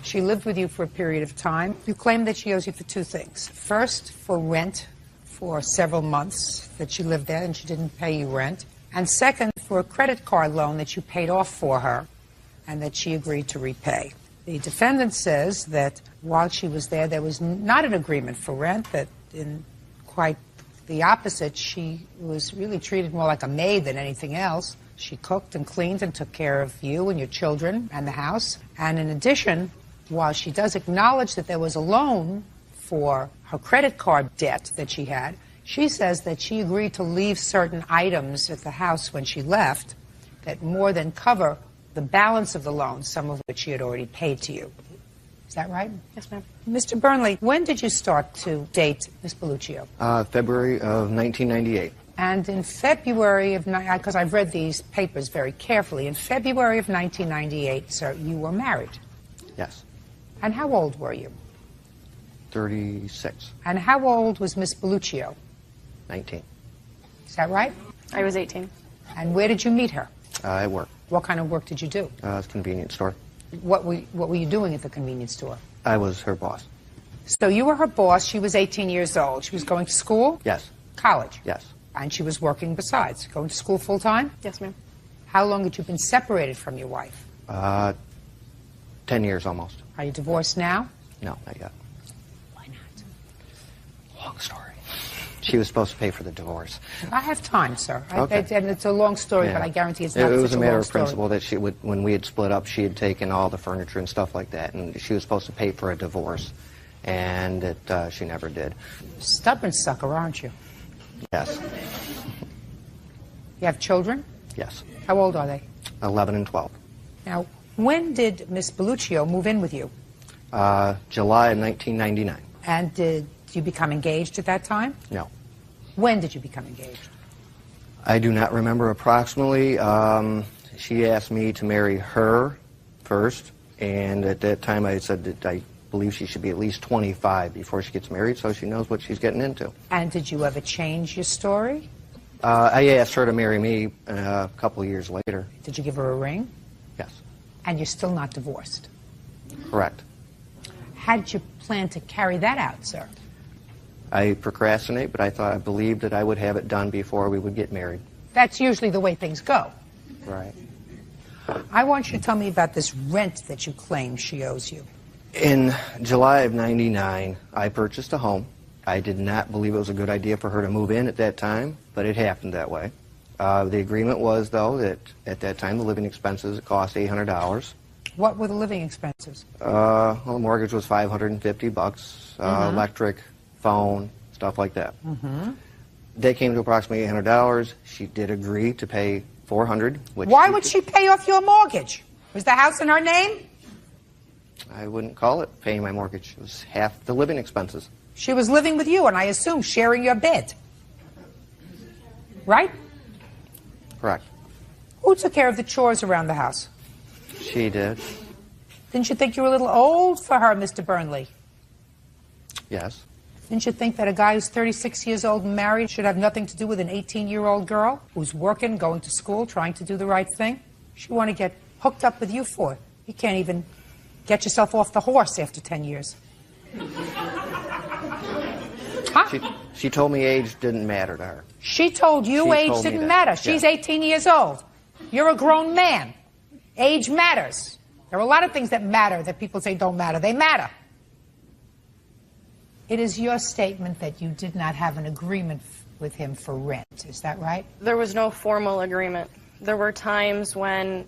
Speaker 3: She lived with you for a period of time. You claim that she owes you for 2 things. First, for rent for several months that she lived there and she didn't pay you rent. And second, for a credit card loan that you paid off for her and that she agreed to repay. The defendant says that while she was there was not an agreement for rent, that in quite the opposite, she was really treated more like a maid than anything else. She cooked and cleaned and took care of you and your children and the house. And in addition, while she does acknowledge that there was a loan for her credit card debt that she had, she says that she agreed to leave certain items at the house when she left that more than cover the balance of the loan, some of which she had already paid to you. Is that right?
Speaker 5: Yes, ma'am.
Speaker 3: Mr. Burnley, when did you start to date Ms. Belluccio?
Speaker 5: February of 1998.
Speaker 3: And in February of, because I've read these papers very carefully, in February of 1998, sir, you were married.
Speaker 5: Yes.
Speaker 3: And how old were you?
Speaker 5: 36.
Speaker 3: And how old was Ms. Belluccio?
Speaker 5: 19.
Speaker 3: Is that right?
Speaker 14: I was 18.
Speaker 3: And where did you meet her?
Speaker 5: At work.
Speaker 3: What kind of work did you do?
Speaker 5: It's a convenience store.
Speaker 3: What were you doing at the convenience store?
Speaker 5: I was her boss.
Speaker 3: So you were her boss. She was 18 years old. She was going to school?
Speaker 5: Yes.
Speaker 3: College?
Speaker 5: Yes.
Speaker 3: And she was working besides. Going to school full time?
Speaker 14: Yes, ma'am.
Speaker 3: How long had you been separated from your wife?
Speaker 5: 10 years almost.
Speaker 3: Are you divorced now?
Speaker 5: No, not yet.
Speaker 3: Why not?
Speaker 5: Long story.
Speaker 17: She was supposed to pay for the divorce.
Speaker 3: I have time, sir.
Speaker 17: Okay.
Speaker 3: And it's a long story,
Speaker 17: Yeah.
Speaker 3: but I guarantee it's not
Speaker 17: It
Speaker 3: such
Speaker 17: was a
Speaker 3: a
Speaker 17: matter
Speaker 3: long
Speaker 17: of
Speaker 3: story.
Speaker 17: principle that she would, when we had split up, she had taken all the furniture and stuff like that, and she was supposed to pay for a divorce, and that she never did.
Speaker 3: Stubborn sucker, aren't you?
Speaker 17: Yes.
Speaker 3: You have children?
Speaker 17: Yes.
Speaker 3: How old are they?
Speaker 17: 11 and 12.
Speaker 3: Now, when did Miss Belluccio move in with you?
Speaker 17: July of 1999.
Speaker 3: And did you become engaged at that time?
Speaker 17: No.
Speaker 3: When did you become engaged?
Speaker 17: I do not remember approximately. She asked me to marry her first, and at that time I said that I believe she should be at least 25 before she gets married, so she knows what she's getting into.
Speaker 3: And did you ever change your story?
Speaker 17: I asked her to marry me a couple of years later.
Speaker 3: Did you give her a ring?
Speaker 17: Yes.
Speaker 3: And you're still not divorced?
Speaker 17: Correct.
Speaker 3: How did you plan to carry that out, sir?
Speaker 17: I procrastinate, but I believed that I would have it done before we would get married.
Speaker 3: That's usually the way things go.
Speaker 17: Right.
Speaker 3: I want you to tell me about this rent that you claim she owes you.
Speaker 17: In July of 99, I purchased a home. I did not believe it was a good idea for her to move in at that time, but it happened that way. The agreement was, though, that at that time the living expenses cost $800.
Speaker 3: What were the living expenses?
Speaker 17: Well, the mortgage was $550, electric, phone, stuff like that. They came to approximately $800. She did agree to pay $400.
Speaker 3: Why would she pay off your mortgage? Was the house in her name?
Speaker 17: I wouldn't call it paying my mortgage. It was half the living expenses.
Speaker 3: She was living with you, and I assume sharing your bed. Right?
Speaker 17: Correct.
Speaker 3: Who took care of the chores around the house?
Speaker 17: She did.
Speaker 3: Didn't you think you were a little old for her, Mr. Burnley?
Speaker 17: Yes.
Speaker 3: Didn't you think that a guy who's 36 years old and married should have nothing to do with an 18-year-old girl who's working, going to school, trying to do the right thing? She want to get hooked up with you for it. You can't even get yourself off the horse after 10 years. Huh?
Speaker 17: She told me age didn't matter to her.
Speaker 3: She told you
Speaker 17: She
Speaker 3: age
Speaker 17: told me
Speaker 3: didn't
Speaker 17: that.
Speaker 3: matter. She's
Speaker 17: Yeah.
Speaker 3: 18 years old. You're a grown man. Age matters. There are a lot of things that matter that people say don't matter. They matter. It is your statement that you did not have an agreement with him for rent. Is that right?
Speaker 18: There was no formal agreement. There were times when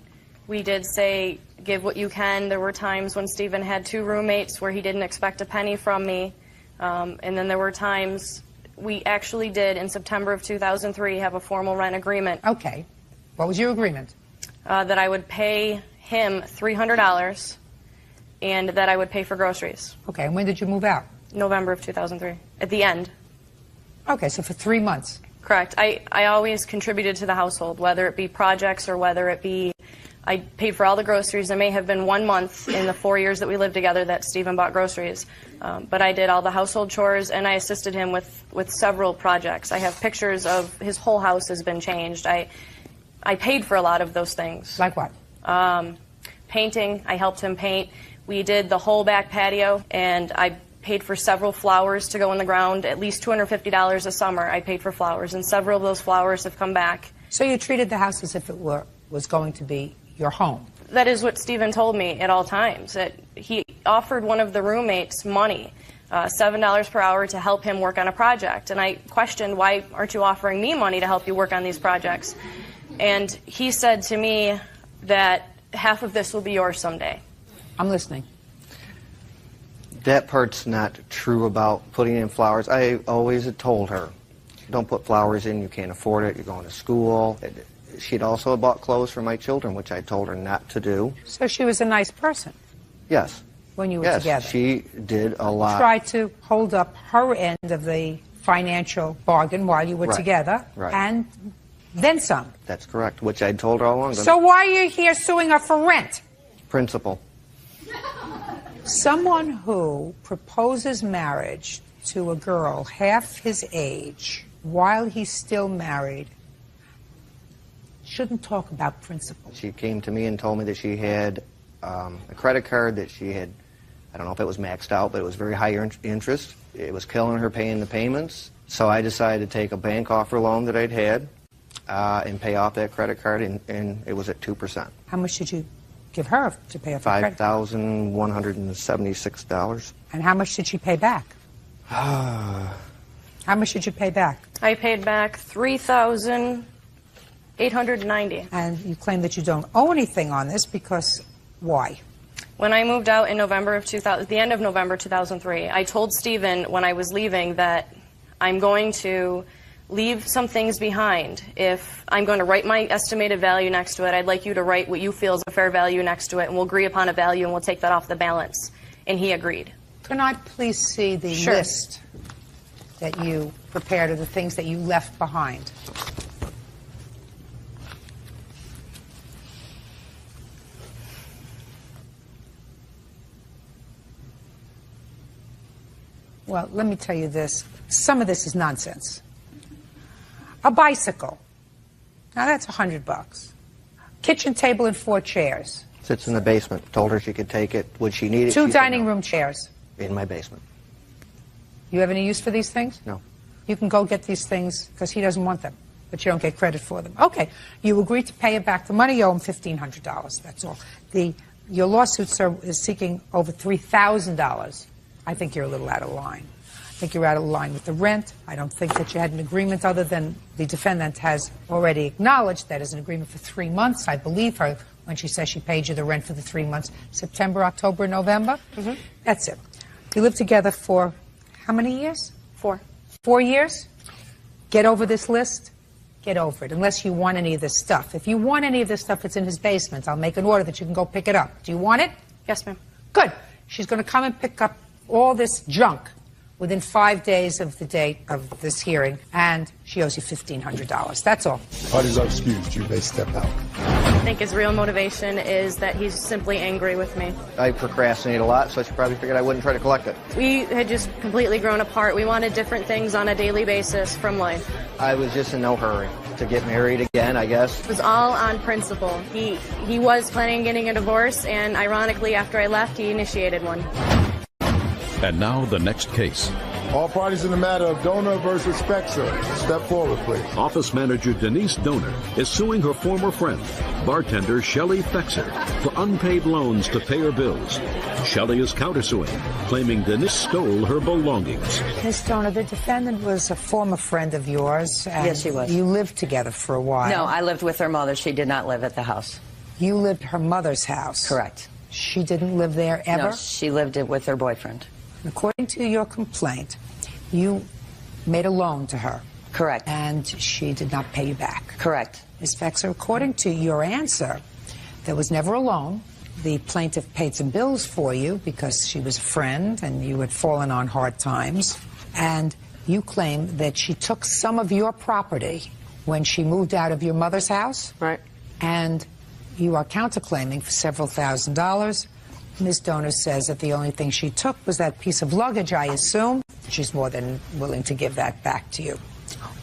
Speaker 18: we did say, give what you can. There were times when Stephen had 2 roommates where he didn't expect a penny from me. And then there were times we actually did, in September of 2003, have a formal rent agreement.
Speaker 3: Okay. What was your agreement?
Speaker 18: That I would pay him $300 and that I would pay for groceries.
Speaker 3: Okay, and when did you move out?
Speaker 18: November of 2003, at the end.
Speaker 3: Okay, so for 3 months.
Speaker 18: Correct. I always contributed to the household, whether it be projects or whether it be I paid for all the groceries. There may have been 1 month in the 4 years that we lived together that Stephen bought groceries. But I did all the household chores, and I assisted him with several projects. I have pictures of his whole house has been changed. I paid for a lot of those things.
Speaker 3: Like what?
Speaker 18: Painting. I helped him paint. We did the whole back patio, and I paid for several flowers to go in the ground, at least $250 a summer. I paid for flowers, and several of those flowers have come back.
Speaker 3: So you treated the house as if it was going to be your home.
Speaker 18: That is what Stephen told me at all times, that he offered one of the roommates money, $7 per hour, to help him work on a project. And I questioned, why aren't you offering me money to help you work on these projects? And he said to me that half of this will be yours someday.
Speaker 3: I'm listening.
Speaker 17: That part's not true about putting in flowers. I always had told her, don't put flowers in, you can't afford it, you're going to school. She'd also bought clothes for my children, which I told her not to do.
Speaker 3: So she was a nice person
Speaker 17: Yes.
Speaker 3: when you were
Speaker 17: Yes,
Speaker 3: together.
Speaker 17: she did a lot.
Speaker 3: Tried to hold up her end of the financial bargain while you were
Speaker 17: Right.
Speaker 3: together,
Speaker 17: Right.
Speaker 3: and then some.
Speaker 17: That's correct, which I told her all along.
Speaker 3: So why are you here suing her for rent?
Speaker 17: Principal.
Speaker 3: Someone who proposes marriage to a girl half his age while he's still married shouldn't talk about principle.
Speaker 17: She came to me and told me that she had a credit card that she had, I don't know if it was maxed out, but it was very high interest. It was killing her paying the payments. So I decided to take a bank offer loan that I'd had and pay off that credit card, and it was at 2%.
Speaker 3: How much did you give her to pay off her credit?
Speaker 17: $5,176.
Speaker 3: And how much did she pay back? How much did you pay back?
Speaker 18: I paid back $3,890.
Speaker 3: And you claim that you don't owe anything on this because why?
Speaker 18: When I moved out in November of the end of November 2003, I told Stephen when I was leaving that I'm going to leave some things behind. If I'm going to write my estimated value next to it, I'd like you to write what you feel is a fair value next to it, and we'll agree upon a value, and we'll take that off the balance. And he agreed.
Speaker 3: Can I please see the list that you prepared of the things that you left behind? Well, let me tell you this. Some of this is nonsense. A bicycle. Now that's $100. Kitchen table and 4 chairs.
Speaker 17: Sits in the basement. Told her she could take it. Would she need it?
Speaker 3: 2 dining room chairs.
Speaker 17: In my basement.
Speaker 3: You have any use for these things?
Speaker 17: No.
Speaker 3: You can go get these things because he doesn't want them, but you don't get credit for them. Okay. You agreed to pay him back the money. You owe him $1,500. That's all. Your lawsuit, sir, is seeking over $3,000. I think you're a little out of line. I think you're out of line with the rent. I don't think that you had an agreement other than the defendant has already acknowledged that is an agreement for 3 months. I believe her when she says she paid you the rent for the 3 months, September, October, November. That's it. You lived together for how many years?
Speaker 18: 4.
Speaker 3: 4 years? Get over this list. Get over it, unless you want any of this stuff. If you want any of this stuff, it's in his basement. I'll make an order that you can go pick it up. Do you want it?
Speaker 18: Yes, ma'am.
Speaker 3: Good. She's going to come and pick up all this junk within 5 days of the date of this hearing, and she owes you $1,500. That's all.
Speaker 2: Parties are excused. You may step out.
Speaker 18: I think his real motivation is that he's simply angry with me.
Speaker 17: I procrastinate a lot, so she probably figured I wouldn't try to collect it.
Speaker 18: We had just completely grown apart. We wanted different things on a daily basis from life.
Speaker 17: I was just in no hurry to get married again, I guess.
Speaker 18: It was all on principle. He was planning on getting a divorce, and ironically, after I left, he initiated one.
Speaker 1: And now the next case.
Speaker 2: All parties in the matter of Donor versus Spexer. Step forward, please.
Speaker 1: Office manager Denise Donor is suing her former friend, bartender Shelley Fexer, for unpaid loans to pay her bills. Shelley is countersuing, claiming Denise stole her belongings.
Speaker 3: Ms. Donor, the defendant was a former friend of yours. And
Speaker 13: yes, she was.
Speaker 3: You lived together for a while.
Speaker 13: No, I lived with her mother. She did not live at the house.
Speaker 3: You lived at her mother's house?
Speaker 13: Correct.
Speaker 3: She didn't live there ever?
Speaker 13: No, she lived with her boyfriend.
Speaker 3: According to your complaint, you made a loan to her.
Speaker 13: Correct.
Speaker 3: And she did not pay you back.
Speaker 13: Correct.
Speaker 3: Ms. Fexer, according to your answer, there was never a loan. The plaintiff paid some bills for you because she was a friend and you had fallen on hard times. And you claim that she took some of your property when she moved out of your mother's house.
Speaker 13: Right.
Speaker 3: And you are counterclaiming for several $1,000s. Ms. Donor says that the only thing she took was that piece of luggage, I assume. She's more than willing to give that back to you.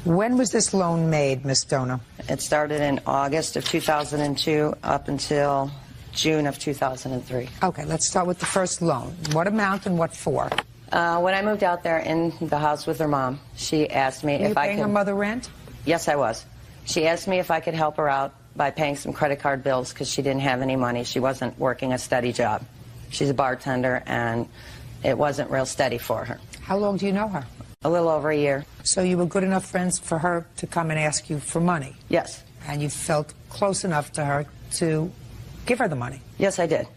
Speaker 3: When was this loan made, Ms. Donor?
Speaker 13: It started in August of 2002 up until June of 2003.
Speaker 3: Okay, let's start with the first loan. What amount and what for?
Speaker 13: When I moved out there in the house with her mom, she asked me if I could...
Speaker 3: Were you paying her mother rent?
Speaker 13: Yes, I was. She asked me if I could help her out by paying some credit card bills because she didn't have any money. She wasn't working a steady job. She's a bartender, and it wasn't real steady for her.
Speaker 3: How long do you know her?
Speaker 13: A little over a year.
Speaker 3: So you were good enough friends for her to come and ask you for money?
Speaker 13: Yes.
Speaker 3: And you felt close enough to her to give her the money?
Speaker 13: Yes, I did.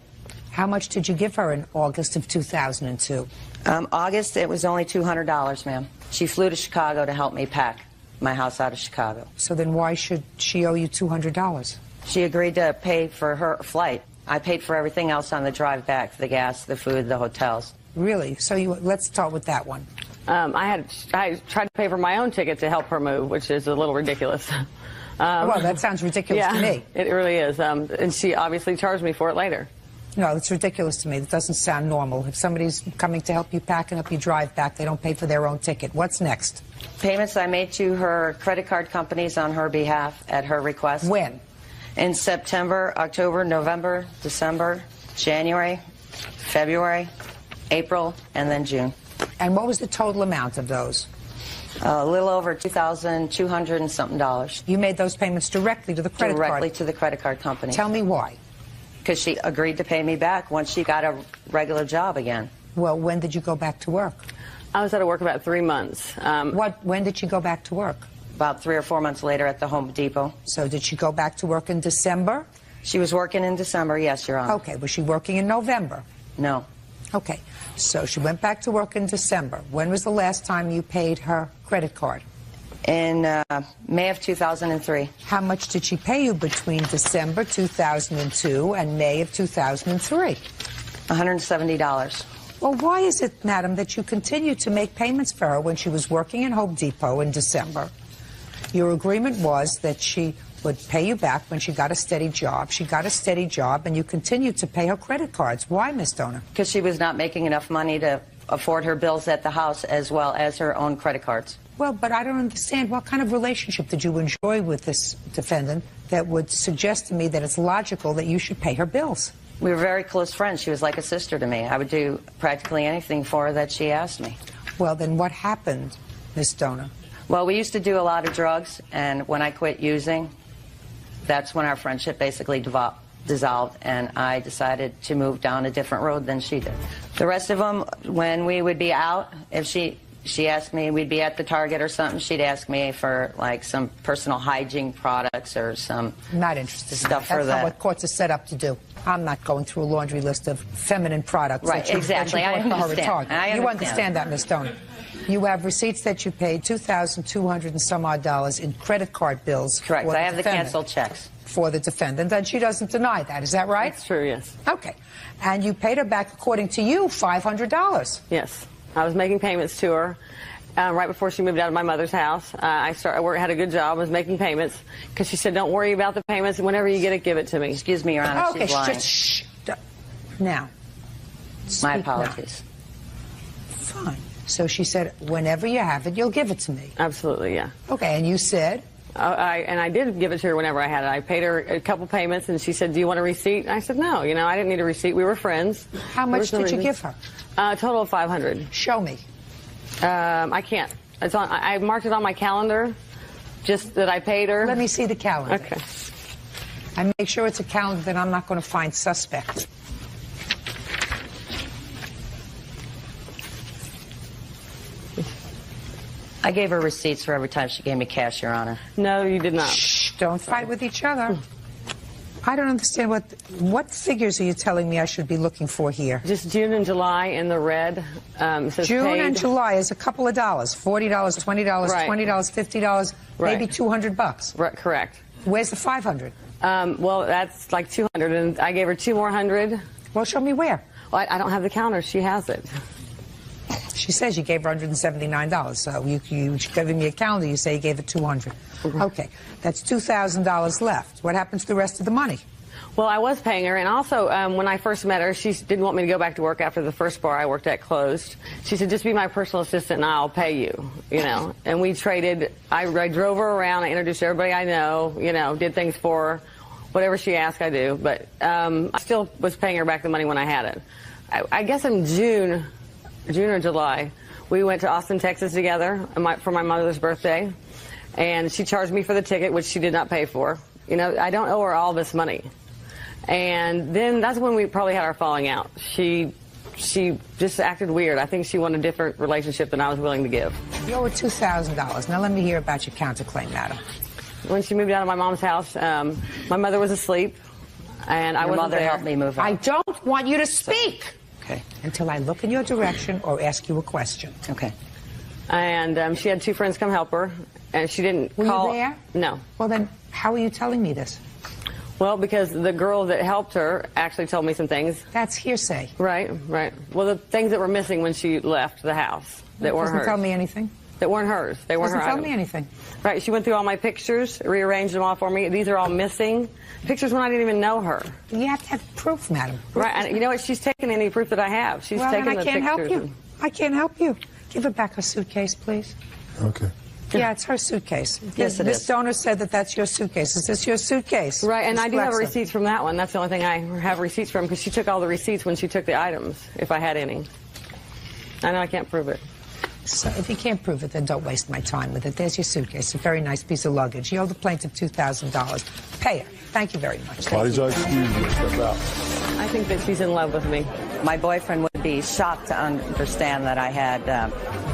Speaker 3: How much did you give her in August of 2002?
Speaker 13: August, it was only $200, ma'am. She flew to Chicago to help me pack my house out of Chicago.
Speaker 3: So then why should she owe you $200?
Speaker 13: She agreed to pay for her flight. I paid for everything else on the drive back, the gas, the food, the hotels.
Speaker 3: Really? So let's start with that one.
Speaker 19: I tried to pay for my own ticket to help her move, which is a little ridiculous.
Speaker 3: Well, that sounds ridiculous to me.
Speaker 19: It really is. And she obviously charged me for it later.
Speaker 3: No, it's ridiculous to me. That doesn't sound normal. If somebody's coming to help you pack and help you drive back, they don't pay for their own ticket. What's next?
Speaker 13: Payments I made to her credit card companies on her behalf at her request.
Speaker 3: When?
Speaker 13: In September, October, November, December, January, February, April, and then June.
Speaker 3: And what was the total amount of those?
Speaker 13: A little over $2,200 and something dollars.
Speaker 3: You made those payments directly to the credit card?
Speaker 13: Directly to the credit card company.
Speaker 3: Tell me why.
Speaker 13: Because she agreed to pay me back once she got a regular job again.
Speaker 3: Well, when did you go back to work?
Speaker 19: I was out of work about 3 months.
Speaker 3: When did she go back to work?
Speaker 13: About 3 or 4 months later at the Home Depot.
Speaker 3: So did she go back to work in December?
Speaker 13: She was working in December, yes, Your Honor.
Speaker 3: Okay, was she working in November?
Speaker 13: No.
Speaker 3: Okay, so she went back to work in December. When was the last time you paid her credit card?
Speaker 13: In May of 2003.
Speaker 3: How much did she pay you between December 2002 and May of 2003?
Speaker 13: $170.
Speaker 3: Well, why is it, madam, that you continue to make payments for her when she was working in Home Depot in December? Your agreement was that she would pay you back when she got a steady job. She got a steady job, and you continued to pay her credit cards. Why, Miss Donor?
Speaker 13: Because she was not making enough money to afford her bills at the house as well as her own credit cards.
Speaker 3: Well, but I don't understand. What kind of relationship did you enjoy with this defendant that would suggest to me that it's logical that you should pay her bills?
Speaker 13: We were very close friends. She was like a sister to me. I would do practically anything for her that she asked me.
Speaker 3: Well, then what happened, Miss Donor?
Speaker 13: Well, we used to do a lot of drugs, and when I quit using, that's when our friendship basically dissolved, and I decided to move down a different road than she did. The rest of them, when we would be out, if she asked me, we'd be at the Target or something, she'd ask me for like some personal hygiene products or some
Speaker 3: not interested
Speaker 13: stuff
Speaker 3: in that.
Speaker 13: for
Speaker 3: That's not what courts are set up to do. I'm not going through a laundry list of feminine products.
Speaker 13: Right, exactly. I understand.
Speaker 3: You understand that, Miss Donor. You have receipts that you paid $2,200 and some odd dollars in credit card bills.
Speaker 13: Correct. I have the canceled checks.
Speaker 3: For the defendant, and she doesn't deny that. Is that right?
Speaker 19: That's true, yes.
Speaker 3: Okay. And you paid her back, according to you, $500.
Speaker 19: Yes. I was making payments to her right before she moved out of my mother's house. I had a good job, was making payments, because she said, don't worry about the payments. Whenever you get it, give it to me.
Speaker 13: Excuse me, Your Honor,
Speaker 3: okay,
Speaker 13: she's lying.
Speaker 3: Shh. Now.
Speaker 13: My apologies.
Speaker 3: Now. Fine. So she said, whenever you have it, you'll give it to me.
Speaker 19: Absolutely, yeah.
Speaker 3: Okay, and you said?
Speaker 19: And I did give it to her whenever I had it. I paid her a couple payments, and she said, do you want a receipt? And I said, no, I didn't need a receipt. We were friends.
Speaker 3: How much did you give her?
Speaker 19: A total of $500.
Speaker 3: Show me.
Speaker 19: I can't. I marked it on my calendar, just that I paid her.
Speaker 3: Let me see the calendar.
Speaker 19: Okay.
Speaker 3: I make sure it's a calendar that I'm not going to find suspect.
Speaker 13: I gave her receipts for every time she gave me cash, Your Honor.
Speaker 19: No, you did not.
Speaker 3: Shh, don't fight with each other. I don't understand what figures are you telling me I should be looking for here?
Speaker 19: Just June and July in the red. Says
Speaker 3: June
Speaker 19: paid.
Speaker 3: and July is a couple of dollars. $40, $20,
Speaker 19: right.
Speaker 3: $20, $50,
Speaker 19: right.
Speaker 3: Maybe $200.
Speaker 19: Right, correct.
Speaker 3: Where's the $500?
Speaker 19: Well, that's like $200, and I gave her $2 more.
Speaker 3: Well, show me where.
Speaker 19: Well, I don't have the counter. She has it.
Speaker 3: She says you gave her $179. So you giving me a calendar, you say you gave her $200. Okay, that's $2,000 left. What happened to the rest of the money?
Speaker 19: Well, I was paying her, and also when I first met her, she didn't want me to go back to work after the first bar I worked at closed. She said, just be my personal assistant and I'll pay you, And we traded. I drove her around. I introduced everybody I know, did things for her. Whatever she asked, I do. But I still was paying her back the money when I had it. I guess in June or July, we went to Austin, Texas together for my mother's birthday. And she charged me for the ticket, which she did not pay for. I don't owe her all this money. And then that's when we probably had our falling out. She just acted weird. I think she wanted a different relationship than I was willing to give.
Speaker 3: You owe her $2,000. Now let me hear about your counterclaim, madam.
Speaker 19: When she moved out of my mom's house, my mother was asleep, and I wasn't there.
Speaker 13: Your mother helped me move out.
Speaker 3: I don't want you to speak.
Speaker 13: Okay.
Speaker 3: Until I look in your direction or ask you a question.
Speaker 13: Okay.
Speaker 19: And she had two friends come help her, and she didn't call.
Speaker 3: Were you there?
Speaker 19: No.
Speaker 3: Well, then how are you telling me this?
Speaker 19: Well, because the girl that helped her actually told me some things.
Speaker 3: That's hearsay.
Speaker 19: Right. Well, the things that were missing when she left the house that weren't hers.
Speaker 3: Doesn't tell me anything.
Speaker 19: That weren't hers. They weren't her
Speaker 3: Doesn't tell
Speaker 19: items.
Speaker 3: me anything.
Speaker 19: Right. She went through all my pictures, rearranged them all for me. These are all missing. Pictures when I didn't even know her.
Speaker 3: You have to have proof, madam.
Speaker 19: Right. And you know what? She's taken any proof that I have. She's
Speaker 3: well,
Speaker 19: taken
Speaker 3: then I
Speaker 19: the
Speaker 3: can't
Speaker 19: pictures.
Speaker 3: help you. I can't help you. Give her back her suitcase, please.
Speaker 2: Okay.
Speaker 3: Yeah, it's her suitcase.
Speaker 13: Yes, it
Speaker 3: is.
Speaker 13: is.
Speaker 3: Donor said that that's your suitcase. Is this your suitcase?
Speaker 19: Right, and I do have
Speaker 3: Alexa.
Speaker 19: receipts from that one. That's the only thing I have receipts from, because she took all the receipts when she took the items, if I had any. I know I can't prove it.
Speaker 3: So if you can't prove it, then don't waste my time with it. There's your suitcase, a very nice piece of luggage. You owe the plaintiff $2,000. Pay her. Thank you very much.
Speaker 2: Body judge, excuse you. Step out.
Speaker 19: I think that she's in love with me.
Speaker 13: My boyfriend would be shocked to understand that I had,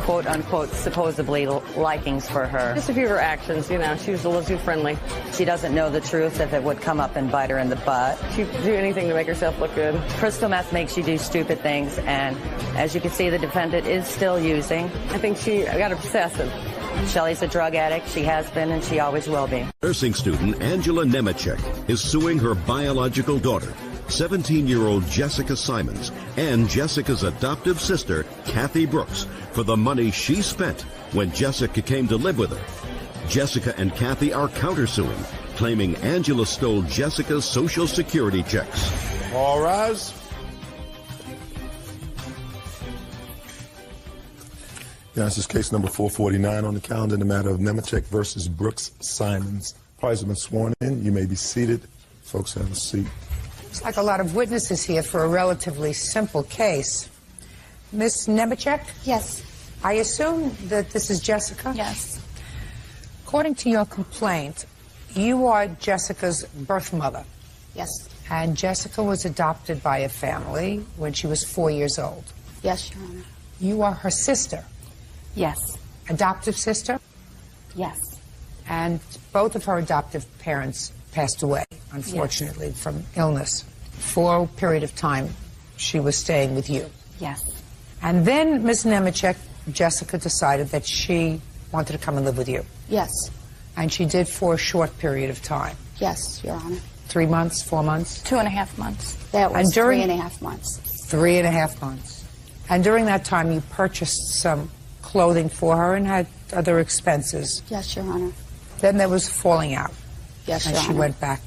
Speaker 13: quote unquote, supposedly likings for her.
Speaker 19: Just a few of her actions, you know, she was a little too friendly.
Speaker 13: She doesn't know the truth if it would come up and bite her in the butt.
Speaker 19: She'd do anything to make herself look good.
Speaker 13: Crystal meth makes you do stupid things, and as you can see, the defendant is still using.
Speaker 19: I think she got obsessive.
Speaker 13: Shelley's a drug addict. She has been, and she always will be.
Speaker 1: Nursing student Angela Nemechek is suing her biological daughter, 17-year-old Jessica Simons, and Jessica's adoptive sister, Kathy Brooks, for the money she spent when Jessica came to live with her. Jessica and Kathy are countersuing, claiming Angela stole Jessica's Social Security checks.
Speaker 2: All rise. Yeah, this is case number 449 on the calendar in the matter of Nemechek versus Brooks Simons. Parties have been sworn in. You may be seated. Folks, have a seat.
Speaker 3: Looks like a lot of witnesses here for a relatively simple case. Miss Nemechek?
Speaker 12: Yes.
Speaker 3: I assume that this is Jessica?
Speaker 12: Yes.
Speaker 3: According to your complaint, you are Jessica's birth mother.
Speaker 12: Yes.
Speaker 3: And Jessica was adopted by a family when she was 4 years old.
Speaker 12: Yes, Your Honor.
Speaker 3: You are her sister.
Speaker 12: Yes.
Speaker 3: Adoptive sister?
Speaker 12: Yes.
Speaker 3: And both of her adoptive parents passed away, unfortunately, from illness. For a period of time, she was staying with you.
Speaker 12: Yes.
Speaker 3: And then, Ms. Nemechek, Jessica decided that she wanted to come and live with you.
Speaker 12: Yes.
Speaker 3: And she did for a short period of time.
Speaker 12: Yes, Your Honor.
Speaker 3: 3 months, 4 months?
Speaker 12: 2.5 months. That was
Speaker 3: And during
Speaker 12: 3.5 months.
Speaker 3: 3.5 months. And during that time, you purchased some clothing for her and had other expenses.
Speaker 12: Yes, Your Honor.
Speaker 3: Then there was falling out.
Speaker 12: Yes,
Speaker 3: and
Speaker 12: Your
Speaker 3: she
Speaker 12: Honor.
Speaker 3: went back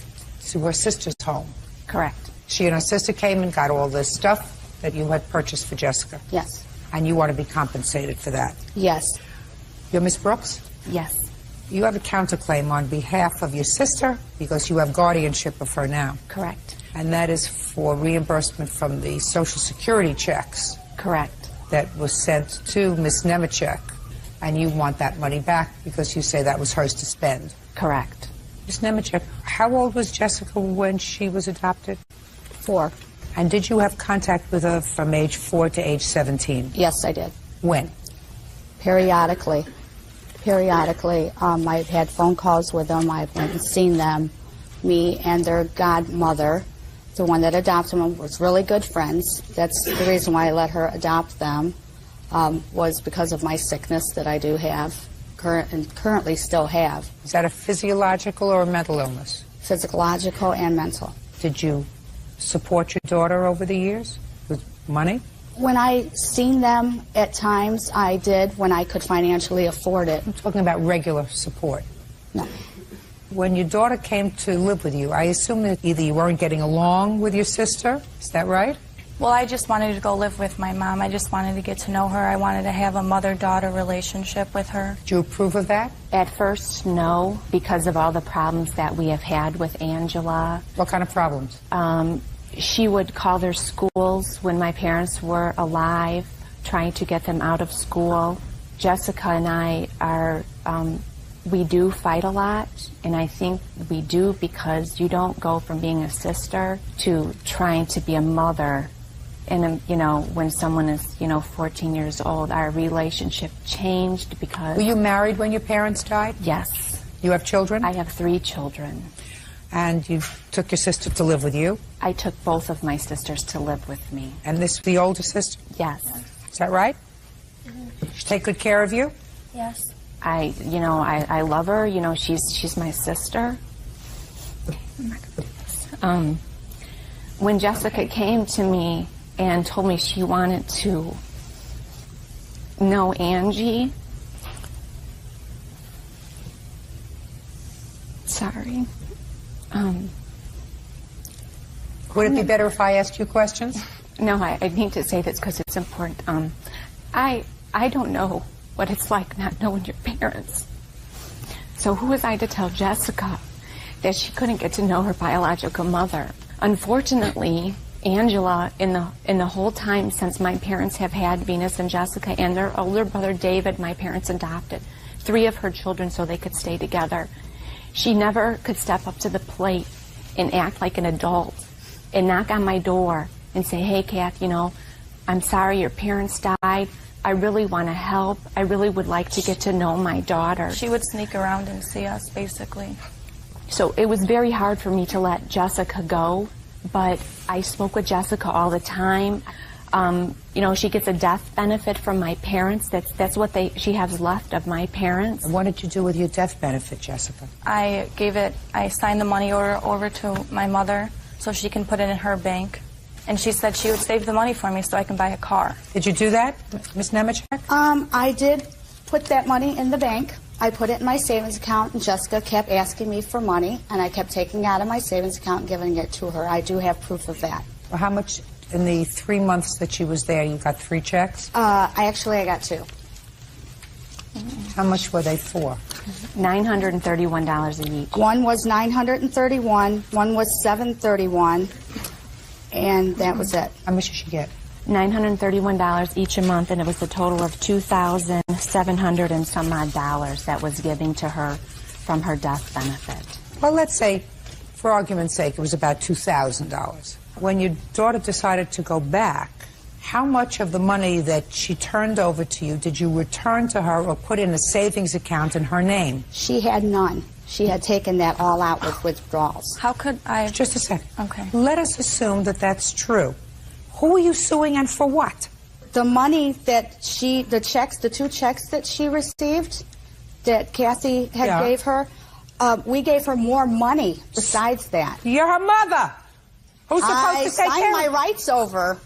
Speaker 3: to her sister's home.
Speaker 12: Correct.
Speaker 3: She and her sister came and got all this stuff that you had purchased for Jessica.
Speaker 12: Yes.
Speaker 3: And you want to be compensated for that.
Speaker 12: Yes.
Speaker 3: You're Miss Brooks?
Speaker 12: Yes.
Speaker 3: You have a counterclaim on behalf of your sister because you have guardianship of her now.
Speaker 12: Correct.
Speaker 3: And that is for reimbursement from the Social Security checks.
Speaker 12: Correct.
Speaker 3: That was sent to Miss Nemechek. And you want that money back because you say that was hers to spend.
Speaker 12: Correct.
Speaker 3: Ms. Nemechek, how old was Jessica when she was adopted?
Speaker 12: 4.
Speaker 3: And did you have contact with her from age 4 to age 17?
Speaker 12: Yes, I did.
Speaker 3: When?
Speaker 12: Periodically. I've had phone calls with them. I've went and seen them. Me and their godmother, the one that adopted them, was really good friends. That's the reason why I let her adopt them, was because of my sickness that I do have, and currently still have.
Speaker 3: Is that a physiological or a mental illness?
Speaker 12: Physiological and mental.
Speaker 3: Did you support your daughter over the years with money?
Speaker 12: When I seen them at times, I did when I could financially afford it.
Speaker 3: I'm talking about regular support.
Speaker 12: No.
Speaker 3: When your daughter came to live with you, I assume that either you weren't getting along with your sister, is that right?
Speaker 20: Well, I just wanted to go live with my mom. I just wanted to get to know her. I wanted to have a mother-daughter relationship with her.
Speaker 3: Do you approve of that?
Speaker 21: At first, no, because of all the problems that we have had with Angela.
Speaker 3: What kind of problems?
Speaker 21: She would call their schools when my parents were alive, trying to get them out of school. Jessica and I are, we do fight a lot, and I think we do because you don't go from being a sister to trying to be a mother. And, you know, when someone is, 14 years old, our relationship changed because...
Speaker 3: Were you married when your parents died?
Speaker 21: Yes.
Speaker 3: You have children?
Speaker 21: I have 3 children.
Speaker 3: And you took your sister to live with you?
Speaker 21: I took both of my sisters to live with me.
Speaker 3: And this the older sister?
Speaker 21: Yes.
Speaker 3: Is that right? She take good care of you?
Speaker 20: Yes.
Speaker 21: I love her. She's my sister. When Jessica came to me and told me she wanted to know Angie, sorry.
Speaker 3: Would it be better if I asked you questions?
Speaker 21: No, I need to say this because it's important. I don't know what it's like not knowing your parents. So who was I to tell Jessica that she couldn't get to know her biological mother? Unfortunately, Angela, in the whole time since my parents have had Venus and Jessica and their older brother David, my parents adopted 3 of her children so they could stay together. She never could step up to the plate and act like an adult and knock on my door and say, hey, Kath, I'm sorry your parents died. I really want to help. I really would like to get to know my daughter.
Speaker 20: She would sneak around and see us, basically.
Speaker 21: So it was very hard for me to let Jessica go, but I spoke with Jessica all the time. You know, she gets a death benefit from my parents. That's what she has left of my parents.
Speaker 3: What did you do with your death benefit, Jessica?
Speaker 20: I signed the money over to my mother so she can put it in her bank. And she said she would save the money for me so I can buy a car.
Speaker 3: Did you do that, Ms. Nemechek?
Speaker 4: I did put that money in the bank. I put it in my savings account, and Jessica kept asking me for money, and I kept taking it out of my savings account and giving it to her. I do have proof of that.
Speaker 3: Well, how much in the 3 months that she was there? You got 3 checks?
Speaker 4: I got 2.
Speaker 3: How much were they for?
Speaker 21: $931 each.
Speaker 4: One was $931, one was $731, and that was it.
Speaker 3: How much did she get?
Speaker 21: $931 each a month, and it was a total of $2,700 and some odd dollars that was given to her from her death benefit.
Speaker 3: Well, let's say, for argument's sake, it was about $2,000. When your daughter decided to go back, how much of the money that she turned over to you did you return to her or put in a savings account in her name?
Speaker 4: She had none. She had taken that all out with withdrawals.
Speaker 20: How could I...
Speaker 3: Just a second.
Speaker 20: Okay.
Speaker 3: Let us assume that that's true. Who are you suing and for what?
Speaker 4: The money that the 2 checks that she received, that Kathy had gave her, we gave her more money besides that.
Speaker 3: You're her mother. Who's supposed to take care of
Speaker 4: I signed my rights over.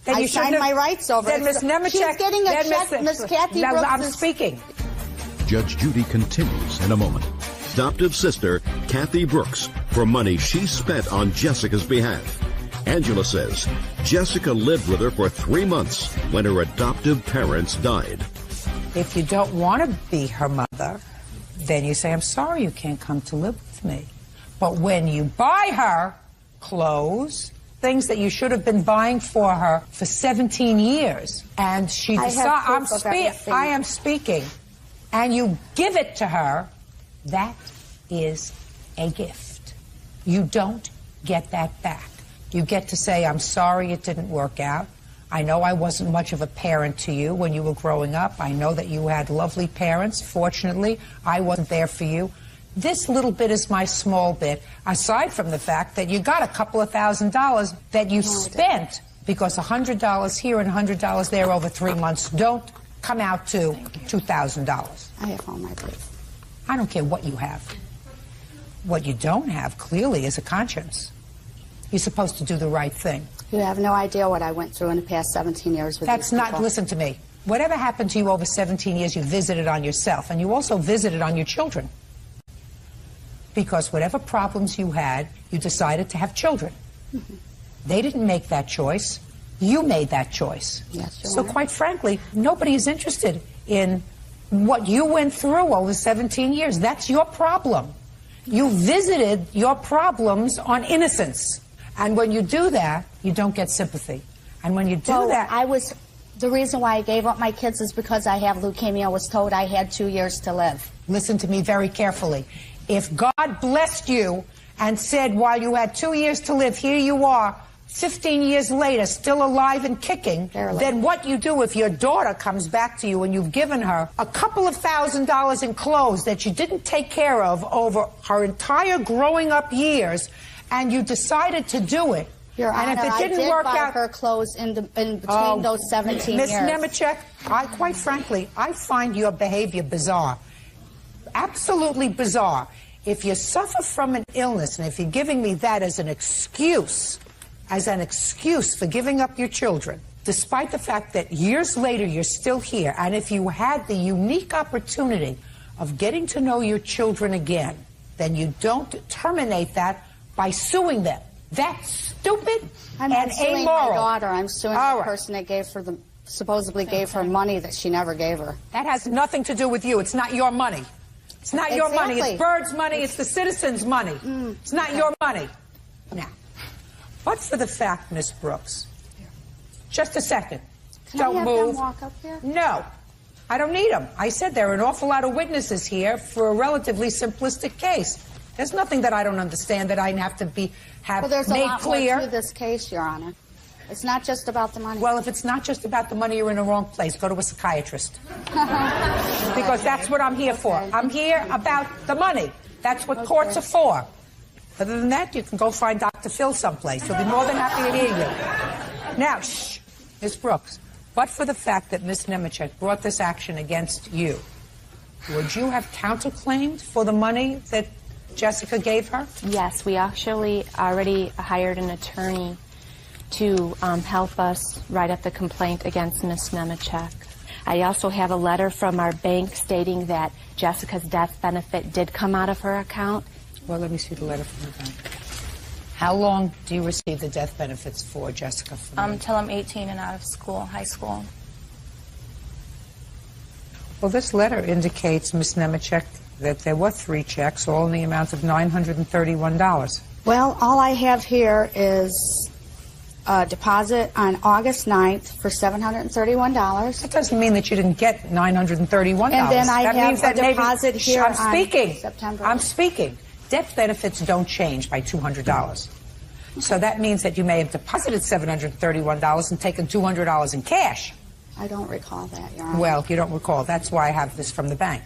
Speaker 4: I signed my rights over.
Speaker 3: Then Ms. Nemechek...
Speaker 4: She's getting a check, Ms. Kathy
Speaker 3: Now,
Speaker 4: Brooks
Speaker 3: I'm speaking.
Speaker 1: Judge Judy continues in a moment. Adoptive sister Kathy Brooks for money she spent on Jessica's behalf. Angela says Jessica lived with her for 3 months when her adoptive parents died.
Speaker 3: If you don't want to be her mother, then you say, I'm sorry you can't come to live with me. But when you buy her clothes, things that you should have been buying for her for 17 years, and she decides, I am speaking, and you give it to her, that is a gift. You don't get that back. You get to say, I'm sorry it didn't work out. I know I wasn't much of a parent to you when you were growing up. I know that you had lovely parents. Fortunately, I wasn't there for you. This little bit is my small bit, aside from the fact that you got a couple of $1,000s that you spent, because $100 here and $100 there over 3 months don't come out to $2,000.
Speaker 4: I have all my proof.
Speaker 3: I don't care what you have. What you don't have, clearly, is a conscience. You're supposed to do the right thing.
Speaker 4: You have no idea what I went through in the past 17 years with
Speaker 3: That's
Speaker 4: these
Speaker 3: not,
Speaker 4: people.
Speaker 3: listen to me. Whatever happened to you over 17 years, you visited on yourself, and you also visited on your children. Because whatever problems you had, you decided to have children.
Speaker 4: Mm-hmm.
Speaker 3: They didn't make that choice. You made that choice.
Speaker 4: Yes, Your
Speaker 3: So
Speaker 4: Honor.
Speaker 3: quite frankly, nobody is interested in what you went through over 17 years. That's your problem. You visited your problems on innocence. And when you do that, you don't get sympathy. And when you do that...
Speaker 4: The reason why I gave up my kids is because I have leukemia. I was told I had 2 years to live.
Speaker 3: Listen to me very carefully. If God blessed you and said, while you had 2 years to live, here you are, 15 years later, still alive and kicking, then what you do if your daughter comes back to you and you've given her a couple of $1,000s in clothes that you didn't take care of over her entire growing up years, and you decided to do it.
Speaker 4: Your Honor,
Speaker 3: and if it didn't
Speaker 4: I did
Speaker 3: work
Speaker 4: buy
Speaker 3: out,
Speaker 4: her clothes in between those 17
Speaker 3: Ms.
Speaker 4: years.
Speaker 3: Nemechek, quite frankly, I find your behavior bizarre. Absolutely bizarre. If you suffer from an illness, and if you're giving me that as an excuse for giving up your children, despite the fact that years later you're still here, and if you had the unique opportunity of getting to know your children again, then you don't terminate that by suing them. That's stupid
Speaker 4: I'm
Speaker 3: and
Speaker 4: not suing
Speaker 3: amoral.
Speaker 4: my daughter. I'm suing the person that supposedly gave her money that she never gave her.
Speaker 3: That has nothing to do with you. It's not your money. It's not your money. It's Bird's money. It's the citizens' money. It's not your money. Now, but for the fact, Miss Brooks, just a second. Don't
Speaker 4: I have
Speaker 3: move.
Speaker 4: them walk up here?
Speaker 3: No, I don't need them. I said there are an awful lot of witnesses here for a relatively simplistic case. There's nothing that I don't understand that I have to have
Speaker 4: Well, there's a
Speaker 3: made
Speaker 4: lot
Speaker 3: clear.
Speaker 4: more to this case, Your Honor. It's not just about the money.
Speaker 3: Well, if it's not just about the money, you're in the wrong place. Go to a psychiatrist. Because that's what I'm here for. I'm here about the money. That's what courts are for. Other than that, you can go find Dr. Phil someplace. He'll be more than happy to hear you. Now, shh, Ms. Brooks, but for the fact that Ms. Nemechek brought this action against you, would you have counterclaimed for the money that Jessica gave her?
Speaker 21: Yes, we actually already hired an attorney to help us write up the complaint against Ms. Nemechek. I also have a letter from our bank stating that Jessica's death benefit did come out of her account.
Speaker 3: Well, let me see the letter from the bank. How long do you receive the death benefits for, Jessica?
Speaker 20: Till I'm 18 and out of school, high school.
Speaker 3: Well, this letter indicates, Ms. Nemechek, that there were 3 checks, all in the amount of $931.
Speaker 4: Well, all I have here is a deposit on August 9th for $731.
Speaker 3: That doesn't mean that you didn't get $931.
Speaker 4: And then I
Speaker 3: that
Speaker 4: have
Speaker 3: means that
Speaker 4: a deposit here
Speaker 3: I'm speaking.
Speaker 4: on September.
Speaker 3: I'm speaking. Death benefits don't change by $200. So that means that you may have deposited $731 and taken $200 in cash.
Speaker 4: I don't recall that, Your Honor.
Speaker 3: Well, if you don't recall, that's why I have this from the bank.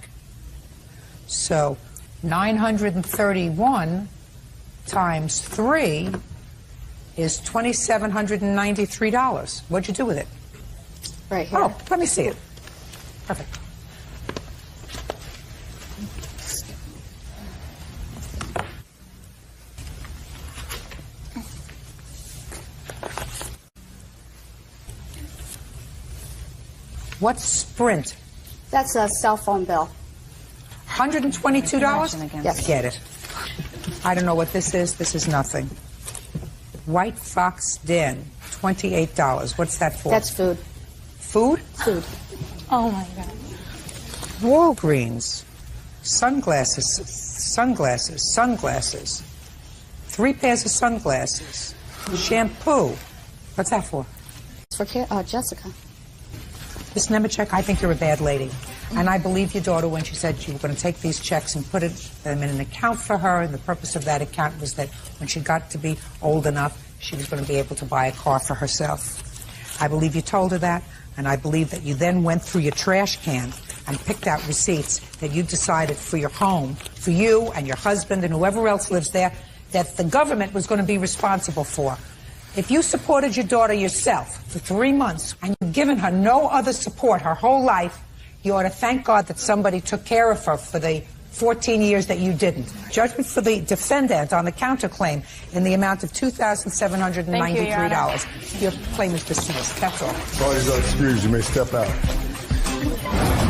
Speaker 3: So 931 times 3 is $2,793. What'd you do with it?
Speaker 4: Right here.
Speaker 3: Oh, let me see it. Perfect. What's Sprint?
Speaker 4: That's a cell phone bill.
Speaker 3: $122?
Speaker 4: Yes.
Speaker 3: Get it. I don't know what this is. This is nothing. White Fox Den, $28. What's that for?
Speaker 4: That's food.
Speaker 3: Food?
Speaker 4: Food.
Speaker 21: Oh, my God.
Speaker 3: Walgreens. Sunglasses. 3 pairs of sunglasses. Shampoo. What's that for?
Speaker 4: It's for Jessica.
Speaker 3: Ms. Nemechek, I think you're a bad lady. And I believe your daughter when she said you were going to take these checks and put them in an account for her, and the purpose of that account was that when she got to be old enough, she was going to be able to buy a car for herself. I believe you told her that, and I believe that you then went through your trash can and picked out receipts that you decided for your home, for you and your husband and whoever else lives there, that the government was going to be responsible for. If you supported your daughter yourself for 3 months and you've given her no other support her whole life, you ought to thank God that somebody took care of her for the 14 years that you didn't. Judgment for the defendant on the counterclaim in the amount of $2,793. Your claim is dismissed. That's all.
Speaker 2: Parties are excused. You may step out.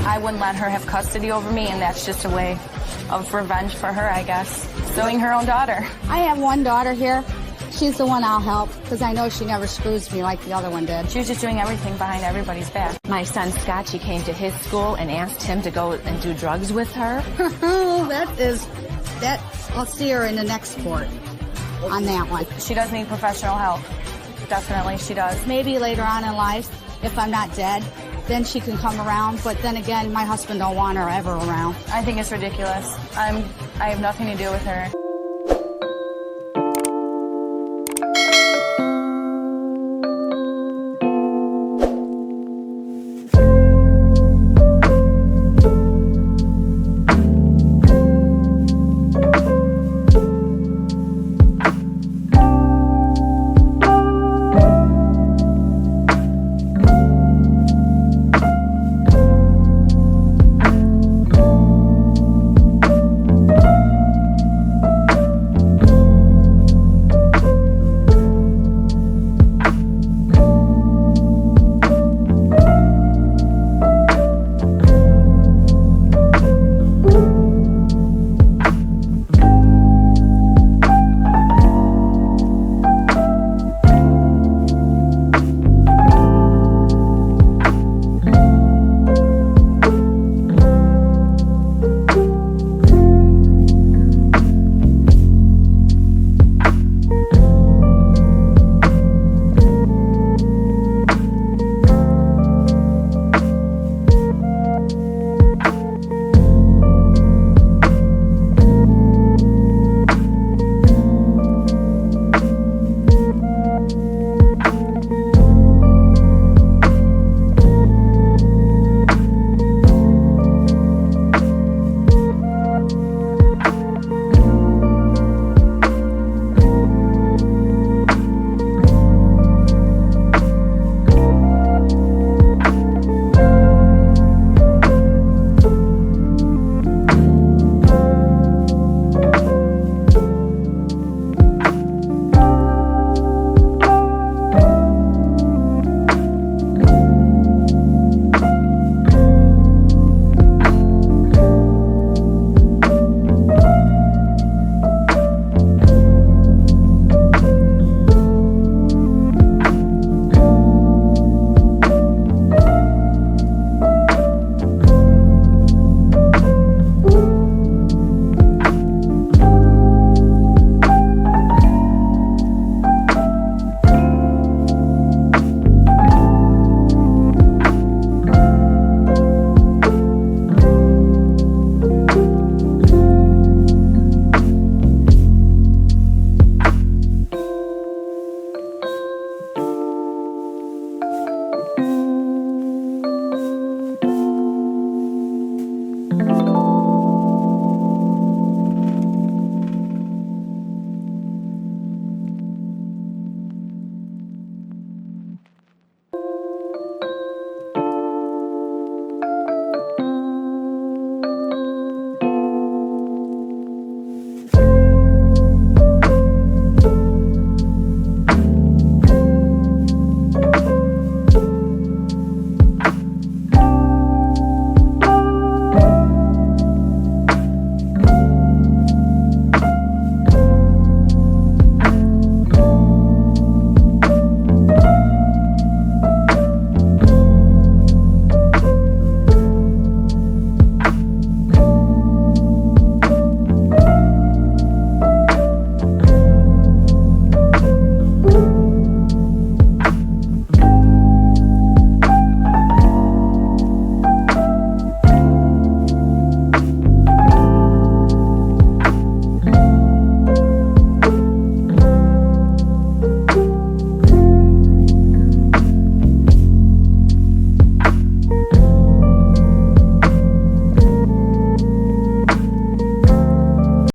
Speaker 20: I wouldn't let her have custody over me, and that's just a way of revenge for her, I guess. Suing her own daughter.
Speaker 4: I have one daughter here. She's the one I'll help, because I know she never screws me like the other one did.
Speaker 20: She was just doing everything behind everybody's back.
Speaker 21: My son Scott, she came to his school and asked him to go and do drugs with her.
Speaker 4: I'll see her in the next court on that one.
Speaker 20: She does need professional help. Definitely, she does.
Speaker 4: Maybe later on in life, if I'm not dead, then she can come around. But then again, my husband don't want her ever around.
Speaker 20: I think it's ridiculous. I have nothing to do with her.